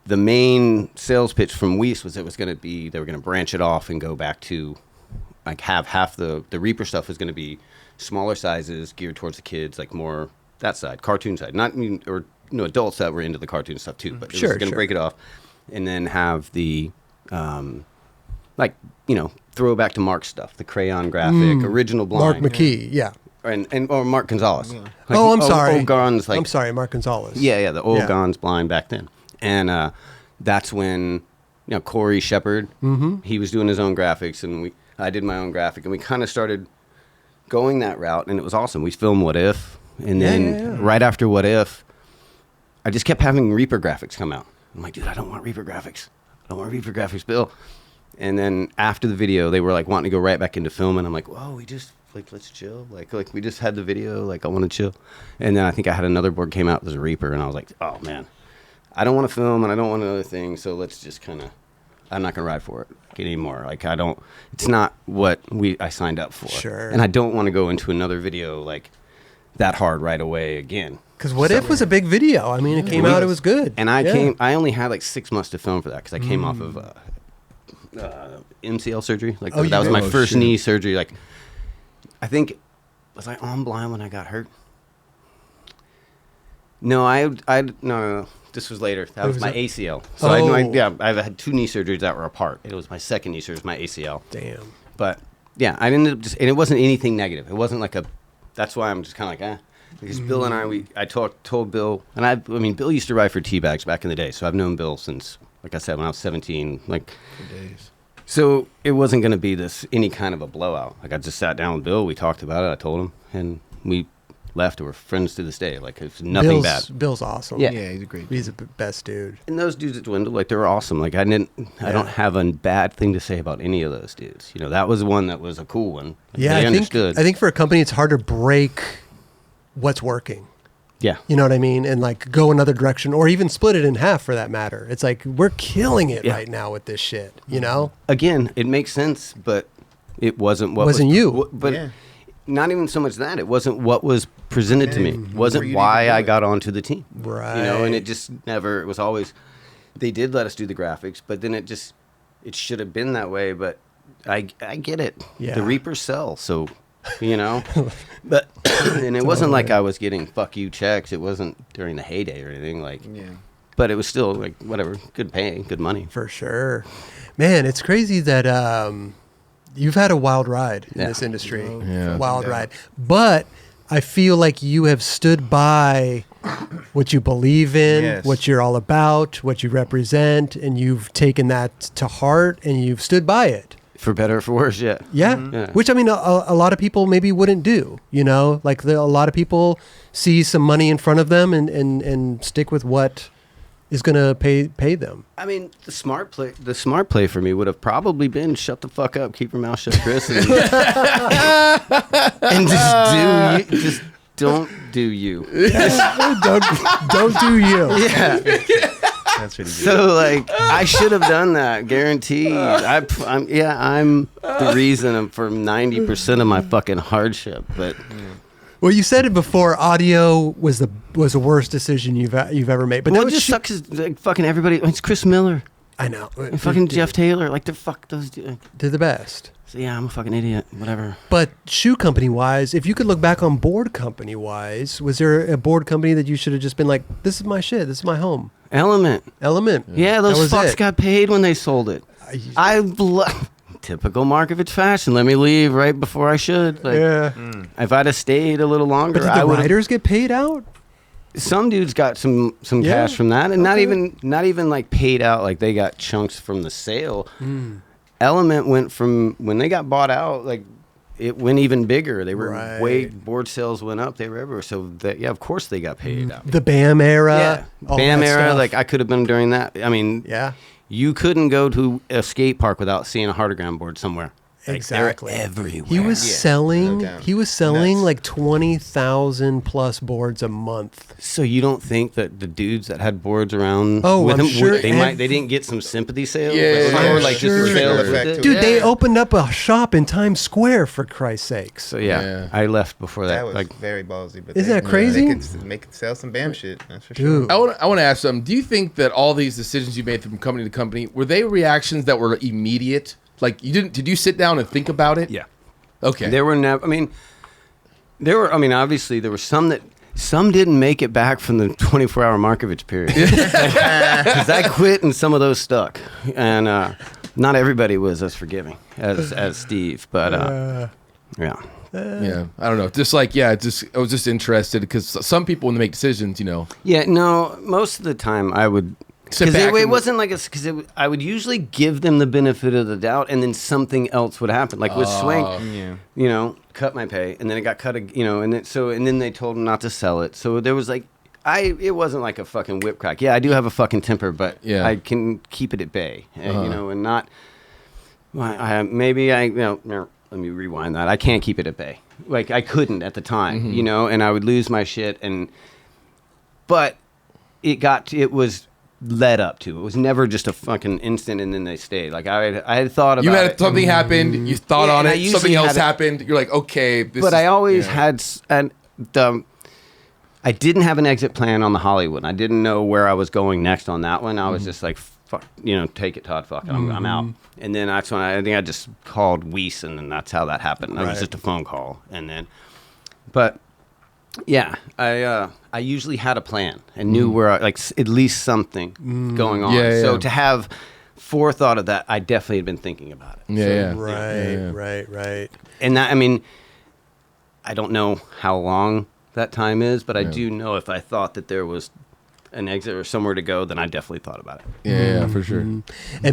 the main sales pitch from Weiss was they were going to branch it off and go back to, have half the Reaper stuff was going to be smaller sizes geared towards the kids, more that side, cartoon side, adults that were into the cartoon stuff too, but it was going to break it off and then have the throwback to Mark stuff, the crayon graphic, original Blind. Mark McKee, or Mark Gonzalez. Yeah. I'm sorry. Old I'm sorry, Mark Gonzalez. Yeah, the old Gons Blind back then. And that's when, Corey Shepard, he was doing his own graphics and I did my own graphic and we kind of started going that route, and it was awesome. We filmed What If, and then right after What If, I just kept having Reaper graphics come out. I'm like, dude, I don't want Reaper graphics. Bill. And then after the video, they were wanting to go right back into filming. I'm like, whoa, we just let's chill. We just had the video. I want to chill. And then I think I had another board came out that was a Reaper, and I was like, oh man, I don't want to film and I don't want another thing, so let's just kind of, I'm not going to ride for it anymore. Like, it's not what I signed up for. Sure. And I don't want to go into another video like that hard right away again. Because What If was a big video. I mean, it came out, it was good. And I only had like 6 months to film for that because I came off of MCL surgery. Like, that was my first knee surgery. Like, I think, was I on blind when I got hurt? No, no. This was later. That was my ACL. So I've had 2 knee surgeries that were apart. It was my second knee surgery, my ACL. Damn. But yeah, I ended up and it wasn't anything negative. It wasn't like that's why I'm just kind of like, Because Bill and I told Bill, and I mean, Bill used to ride for T-Bags back in the day. So I've known Bill since, like I said, when I was 17. Like, For days. So it wasn't going to be any kind of a blowout. Like, I just sat down with Bill. We talked about it. I told him, and we left. We're friends to this day. Like, it's nothing bad. Bill's awesome. Yeah, he's a great dude. He's the best dude. And those dudes at Dwindle, like, they were awesome. Like, I don't have a bad thing to say about any of those dudes. You know, that was one that was a cool one. Like, yeah, they understood. I think for a company, it's hard to break what's working. Yeah. You know what I mean? And like go another direction or even split it in half for that matter. It's like we're killing it right now with this shit, you know? Again, it makes sense, but it wasn't you. But not even so much that. It wasn't what was presented to me. It wasn't why I got onto the team. Right. You know, and it just never, it was always, they did let us do the graphics, but then it should have been that way, but I get it. Yeah. The Reapers sell, so... You know, but and it wasn't like I was getting fuck you checks. It wasn't during the heyday or anything like. Yeah. But it was still like whatever, good pay, good money for sure. Man, it's crazy that you've had a wild ride in this industry, wild ride. But I feel like you have stood by what you believe in, what you're all about, what you represent, and you've taken that to heart and you've stood by it. For better or for worse, yeah. Yeah. Which, I mean, a lot of people maybe wouldn't do, you know? Like, a lot of people see some money in front of them and stick with what is going to pay them. I mean, the smart play for me would have probably been shut the fuck up, keep your mouth shut, Kris, and, and just don't do you. Don't do you. Yeah. That's really good. So, like, I should have done that, guaranteed. I'm the reason for 90% of my fucking hardship. But well, you said it before. Audio was the worst decision you've ever made. But well, it just sucks. Like, fucking everybody. It's Chris Miller. I know. And fucking Jeff Taylor. Like, those dudes. They're the best. So yeah, I'm a fucking idiot. Whatever. But shoe company wise, if you could look back on board company wise, was there a board company that you should have just been like, this is my shit, this is my home? Element. Yeah, those fucks got paid when they sold it. Typical Markovich fashion. Let me leave right before I should. Like, if I'd have stayed a little longer, but did the riders get paid out? Some dudes got some cash from that, and not even like paid out. Like, they got chunks from the sale. Element went from when they got bought out, like, it went even bigger. They were board sales went up. They were everywhere. So of course they got paid out. The BAM era. Yeah. BAM era. Stuff. Like, I could have been during that. I mean, you couldn't go to a skate park without seeing a Hardigram board somewhere. Exactly. Like, everywhere. He was selling like 20,000 plus boards a month. So you don't think that the dudes that had boards around with them, sure they didn't get some sympathy sales? Or like sure. just sales with it? Dude, they opened up a shop in Times Square, for Christ's sakes. So I left before that. That was like, very ballsy. But isn't that crazy? They could sell some BAM shit. That's for Dude. sure. I want to ask something. Do you think that all these decisions you made from company to company, were they reactions that were immediate? Like, did you sit down and think about it? Yeah. Okay. There were never. Obviously there were some didn't make it back from the 24-hour Markovich period. Because I quit and some of those stuck, and not everybody was as forgiving as Steve, but yeah. Yeah, I don't know. Just like, I was just interested because some people, when they make decisions, you know. Yeah, no. Most of the time, I would. Because it wasn't like I would usually give them the benefit of the doubt, and then something else would happen. Like with Swing, you know, cut my pay, and then it got cut, you know, and then they told them not to sell it. So there was like, it wasn't like a fucking whip crack. Yeah, I do have a fucking temper, but I can keep it at bay, you know, and not. Let me rewind that. I can't keep it at bay. Like, I couldn't at the time, you know, and I would lose my shit, but it was led up to. It was never just a fucking instant and then they stayed. Like I had thought about You had it. something happened. You thought on and it. Something else happened. You're like, okay. I always had, I didn't have an exit plan on the Hollywood. I didn't know where I was going next on that one. I was just like, fuck, take it, Todd. Fuck it, I'm out. And then that's when I think I just called Weiss, and then that's how that happened. It was just a phone call, and then, but yeah, I usually had a plan and knew where at least something going on. So to have forethought of that, I definitely had been thinking about it. Right. And that, I mean, I don't know how long that time is, but I do know if I thought that there was an exit or somewhere to go, then I definitely thought about it. Yeah, for sure. And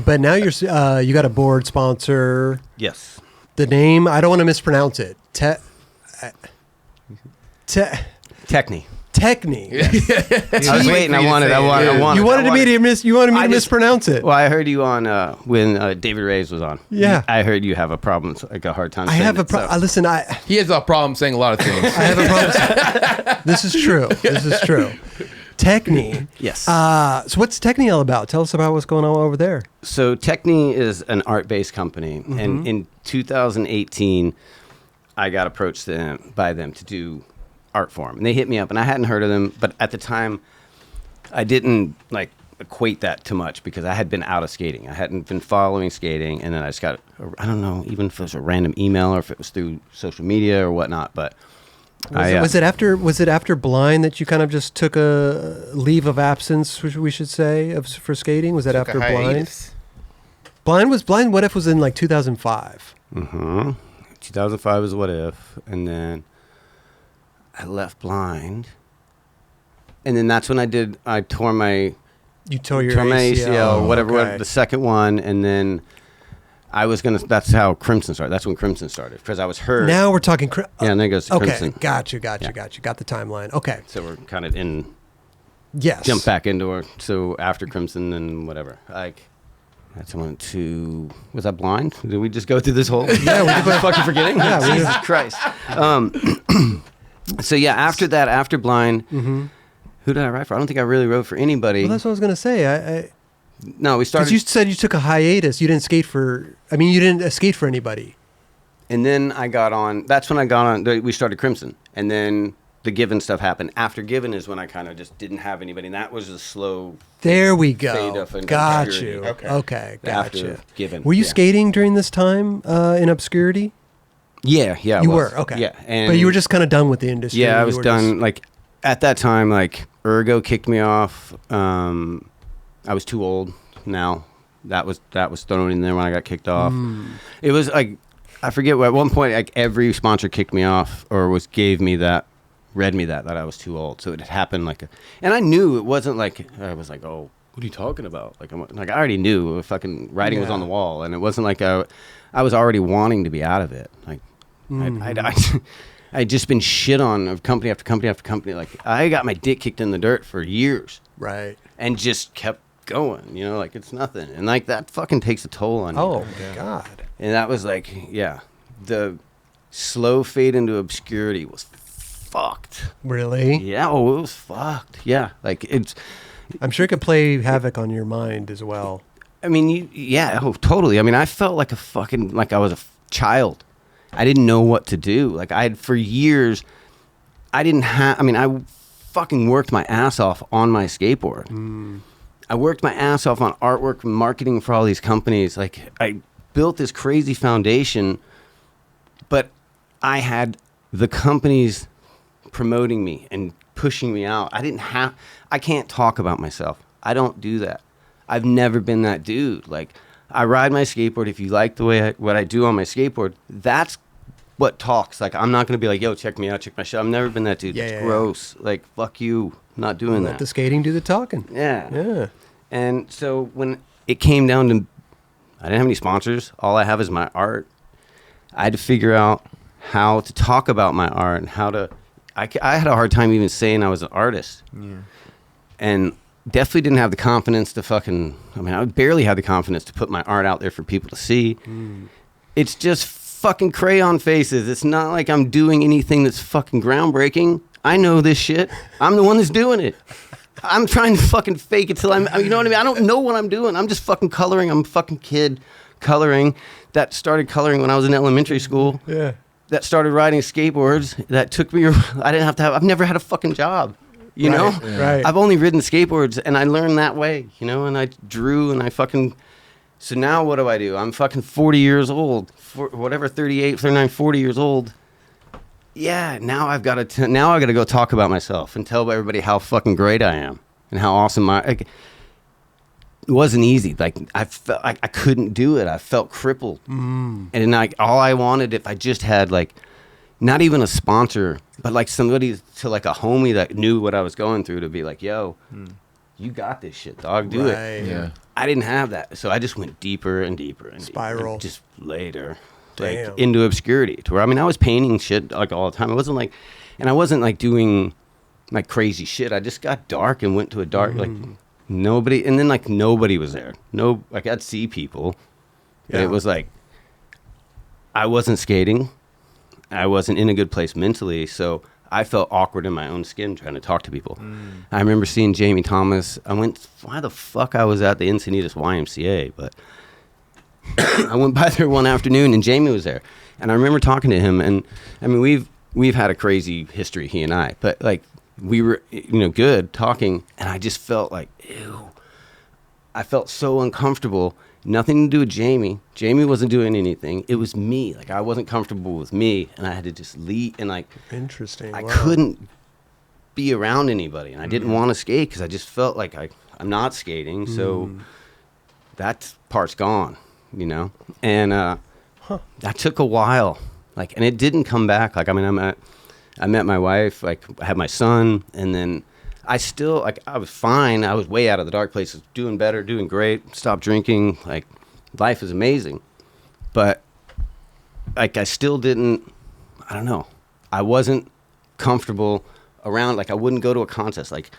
but now you got a board sponsor. Yes. The name, I don't want to mispronounce it. Techni. Techni. I was waiting. I wanted. You wanted me to mispronounce it. Well, I heard you on when David Reyes was on. Yeah. I heard you have a problem, like a hard time. I have a problem. Listen, he has a problem saying a lot of things. I have a problem. This is true. Techni. Yes. So what's Techni all about? Tell us about what's going on over there. So Techni is an art-based company, and in 2018, I got approached by them to do art for them, and they hit me up, and I hadn't heard of them, but at the time, I didn't equate that too much because I had been out of skating. I hadn't been following skating, and then I just got I don't know even if it was a random email or if it was through social media or whatnot, but. Was it after Blind that you kind of just took a leave of absence, we should say, for skating? Was that after Blind? Blind What If was in 2005. 2005 was What If, and then I left Blind, and then that's when I tore my ACL, whatever, the second one, and then that's how Crimson started. That's when Crimson started, because I was hurt. Now we're talking. And then it goes to Crimson. Got you. Got the timeline. Okay. So we're kind of in. Yes. Jump back into it. So after Crimson and whatever, that's when was that Blind? Did we just go through this whole? Yeah, we just fucking forgetting. Yeah, Jesus Christ. So yeah, after that, after Blind, who did I write for? I don't think I really wrote for anybody. Well, that's what I was gonna say. No, we started. Because you said you took a hiatus. You didn't skate for. I mean, you didn't skate for anybody. And then I got on. That's when I got on. We started Crimson, and then the Given stuff happened. After Given is when I kind of just didn't have anybody, and that was a slow. There we go. Fade up into Got obscurity. you. Okay. Got you. Given. Were you skating during this time in obscurity? Yeah. You were okay. Yeah, but you were just kind of done with the industry. Yeah, I was done. At that time, Ergo kicked me off. I was too old. Now that was thrown in there when I got kicked off. It was I forget at one point every sponsor kicked me off or read me that I was too old. So it had happened and I knew it wasn't I was like, oh, what are you talking about? I already knew fucking writing was on the wall, and it wasn't I was already wanting to be out of it. I'd just been shit on of company after company after company. I got my dick kicked in the dirt for years, right, and just kept going, it's nothing, and that fucking takes a toll on you. Oh my god. And that was the slow fade into obscurity was fucked. Really? Yeah. It was fucked. Yeah. I'm sure it could play havoc on your mind as well. I mean, totally. I mean, I felt like I was a child. I didn't know what to do. For years, I fucking worked my ass off on my skateboard. I worked my ass off on artwork, marketing for all these companies. I built this crazy foundation, but I had the companies promoting me and pushing me out. I can't talk about myself. I don't do that. I've never been that dude. I ride my skateboard. If you like the way what I do on my skateboard, that's what talks. I'm not going to be yo, check me out, check my shit. I've never been that dude. That's gross. Fuck you. I'm not doing that. Let the skating do the talking. Yeah. And so when it came down to, I didn't have any sponsors. All I have is my art. I had to figure out how to talk about my art and how to, I had a hard time even saying I was an artist. Yeah. And definitely didn't have the confidence to I barely had the confidence to put my art out there for people to see. It's just fucking crayon faces. It's not like I'm doing anything that's fucking groundbreaking. I know this shit. I'm the one that's doing it. I'm trying to fucking fake it till you know what I mean? I don't know what I'm doing. I'm just fucking coloring. I'm a fucking kid coloring that started coloring when I was in elementary school. Yeah. That started riding skateboards. That took me, I've never had a fucking job, you know? Yeah. Right. I've only ridden skateboards and I learned that way, you know, and I drew and I fucking, so now what do? I'm fucking 40 years old, 38, 39, 40 years old. Yeah, now I've got to go talk about myself and tell everybody how fucking great I am and how awesome it wasn't easy. Like I felt I couldn't do it. I felt crippled. And all I wanted, if I just had like, not even a sponsor, but like somebody to like a homie that knew what I was going through to be like, yo, you got this shit, dog. Do it. Yeah. I didn't have that. So I just went deeper and deeper and Spiral. deeper, just later. Damn. Like into obscurity to where, I mean, I was painting shit like all the time. It wasn't like, and I wasn't like doing like crazy shit. I just got dark and went to a dark, like nobody, and then like nobody was there. No, like I'd see people, but it was like, I wasn't skating. I wasn't in a good place mentally. So I felt awkward in my own skin trying to talk to people. I remember seeing Jamie Thomas. Why the fuck I was at the Encinitas YMCA, but I went by there one afternoon and Jamie was there. And I remember talking to him, and I mean, we've had a crazy history, he and I, but like we were, good talking, and I just felt like, ew. I felt so uncomfortable. Nothing to do with Jamie. Jamie wasn't doing anything. It was me. Like I wasn't comfortable with me, and I had to just leave. And like, interesting. I couldn't be around anybody, and I didn't want to skate because I just felt like I'm not skating. So that part's gone, And that took a while. Like, and it didn't come back. Like, I mean, I met my wife. Like, I had my son, and then I still, like, I was fine. I was way out of the dark places, doing better, doing great, stopped drinking. Like, life is amazing. But, like, I still didn't, I don't know. I wasn't comfortable around, like, I wouldn't go to a contest. Like,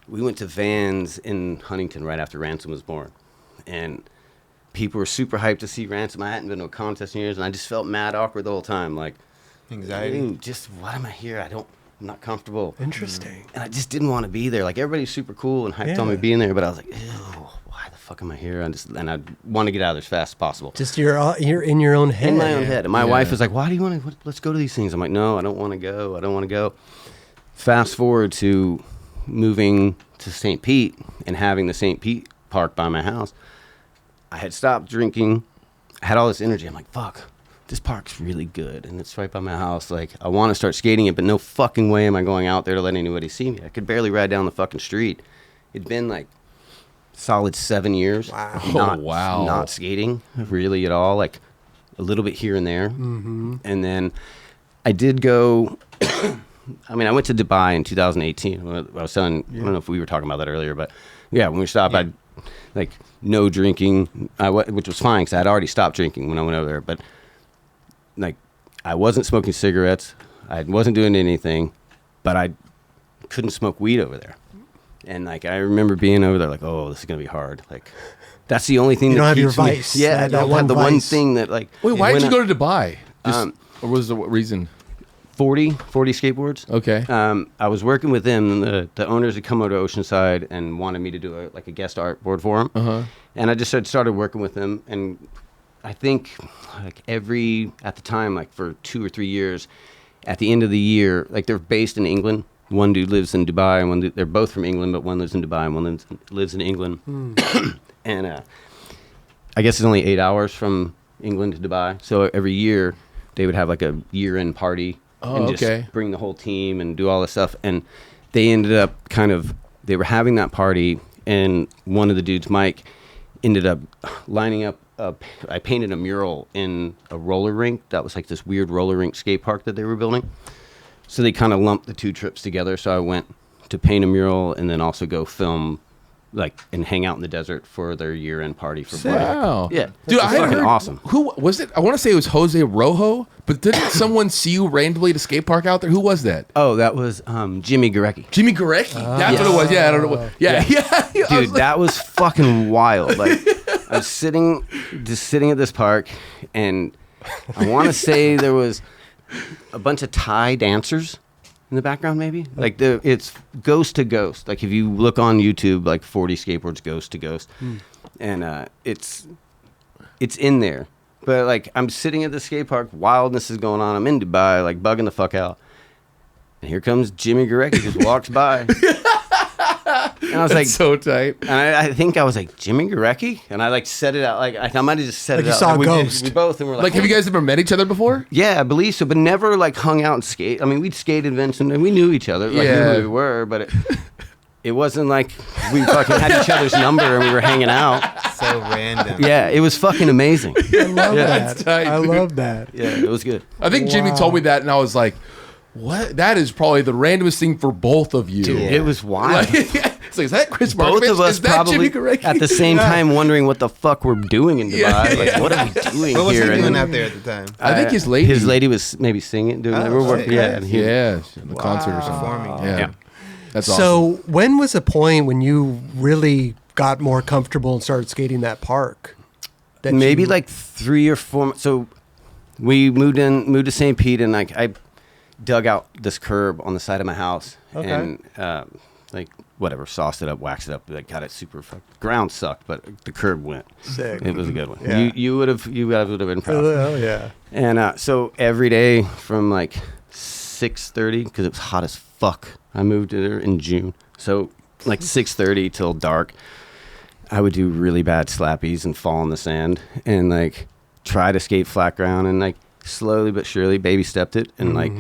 we went to Vans in Huntington right after Ransom was born. And people were super hyped to see Ransom. I hadn't been to a contest in years, and I just felt mad awkward the whole time. Like, anxiety. Dude, just, why am I here? I'm not comfortable. Interesting. And I just didn't want to be there. Like, everybody's super cool and hyped on me being there, but I was like, ew, why the fuck am I here? And I want to get out of there as fast as possible. Just you're in your own head. In my own head. And my wife was like, why do you want to, let's go to these things. I'm like, no, I don't want to go. I don't want to go. Fast forward to moving to St. Pete and having the St. Pete park by my house. I had stopped drinking. I had all this energy. I'm like, fuck, this park's really good, and it's right by my house. Like, I want to start skating it, but no fucking way am I going out there to let anybody see me. I could barely ride down the fucking street. It'd been like solid 7 years. Wow. Not skating really at all. Like a little bit here and there. And then I did go. I mean, I went to Dubai in 2018. I was telling, I don't know if we were talking about that earlier, but yeah, when we stopped, I like no drinking, which was fine because I had already stopped drinking when I went over there. But like, I wasn't smoking cigarettes, I wasn't doing anything, but I couldn't smoke weed over there. And like, I remember being over there, like, oh, this is gonna be hard. Like, that's the only thing you that don't have your keeps me. vice. Yeah, I don't have the one thing that like. Wait, why did you go to Dubai? Or was the reason? 40 skateboards. Okay. I was working with them, and the owners had come over to Oceanside and wanted me to do a guest artboard for them. And I just started working with them, and I think like at the time, like for 2 or 3 years, at the end of the year, like they're based in England. One dude lives in Dubai, and they're both from England, but one lives in Dubai and one lives in England. And I guess it's only 8 hours from England to Dubai. So every year they would have like a year-end party. And just bring the whole team and do all this stuff. And they ended up they were having that party, and one of the dudes, Mike, ended up lining up, I painted a mural in a roller rink. That was like this weird roller rink skate park that they were building. So they kind of lumped the two trips together. So I went to paint a mural and then also go film, like, and hang out in the desert for their year-end party for Friday. Wow. Yeah. Dude, I fucking awesome. Who was it? I want to say it was Jose Rojo, but didn't someone see you randomly at a skate park out there? Who was that? Oh, that was Jimmy Gurecki. Jimmy Gurecki. That's what it was. Yeah, I don't know. Yeah. Dude, that was fucking wild. Like, I was sitting at this park, and I want to say there was a bunch of Thai dancers in the background, maybe. Like it's ghost to ghost. Like if you look on YouTube, like 40 skateboards ghost to ghost, and it's in there. But like I'm sitting at the skate park, wildness is going on. I'm in Dubai, like bugging the fuck out, and here comes Jimmy Garecki, just walks by. And I was like, so tight. And I think I was like, Jimmy Garecki? And I like said it out. Like I might have just said like it you out. saw a we ghost. We both, and we're Like, have you guys ever met each other before? Yeah, I believe so, but never like hung out and skate. I mean, we'd skate events and we knew each other. Like, knew who we were, but it wasn't like we fucking had each other's number and we were hanging out. So random. Yeah, it was fucking amazing. I love that. That's tight, I dude. llike that. Yeah, it was good. I think Jimmy told me that, and I was like, what? That is probably the randomest thing for both of you. Dude, it was wild. It's like, is that Kris Markovich? Both of us Is that probably Jimmy Garecki? at the same time wondering what the fuck we're doing in Dubai. Like, what are we doing What was here? he And doing then out there at the time? I think his lady was maybe singing, doing that. Oh, We're working, shit. yeah, and he, the concert or something. Performing. Yeah. Yeah. That's awesome. So when was the point when you really got more comfortable and started skating that park? That maybe you- like 3 or 4 months. So we moved to St. Pete, and like I dug out this curb on the side of my house, Okay. and like whatever, sauced it up, waxed it up, like got it super fucked. Ground sucked, but the curb went. Sick. It was a good one. Yeah. You would have been proud. Oh yeah. And so every day from like 6:30, because it was hot as fuck. I moved there in June, so like 6:30 till dark. I would do really bad slappies and fall in the sand and like try to skate flat ground, and like slowly but surely baby stepped it. And like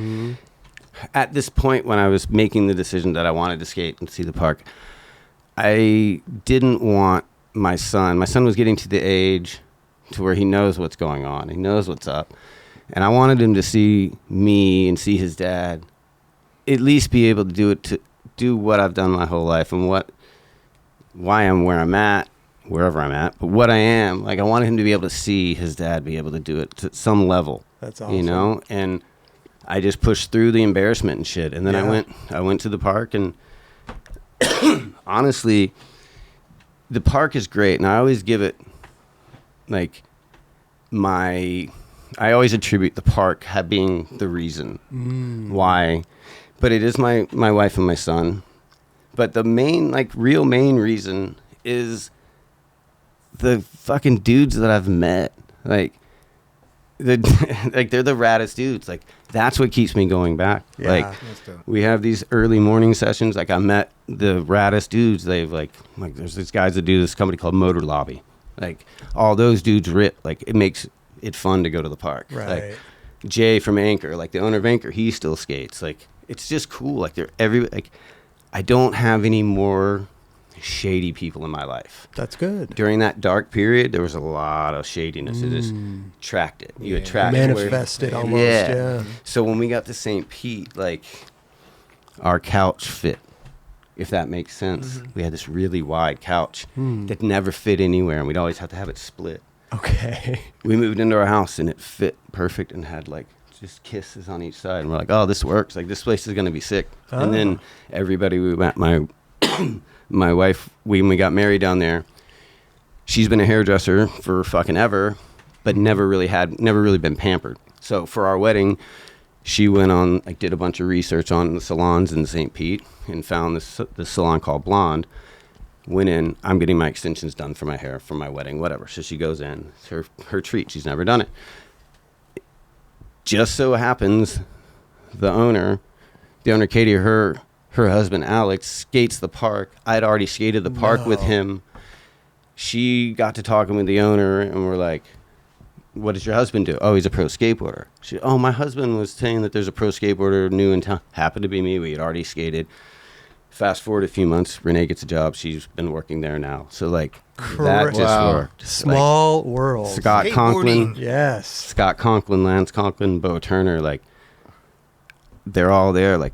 at this point when I was making the decision that I wanted to skate and see the park, I didn't want my son was getting to the age to where he knows what's going on. He knows what's up. And I wanted him to see me and see his dad at least be able to do what I've done my whole life and why I'm where I'm at, wherever I'm at, but what I am. Like, I wanted him to be able to see his dad be able to do it to some level. That's awesome. You know? And I just pushed through the embarrassment and shit. And then I went to the park, and honestly, the park is great. And I always give it, like, I always attribute the park being the reason why. But it is my wife and my son. But the main, like, real main reason is the fucking dudes that I've met. Like, they're the raddest dudes. Like, that's what keeps me going back. Yeah. Like, That's dope. we have these early morning sessions. Like, I met the raddest dudes. They've like there's these guys that do this company called Motor Lobby. Like, all those dudes rip. Like, it makes it fun to go to the park. Right. Like, Jay from Anchor, like the owner of Anchor, he still skates. Like, it's just cool. Like, I don't have any more shady people in my life. That's good. During that dark period, there was a lot of shadiness. It just tracked it. You attract it. Manifested almost. Yeah. So when we got to St. Pete, like, our couch fit, if that makes sense. We had this really wide couch that never fit anywhere, and we'd always have to have it split. Okay. We moved into our house, and it fit perfect and had, like, just kisses on each side. And we're like, oh, this works. Like, this place is going to be sick. And then everybody we met, my wife, when we got married down there, she's been a hairdresser for fucking ever, but never really been pampered. So for our wedding, she went on, like, did a bunch of research on the salons in St. Pete and found this salon called Blonde. Went in, I'm getting my extensions done for my hair for my wedding, whatever. So she goes in, it's her treat. She's never done it. Just so happens, the owner Katie, her husband Alex skates the park. I'd already skated the park with him. She got to talking with the owner, and we're like, what does your husband do? Oh, he's a pro skateboarder. My husband was saying that there's a pro skateboarder new in town. Happened to be me. We had already skated. Fast forward a few months, Renee gets a job. She's been working there now. So, like, that just worked. Small world. Scott Conklin. Yes. Scott Conklin, Lance Conklin, Bo Turner, like, they're all there. Like,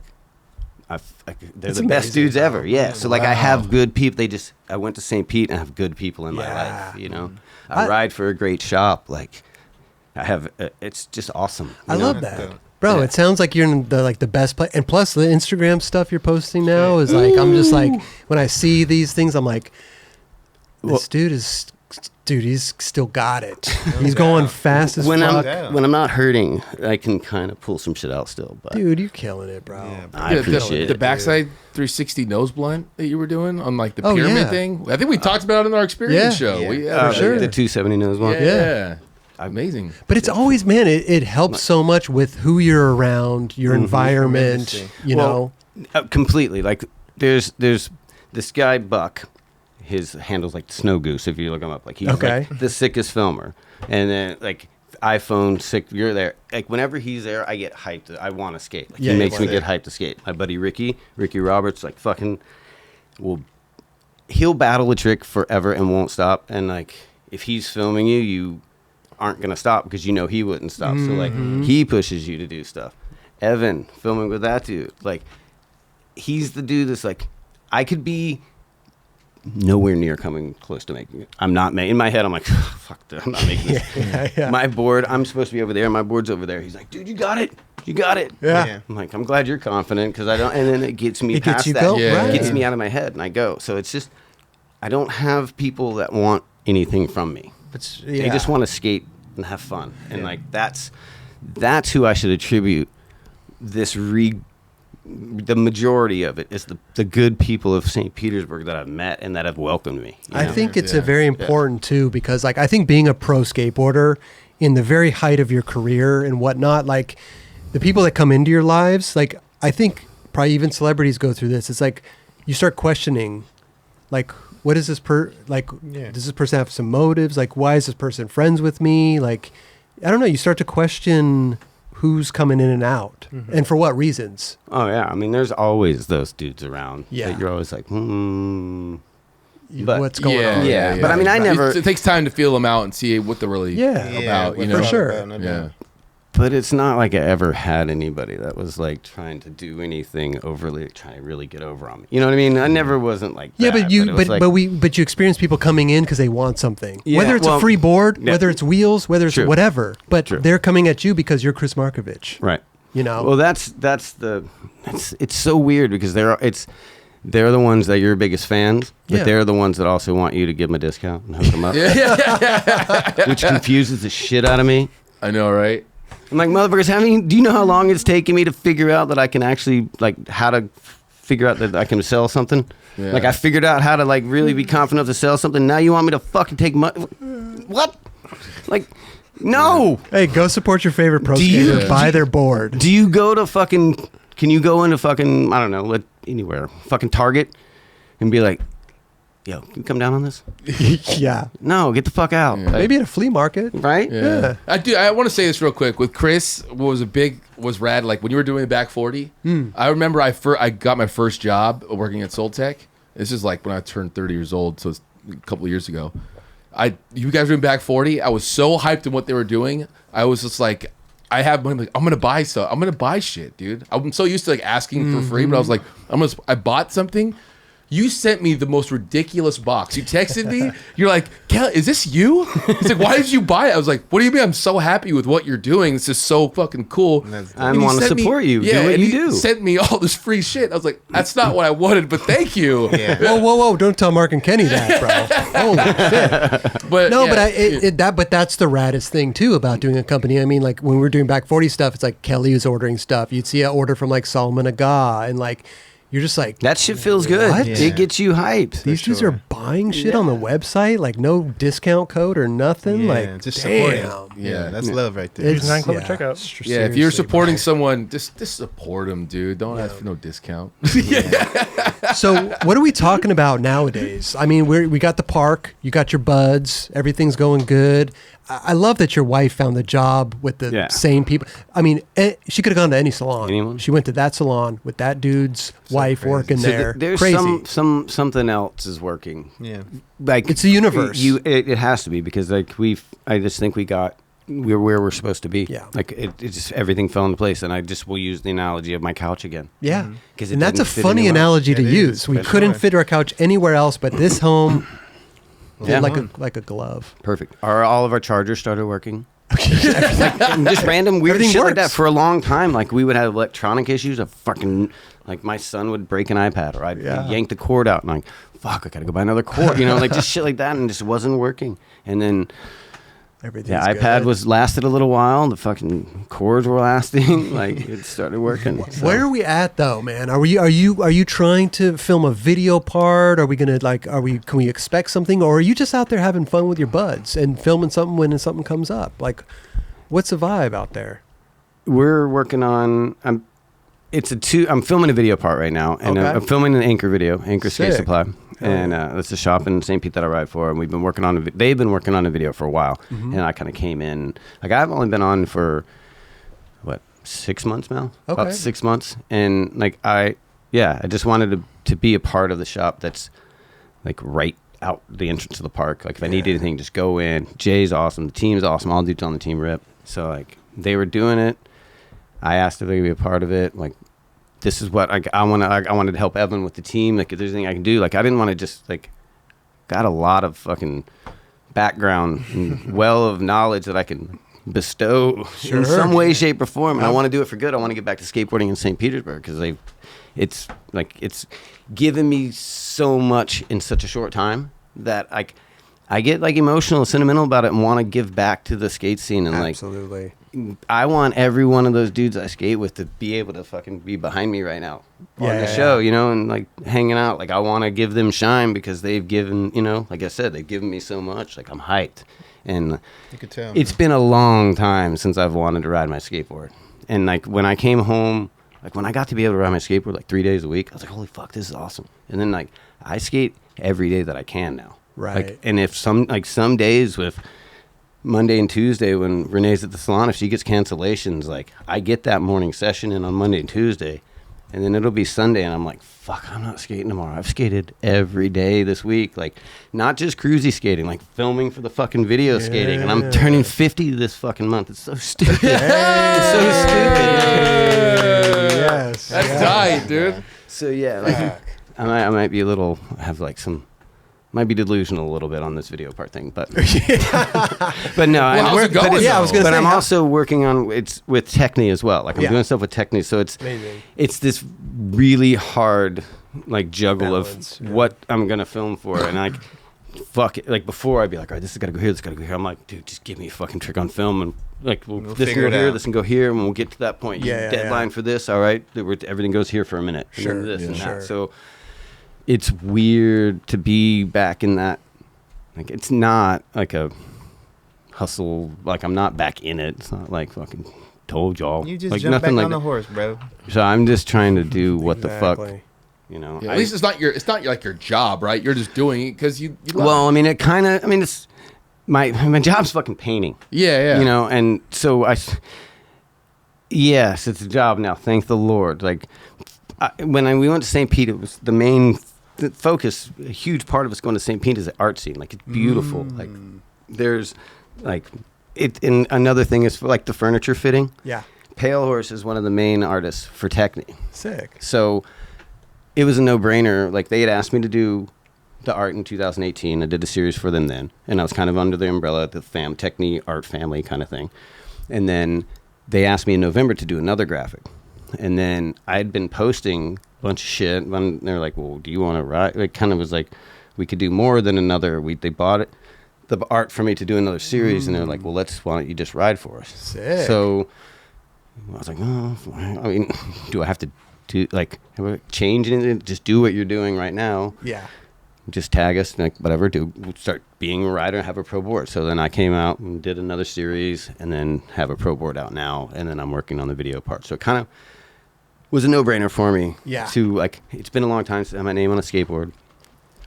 they're the best dudes ever. Yeah. So, like, I have good people. I went to St. Pete and I have good people in my life, you know. I ride for a great shop. Like, it's just awesome. I love that. Bro, it sounds like you're in the best place. And plus the Instagram stuff you're posting now is like, I'm just like, when I see these things, I'm like, this dude is Dude, he's still got it. He's going fast as fuck. When I'm not hurting, I can kind of pull some shit out still. But Dude, you're killing it, bro. Yeah, I appreciate the it. backside 360 nose blunt that you were doing on like the pyramid thing. I think we talked about it in our experience show. Yeah. For sure. The 270 nose one. Yeah. Amazing. But it's always, man, it helps so much with who you're around, your environment, you know. Completely. Like there's this guy Buck. His handle's like Snow Goose if you look him up. Like he's like the sickest filmer. And then like iPhone sick, you're there. Like whenever he's there, I get hyped. I want to skate. Like, he makes me get hyped to skate. My buddy Ricky Roberts, like fucking he'll battle a trick forever and won't stop. And like if he's filming you, you aren't gonna stop because you know he wouldn't stop. So like he pushes you to do stuff. Evan filming with that dude, like he's the dude that's like I could be nowhere near coming close to making it. I'm not making. In my head, I'm like, oh, fuck, dude, I'm not making this. My board, I'm supposed to be over there. My board's over there. He's like, dude, you got it. You got it. Yeah. I'm like, I'm glad you're confident because I don't. And then it gets me past that. It gets me out of my head, and I go. So it's just, I don't have people that want anything from me. They just want to skate and have fun, and like that's who I should attribute this the majority of it is the good people of St. Petersburg that I've met and that have welcomed me. I think it's a very important too, because like I think being a pro skateboarder in the very height of your career and whatnot, like the people that come into your lives, like I think probably even celebrities go through this. It's like you start questioning, like, what is this does this person have some motives? Like, why is this person friends with me? Like, I don't know. You start to question who's coming in and out and for what reasons. Oh yeah, I mean there's always those dudes around that you're always like what's going on. But I mean it takes time to feel them out and see what they're really about, you know. For sure. But it's not like I ever had anybody that was like trying to do anything overly trying to really get over on me. You know what I mean? I never wasn't like that. But you experience people coming in because they want something. Whether it's a free board, whether it's wheels, whether it's whatever. But they're coming at you because you're Kris Markovich. Right. You know. Well, it's so weird because they're the ones that you're biggest fans, but they're the ones that also want you to give them a discount and hook them up. Which confuses the shit out of me. I know, right? I'm like, motherfuckers, do you know how long it's taken me to figure out that I can actually, like, how to figure out that I can sell something? Yeah. Like, I figured out how to, like, really be confident enough to sell something. Now you want me to fucking take money? What? Like, no. Hey, go support your favorite pro skater. Buy their board. Do you go to can you go into fucking, I don't know, anywhere, fucking Target and be like, yo, can you come down on this? Yeah. No, get the fuck out. Yeah. Maybe at a flea market. Right? Yeah. I want to say this real quick. With Kris, what was rad, like when you were doing the back 40, I remember I got my first job working at Soltech. This is like when I turned 30 years old, so it's a couple of years ago. You guys were doing back 40. I was so hyped in what they were doing. I was just like, I have money. Like, I'm gonna buy stuff. I'm gonna buy shit, dude. I'm so used to like asking for free, but I was like, I bought something. You sent me the most ridiculous box. You texted me. You're like, Kel, is this you? He's like, why did you buy it? I was like, what do you mean? I'm so happy with what you're doing. This is so fucking cool. I want to support you. Yeah, do what you do. Sent me all this free shit. I was like, that's not what I wanted, but thank you. Yeah. Whoa! Don't tell Mark and Kenny that, bro. Holy shit! But that's the raddest thing too about doing a company. I mean, like when we were doing back 40 stuff, it's like Kelly was ordering stuff. You'd see an order from like Solomon Aga and like. You're just like... That shit feels good. What? Yeah. It gets you hyped. These dudes are buying shit on the website? Like no discount code or nothing? Like, just damn. supporting. Yeah, that's love right there. It's 9 Club at checkout. Yeah, if you're supporting someone, just support them, dude. Don't ask for no discount. So what are we talking about nowadays? I mean, we got the park. You got your buds. Everything's going good. I love that your wife found the job with the same people. I mean, she could have gone to any salon. Anyone? She went to that salon with that dude's wife working there. There's crazy. something else is working. Yeah, like it's the universe. It has to be because like I just think we're where we're supposed to be. Yeah, like it just everything fell into place, and I just will use the analogy of my couch again. Yeah, and that's a funny analogy to use. We couldn't fit our couch anywhere else, but this home. Like a glove. Perfect. All of our chargers started working. And just random weird Everything shit like works. that for a long time. Like we would have electronic issues. A fucking like my son would break an iPad, or I'd yank the cord out, and like, fuck, I gotta go buy another cord. You know, like just shit like that, and it just wasn't working. And then the iPad lasted a little while. The fucking cords were lasting. Like it started working. So. Where are we at though, man? Are you trying to film a video part? Are we gonna can we expect something, or are you just out there having fun with your buds and filming something when something comes up? Like, what's the vibe out there? We're working on. I'm filming a video part right now, and I'm filming an Anchor video, Anchor Skate Supply, and it's a shop in St. Pete that I ride for, and we've been working on. They've been working on a video for a while, and I kind of came in. Like I've only been on for 6 months now, about 6 months, and like I just wanted to be a part of the shop that's like right out the entrance of the park. Like if I need anything, just go in. Jay's awesome, the team's awesome, all dudes on the team rip. So like they were doing it. I asked if they could be a part of it. Like, this is what I wanted to help Evan with the team. Like, if there's anything I can do, like, I didn't want to just like got a lot of fucking background and well of knowledge that I can bestow in some way, shape, or form. And I want to do it for good. I want to get back to skateboarding in St. Petersburg because it's given me so much in such a short time that I get like emotional and sentimental about it and want to give back to the skate scene. And Absolutely. I want every one of those dudes I skate with to be able to fucking be behind me right now on the show, you know, and like hanging out. Like I want to give them shine because they've given, you know, like I said, they've given me so much. Like I'm hyped. And you could tell. It's been a long time since I've wanted to ride my skateboard. And like when I came home, like when I got to be able to ride my skateboard like 3 days a week, I was like, holy fuck, this is awesome. And then like I skate every day that I can now. Right. Like, and if some days with Monday and Tuesday when Renee's at the salon, if she gets cancellations, like I get that morning session in on Monday and Tuesday, and then it'll be Sunday and I'm like, fuck, I'm not skating tomorrow. I've skated every day this week, like not just cruisy skating, like filming for the fucking video skating, and I'm turning 50 this fucking month. It's so stupid. It's so stupid. Yes. That's tight, dude. So yeah, like I might be might be delusional a little bit on this video part thing, but but no, how's it going, I was gonna say, I'm also working on it's with Techni as well. Like I'm doing stuff with Techni, so amazing. It's this really hard like juggle Balance, of what I'm gonna film for, and like fuck it. Like before, I'd be like, all right, this has got to go here, this got to go here. I'm like, dude, just give me a fucking trick on film, and like this can go here, this can go here, and we'll get to that point. Deadline for this, all right? Everything goes here for a minute, and then this and that. So. It's weird to be back in that. Like, it's not like a hustle. Like, I'm not back in it. It's not like fucking told y'all. You just like, jump back like on the horse, bro. So I'm just trying to do what the fuck, you know. Yeah, at least it's not like your job, right? You're just doing it because you love well, it. I mean, it's my job's fucking painting. Yeah. You know, and so yes, it's a job now. Thank the Lord. Like, when we went to St. Pete, it was the main focus. A huge part of us going to St. Pete is the art scene. Like, it's beautiful. Like, there's like it. And another thing is for like the furniture fitting. Yeah. Pale Horse is one of the main artists for Techni. Sick. So it was a no-brainer. Like, they had asked me to do the art in 2018. I did a series for them then, and I was kind of under the umbrella of the Techni art family kind of thing. And then they asked me in November to do another graphic. And then I'd been posting a bunch of shit. And they were like, well, do you want to write? It kind of was like, we could do more than another. They bought the art for me to do another series. And they were like, well, why don't you just ride for us? Sick. So I was like, no, I mean, do I have to change anything? Just do what you're doing right now. Yeah. Just tag us, like whatever, start being a rider and have a pro board. So then I came out and did another series and then have a pro board out now. And then I'm working on the video part. So it kind of was a no-brainer for me. Yeah. To like, it's been a long time since I had my name on a skateboard.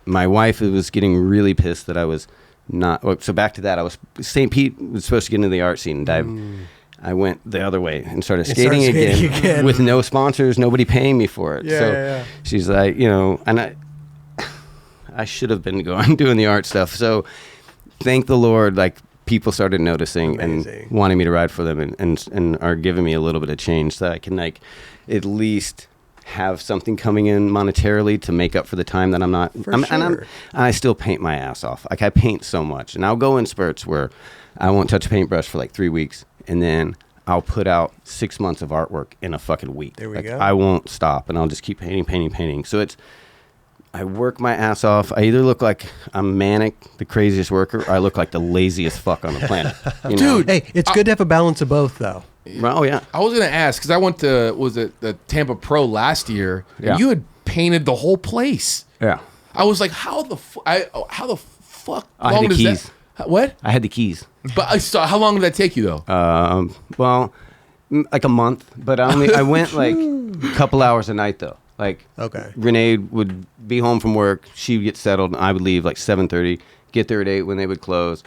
My wife was getting really pissed that I was not. So back to that, St. Pete was supposed to get into the art scene. And I went the other way and started skating again with no sponsors, nobody paying me for it. So she's like, you know, and I should have been doing the art stuff. So thank the Lord, like people started noticing and wanting me to ride for them and are giving me a little bit of change so that I can like at least have something coming in monetarily to make up for the time that And I still paint my ass off. Like I paint so much, and I'll go in spurts where I won't touch a paintbrush for like 3 weeks, and then I'll put out 6 months of artwork in a fucking week. There we like, go. I won't stop, and I'll just keep painting. So I work my ass off. I either look like I'm manic, the craziest worker, or I look like the laziest fuck on the planet. You know? Dude, Hey, it's good to have a balance of both, though. Oh yeah. I was gonna ask because I went to the Tampa Pro last year, and Yeah. you had painted the whole place. Yeah. I was like, how the fuck? I had the keys. What? I had the keys. But so how long did that take you though? Well, like a month, but I went like a couple hours a night though. Like, Okay. Renee would be home from work, she would get settled, and I would leave like 7:30, get there at 8 when they would close.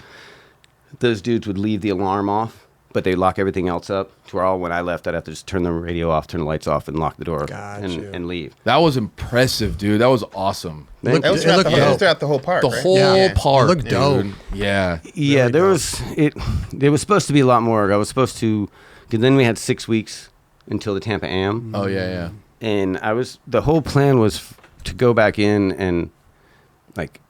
Those dudes would leave the alarm off, but they lock everything else up to where when I left, I'd have to just turn the radio off, turn the lights off, and lock the door Gotcha. and leave. That was impressive, dude. That was awesome. Thank That was you. throughout the whole park. The right? whole Yeah. park, It looked dude. dope. Yeah. Yeah, Really there dope. was it was supposed to be a lot more. I was supposed to, because then we had 6 weeks until the Tampa Am. Oh yeah. And the whole plan was to go back in and like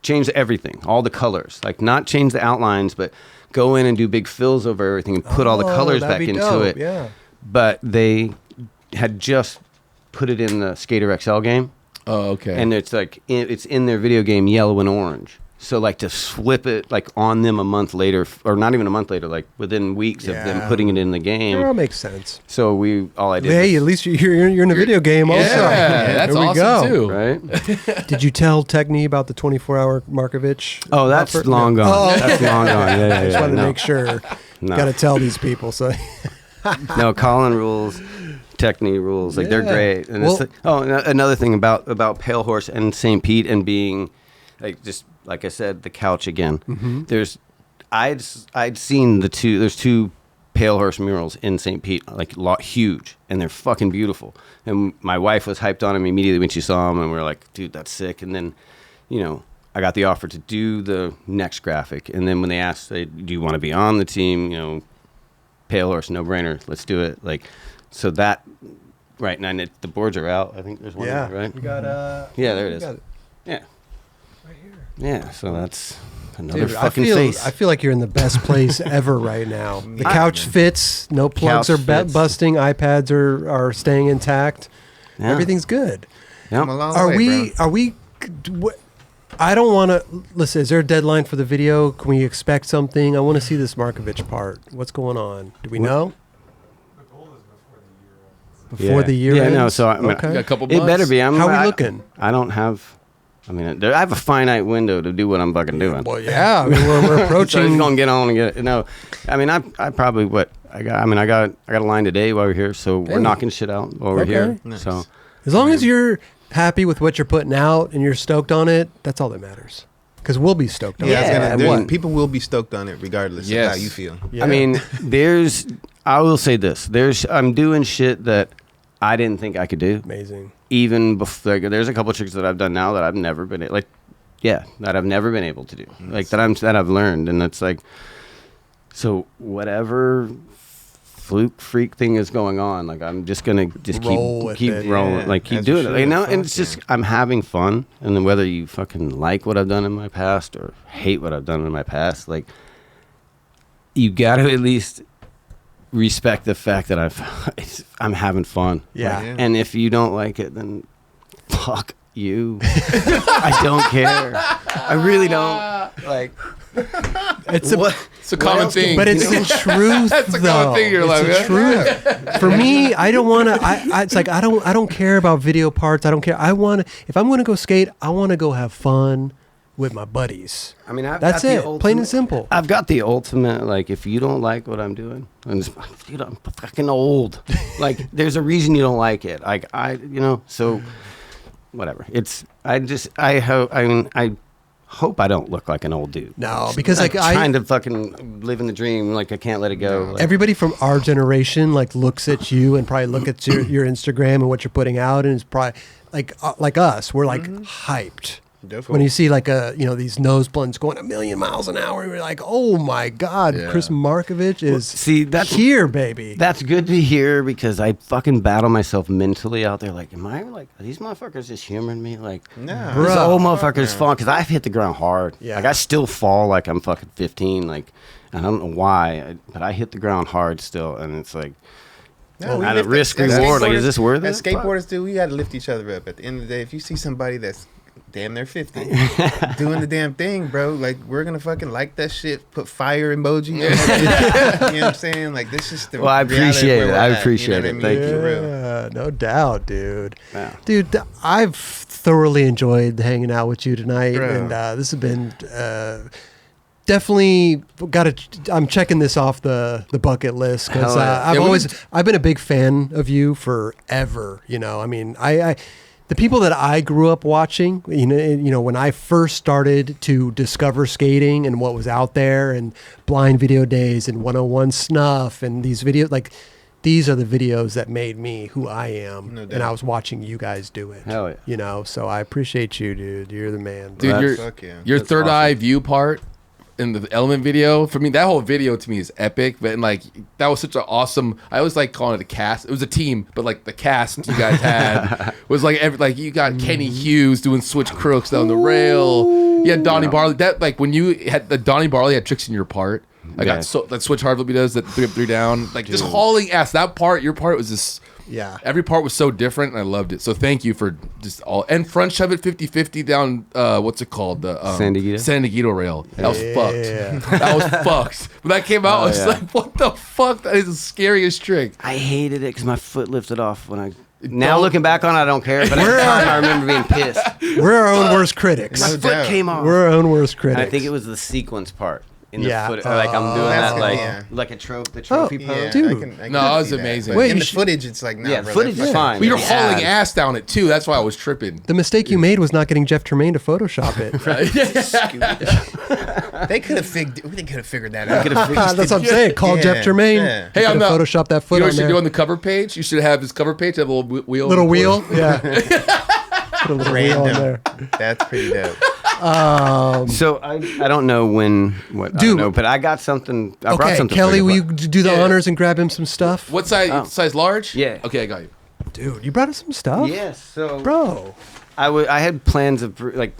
change everything, all the colors, like not change the outlines, but go in and do big fills over everything and put all the colors that'd back be into dope, it. Yeah. But they had just put it in the Skater XL game, Oh okay. and it's like it's in their video game yellow and orange. So like to flip it like on them a month later, or not even a month later, like within weeks of them Yeah. putting it in the It game. all makes sense. So all I did Hey, was, at least you're in the video game also. yeah, that's There we awesome go. too. right? Did you tell Techni about the 24-hour Markovich? Oh, that's offer? long No. gone. Oh, That's long gone. Yeah, I just wanted to no. make sure. No. Got to tell these people. So No, Colin rules, Techni rules. Like they're Yeah. great. And Well- it's like, another thing about Pale Horse and St. Pete and being like just like I said, the couch again. Mm-hmm. I'd seen the two. There's two Pale Horse murals in St. Pete, like huge, and they're fucking beautiful. And my wife was hyped on them immediately when she saw them, and we were like, dude, that's sick. And then, I got the offer to do the next graphic, and then when they asked, do you want to be on the team? Pale Horse, no brainer. Let's do it. Like, so that right now the boards are out. I think there's one. yeah, There, right? we got Yeah, there it is. got it Yeah. right here. Yeah, so that's another Dude, fucking I face. feel like you're in the best place ever right now. The I- couch fits. No plugs Couch are fits. busting. iPads are staying intact. Yeah. Everything's good. Yeah. Come a long Are way, we? bro. Are we? I don't want to listen. Is there a deadline for the video? Can we expect something? I want to see this Markovich part. What's going on? Do we know? Before the year Yeah, ends? no, so I mean, Okay. Got a couple it months. better be. How are we looking? I don't have. I mean, I have a finite window to do what I'm fucking doing. Well, yeah. I mean, we're So approaching. he's gonna get on and get it. No, I mean, I probably I got a line today while we're here, so Hey. we're knocking shit out while we're Okay. here. Nice. So As long as you're happy with what you're putting out and you're stoked on it, that's all that matters. Because we'll be stoked on Yeah, it. I there- mean- people will be stoked on it regardless of Yes. how you feel. Yeah. I mean, I will say this: I'm doing shit that I didn't think I could do. amazing. Even before, there's a couple tricks that I've done now that I've never been that I've never been able to do, like that I've learned, and it's like, so whatever fluke freak thing is going on, like I'm just gonna Roll with keep it. rolling, Yeah, like keep as you doing should. it, and Fuck it's just yeah. I'm having fun, and then whether you fucking like what I've done in my past or hate what I've done in my past, like you got to at least respect the fact that I'm having fun. Yeah. Like, Yeah. and if you don't like it, then fuck you. I don't care. I really don't. Like, It's a, what? It's a common else thing. but it's the truth, That's a though. common thing in your life, It's the truth. For me, I don't want to. It's like I don't care about video parts. I don't care. I want to. If I'm going to go skate, I want to go have fun with my buddies. I mean, That's it. Plain and simple. I've got the ultimate, like, if you don't like what I'm doing, dude, I'm fucking old. Like, there's a reason you don't like it. Like, so whatever. I hope I don't look like an old dude. No, because like like trying to fucking live in the dream. Like, I can't let it go. Like, everybody from our generation like looks at you and probably look at your Instagram and what you're putting out, and it's probably like us. We're like hyped. Definitely. When you see like these nose blunts going a million miles an hour, you're like, oh my God, Yeah. Kris Markovich is that's here, baby. That's good to hear because I fucking battle myself mentally out there. Like, are these motherfuckers just humoring me? Like, No. this Bro. old motherfucker's falling because I've hit the ground hard. Yeah. Like, I still fall like I'm fucking 15. Like, I don't know why, but I hit the ground hard still, and it's like. No, we At a lift risk as reward, like, skateboarders- is this worth it? As skateboarders do, we got to lift each other up. At the end of the day, if you see somebody that's damn near 50 doing the damn thing, bro, like, we're going to fucking like that shit, put fire emoji on that shit. You know what I'm saying? Like, this is the Well, I reality of appreciate where it. we're I at, appreciate you know it. what I mean? Thank you. For real. Yeah, no doubt, dude. Yeah. Dude, I've thoroughly enjoyed hanging out with you tonight, Bro. and this has been definitely I'm checking this off the bucket list because Hell yeah. I've been a big fan of you forever. I mean, I the people that I grew up watching, when I first started to discover skating and what was out there, and Blind Video Days and 101 Snuff and these videos, like, these are the videos that made me who I am. No doubt. And I was watching you guys do it. Hell yeah. So I appreciate you, dude. You're the man. Dude, Well, your Fuck yeah. your That's third awesome. eye view part in the Element video, for me, that whole video to me is epic. But like, that was such an awesome. I always like calling it a cast. It was a team, but like the cast you guys had was like you got Kenny Hughes doing switch crooks down the rail. You had Donnie Barley. That, like, when you had the Donnie Barley had tricks in your part. I Yeah. got so that switch hard flip he does, that 3 up 3 down, like just hauling ass. That part, your part was just. Yeah. Every part was so different, and I loved it. So thank you for just all. And front shove it 50-50 down, what's it called? The San Diego? San Diego rail. That was Yeah. fucked. That was fucked. When that came out, I was yeah. like, what the fuck? That is the scariest trick. I hated it because my foot lifted off when I. Now Don't- looking back on it, I don't care. But at the time, I remember being pissed. We're our own worst critics. My No foot doubt. came off. We're our own worst And critics. I think it was the sequence part in the Yeah. foot. Like, I'm doing That's that, good, like yeah. like a the trophy pose. Yeah, Dude. I No, can it was see that. amazing. But Wait, in you the should- footage, it's like, nah, Yeah, bro, footage that's is fine. Well, you're Yeah. hauling ass down it too. That's why I was tripping. the mistake you made was not getting Jeff Tremaine to Photoshop it. They could have figured that out. Could've fixed That's what I'm it. saying. Call Yeah, Jeff Tremaine. yeah. Hey, I'm not. Photoshop that You foot know on what you should there. do on the cover page? You should have his cover page have a little wheel. Little in the wheel. corner. Yeah. Put a little wheel on there. That's pretty dope. So I don't know when. What? I Dude. don't know, but I got something. I brought Okay, something. Kelly, for will you, you do the Yeah. honors and grab him some stuff? What size? Oh. Size large? Yeah. Okay, I got you. Dude, you brought us some stuff? Yes. So Bro. I had plans of like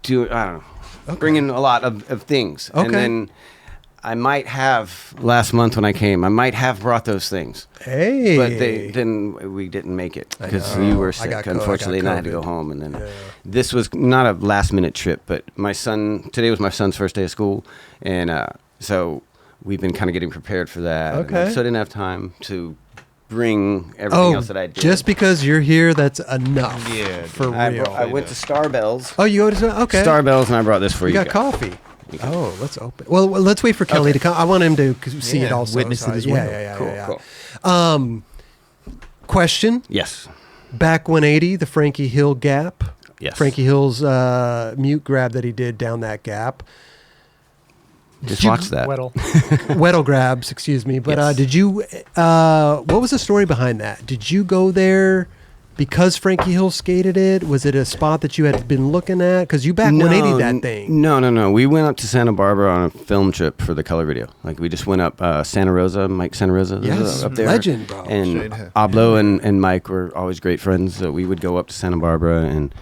do I don't know, bringing a lot of things, Okay. and then I might have last month when I came. I might have brought those things, Hey. but then we didn't make it because know. you were I sick, got unfortunately, and I had to COVID. go home. And then this was not a last minute trip, but my son today was my son's first day of school, and so we've been kind of getting prepared for that. And Okay. so I didn't have time to bring everything else that I did. just because you're here, that's enough. Yeah, For I, real. I went to Starbells. Oh, you go to okay. Starbells, and I brought this for You you. got guys. coffee. Oh, let's open. Well, let's wait for Kelly to come. I want him to see it Yeah, also. witness it as yeah, well. Yeah, Cool, yeah. cool. Question: Yes. Back 180, the Frankie Hill gap. Yes. Frankie Hill's mute grab that he did down that gap. Just you- watch that. Weddle. Weddle grabs, excuse me. But Yes. did you? What was the story behind that? Did you go there because Frankie Hill skated it? Was it a spot that you had been looking at? Because you back 180 that thing. No. We went up to Santa Barbara on a film trip for the color video. Like, we just went up Santa Rosa, Mike Santa Rosa, Yes, up there. legend, bro. And Straight up. Ablo and Mike were always great friends. So we would go up to Santa Barbara, and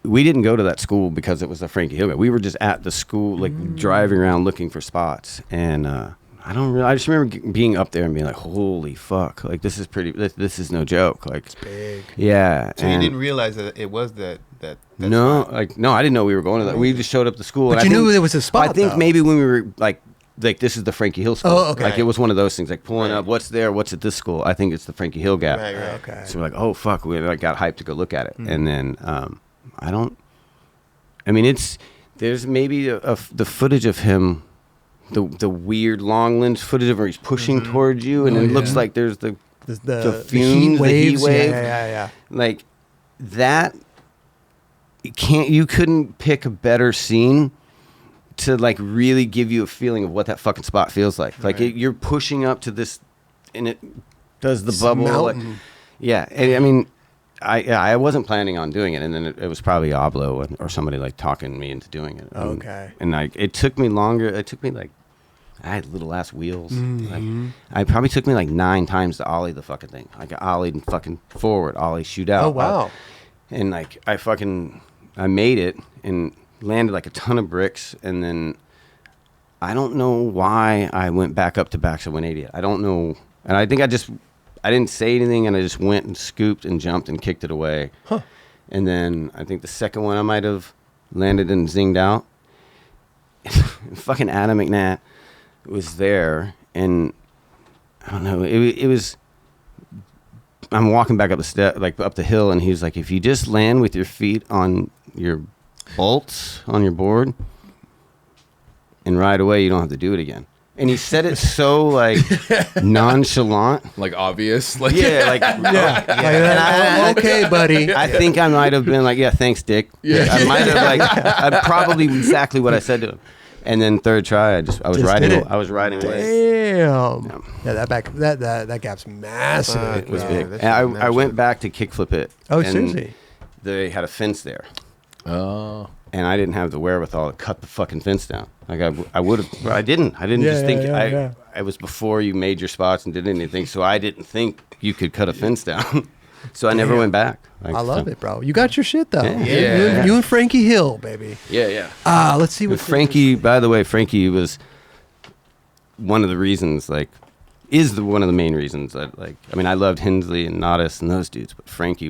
we didn't go to that school because it was a Frankie Hill guy. We were just at the school, like driving around looking for spots. And I just remember being up there and being like, holy fuck, like, this is pretty. This is no joke. Like, it's big. Yeah. So you and- didn't realize that it was that no, spot. I didn't know we were going to that. We just showed up to school. But and you I knew think- there was a spot, I think though. maybe when we were like this is the Frankie Hill school. Oh, okay. Like, it was one of those things, like pulling Right. up, what's there, what's at this school. I think it's the Frankie Hill gap. Right. Okay. So we're like, oh fuck, we like got hyped to go look at it, and then I mean, there's maybe the footage of him, the weird long lens footage of where he's pushing towards you, and Oh, it yeah. looks like there's the The fumes, the heat wave. Yeah. like that. You couldn't pick a better scene to like really give you a feeling of what that fucking spot feels like. Like, Right. you're pushing up to this, and it does the It's bubble. Like, mountain. yeah, and I mean, I wasn't planning on doing it, and then it was probably Oblo or somebody like talking me into doing it. Okay. And like it took me longer. It took me like I had little ass wheels. Like, it probably took me like 9 times to ollie the fucking thing. Like I ollied and fucking forward, ollie, shoot out. Oh wow. And like I made it and landed like a ton of bricks, and then I don't know why I went back up to backside 180. I don't know, and I think I didn't say anything, and I just went and scooped and jumped and kicked it away. Huh. And then I think the second one I might have landed and zinged out. Fucking Adam McNatt was there, and I don't know. It was. I'm walking back up up the hill, and he was like, "If you just land with your feet on your bolts on your board, and ride away, you don't have to do it again." And he said it so like nonchalant, Like obvious. Like yeah, like Okay, buddy. I think I might have been like, "Yeah, thanks, Dick." Yeah. I might have I probably exactly what I said to him. And then third try, I was Just riding. did it. I was riding away. Damn. Yeah, that gap's massive. Fuck, It was yeah, big. that's And I went natural. back to kickflip it. Oh, and seriously? They had a fence there, Oh. and I didn't have the wherewithal to cut the fucking fence down. Like I would have, but I didn't. I didn't just think. It was before you made your spots and did anything, so I didn't think you could cut a fence down. So I never went back. Like, I love it, bro. You got your shit though. Yeah. You and Frankie Hill, baby. Yeah. Let's see what Frankie, by the way, Frankie was one of the reasons, like, one of the main reasons that, like, I mean, I loved Hensley and Nodis and those dudes, but Frankie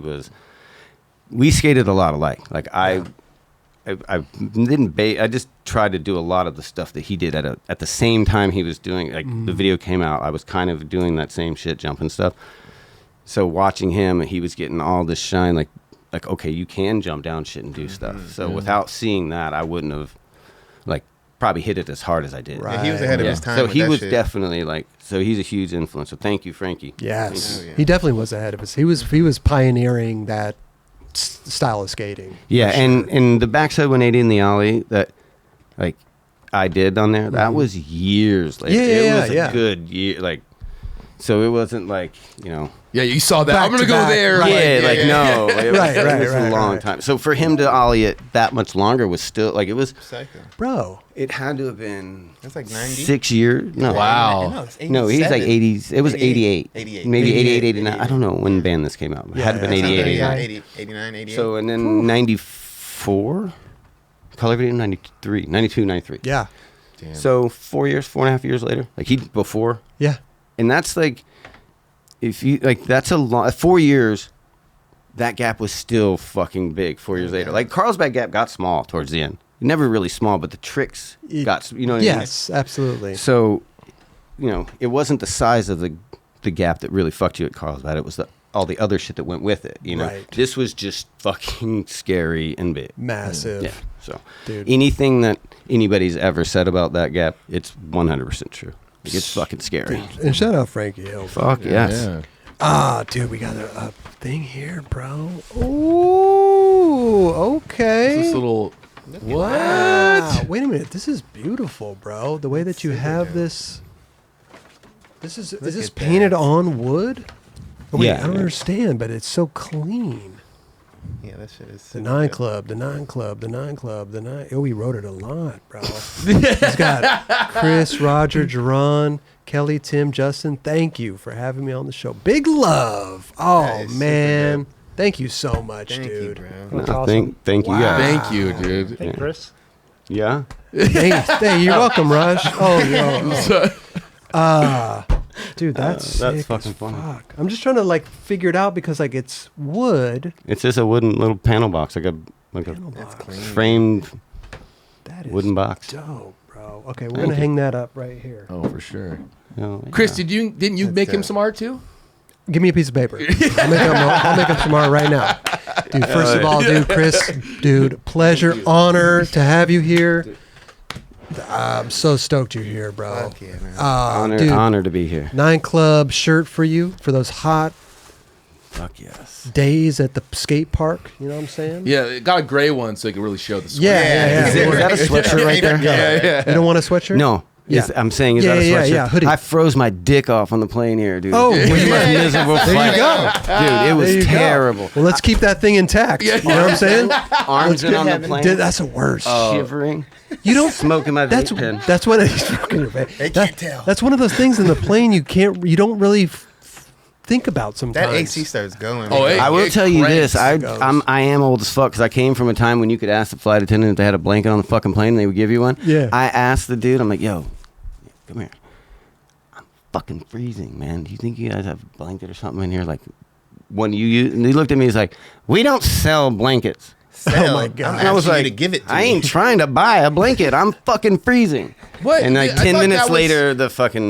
we skated a lot alike. Like, I I just tried to do a lot of the stuff that he did at the same time he was doing, like, the video came out, I was kind of doing that same shit, jumping stuff. So watching him, he was getting all this shine, like okay, you can jump down shit and do stuff. So without seeing that, I wouldn't have, like, probably hit it as hard as I did. Right. Yeah, he was ahead of his time. So with he that was shit. definitely like, so he's a huge influence. So thank you, Frankie. Yes, Oh, yeah. he definitely was ahead of us. He was pioneering that style of skating. Yeah, for sure. and the backside 180 in the ollie that, like, I did on there, that was years later. It was a good year, like, so it wasn't like, you know. Yeah, you saw that. Back I'm gonna to go back, there. right. No. It was, Right, it was right, a long right. time. So for him to ollie it that much longer was still, like, it was, Psycho. Bro, it had to have been That's like 90. 6 years. No. Wow. it's No, he's like 87. 80s. It was 88. 88. Maybe 88, 88. 89. I don't know when band this came out. It had to have been Yeah, 88, yeah. 89. 89, 88. So, and then 94, color video 93, 92, 93. yeah, Damn. So 4.5 years later, like before. yeah. And that's like, if you, like, that's a lot, 4 years, that gap was still fucking big 4 years later. Like, Carlsbad gap got small towards the end. Never really small, but the tricks got, you know what I mean? Yes, absolutely. So, you know, it wasn't the size of the gap that really fucked you at Carlsbad. It was all the other shit that went with it, you know? Right. This was just fucking scary and big. Massive. Yeah. So, Dude. anything that anybody's ever said about that gap, it's 100% true. Like, it's fucking scary. And shout out Frankie Hill. Fuck yes. Yeah. Dude, we got a thing here, bro. Ooh, okay. This little. What? Wow. Wait a minute. This is beautiful, bro. The way that you have this. Is this at painted that. on wood? Oh, wait, Yeah. I don't understand, but it's so clean. Yeah, that shit is. The 9 Club, the 9 Club, the 9 Club, the 9. Oh, he wrote it a lot, bro. He's got Chris, Roger, Jerron, Kelly, Tim, Justin. Thank you for having me on the show. Big love. Oh, That is super man. dope. Thank you so much, Thank dude. you, bro. No, That's awesome. thank you Wow. guys. Thank you, dude. Thank you, Chris. Yeah. Hey, you're welcome, Rush. Oh, yo. Dude, that's That's sick fucking as funny. fuck. I'm just trying to, like, figure it out because, like, it's wood. It's just a wooden little panel box, like a Panel That's box. clean. framed That is wooden box. dope, bro. Okay, we're Thank gonna you. hang that up right here. Oh, for sure. You know, Chris, yeah. didn't you That's make him dope. some art too? Give me a piece of paper. I'll make up some art right now. Dude, first of all, dude, Chris, dude, pleasure, honor to have you here. I'm so stoked you're here, bro. Fuck yeah, man. honor to be here. 9 Club shirt for you for those hot Fuck yes. days at the skate park. You know what I'm saying? Yeah, it got a gray one so it could really show the sweat. Yeah. Is that a sweatshirt right there? Yeah. You don't want a sweatshirt? No. Yeah. I'm saying is Yeah, that a yeah, sweatshirt? yeah, hoodie. I froze my dick off on the plane here, dude. Oh, it was the most miserable There flight. you go. Dude, it was There you go. terrible. Well, let's keep that thing intact. You know what I'm saying? Arms in on the plane. Dude, that's the worst. Shivering. You don't Smoking my That's vape pen. that's what he's smoking your vape. They can't tell. That's one of those things in the plane you don't really think about sometimes. That AC starts going. Oh, man. hey. I will tell you this. cranks. I am old as fuck because I came from a time when you could ask the flight attendant if they had a blanket on the fucking plane and they would give you one. Yeah. I asked the dude, I'm like, yo, come here. I'm fucking freezing, man. Do you think you guys have a blanket or something in here? Like, one you use? And he looked at me, he's like, we don't sell blankets. Oh my God. I'm And I was asking like, you to give it to I me. ain't trying to buy a blanket. I'm fucking freezing. What? And like I 10 thought minutes that was- later,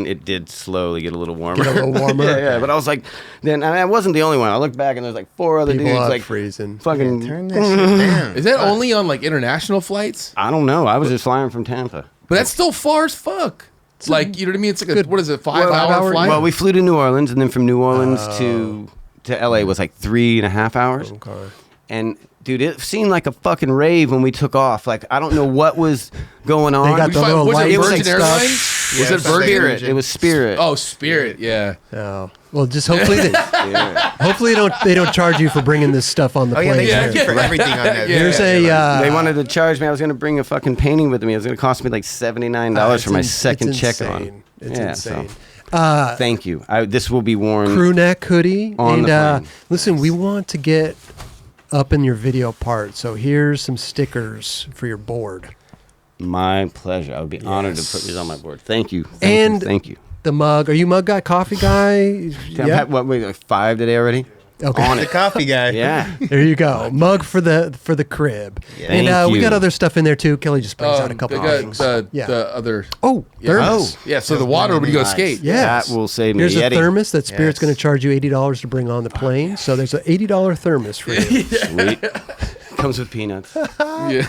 it did slowly get a little warmer. Get a little warmer. yeah. But I was like, then I wasn't the only one. I looked back and there's like 4 other People dudes are like freezing. fucking. Turn that shit down. Is that only on like international flights? I don't know. I was just flying from Tampa. But that's still far as fuck. Like, you know what I mean? It's like good- what is it, 5 Well, hour 5 hour- flight? Well, we flew to New Orleans, and then from New Orleans to LA was like 3.5 hours. Okay. And dude, it seemed like a fucking rave when we took off. Like I don't know what was going on. They got We the fly- little was lights it was Virgin like and Airlines? stuff. Yeah, Was it it's like Virgin? Spirit. It was Spirit. Oh, Spirit, yeah. Oh. Well, just hopefully Yeah. hopefully they don't charge you for bringing this stuff on the Oh yeah, plane. they charge you here. for everything on that. Yeah. Here's a They wanted to charge me. I was going to bring a fucking painting with me. It was going to cost me like $79 for my second check on. It's Yeah, insane. so, thank you. This will be worn. Crew neck hoodie. On And the plane. listen, we want to get up in your video part. So here's some stickers for your board. My pleasure. I would be honored to Yes. put these on my board. Thank you. And- thank you. The mug. Are you mug guy, coffee guy? I've had, what, wait, like 5 today already? Okay. On The it. coffee guy. Yeah. There you go. Mug for the crib. And Thank we got you. other stuff in there too. Kelly just brings out a couple they got things. the other. Oh, thermos. Yeah, so the water when you go Nice. skate. Yes. That will save me Here's a a Yeti. thermos that Spirit's Yes. going to charge you $80 to bring on the plane. So there's an $80 thermos for you. Sweet. Comes with peanuts. Yeah.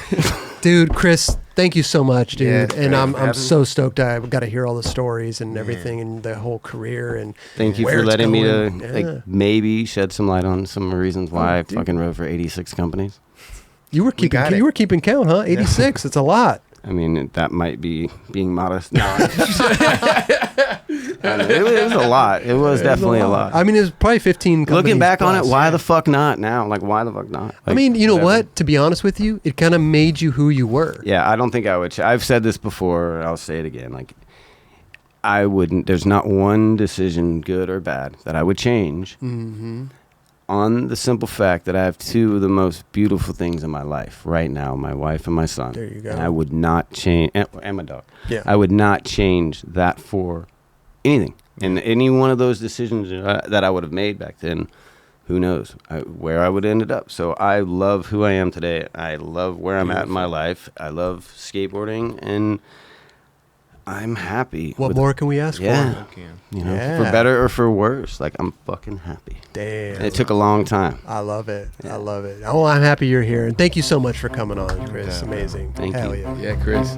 Dude, Kris, thank you so much, dude. Yeah, and great I'm for having so stoked I got to hear all the stories and everything and the whole career and Thank you where for it's letting me going. to Yeah. like maybe shed some light on some reasons why I fucking rode for 86 companies. You were keeping got it. you were keeping count, huh? 86. It's a lot. I mean, that might be being modest. No. I know, it was a lot. It was definitely a lot. I mean, it was probably 15 Looking companies back on it, plus. why the fuck not now? Like, why the fuck not? I Like, mean, you know whatever. what? To be honest with you, it kind of made you who you were. Yeah, I don't think I would. I've said this before. I'll say it again. Like, I wouldn't. There's not one decision, good or bad, that I would change. Mm-hmm. On the simple fact that I have 2 of the most beautiful things in my life right now, my wife and my son. There you go. And I would not change, and my dog. Yeah. I would not change that for anything. And any one of those decisions that I would have made back then, who knows where I would have ended up. So I love who I am today. I love where I'm at in my life. I love skateboarding, and I'm happy. What with- more can we ask Yeah. for? Okay. You know, Yeah. for better or for worse. Like, I'm fucking happy. Damn. It took a long time. I love it. Yeah. I love it. Oh, I'm happy you're here. And thank you so much for coming on, Kris. Amazing. Thank Hell you. yeah. Yeah, Chris.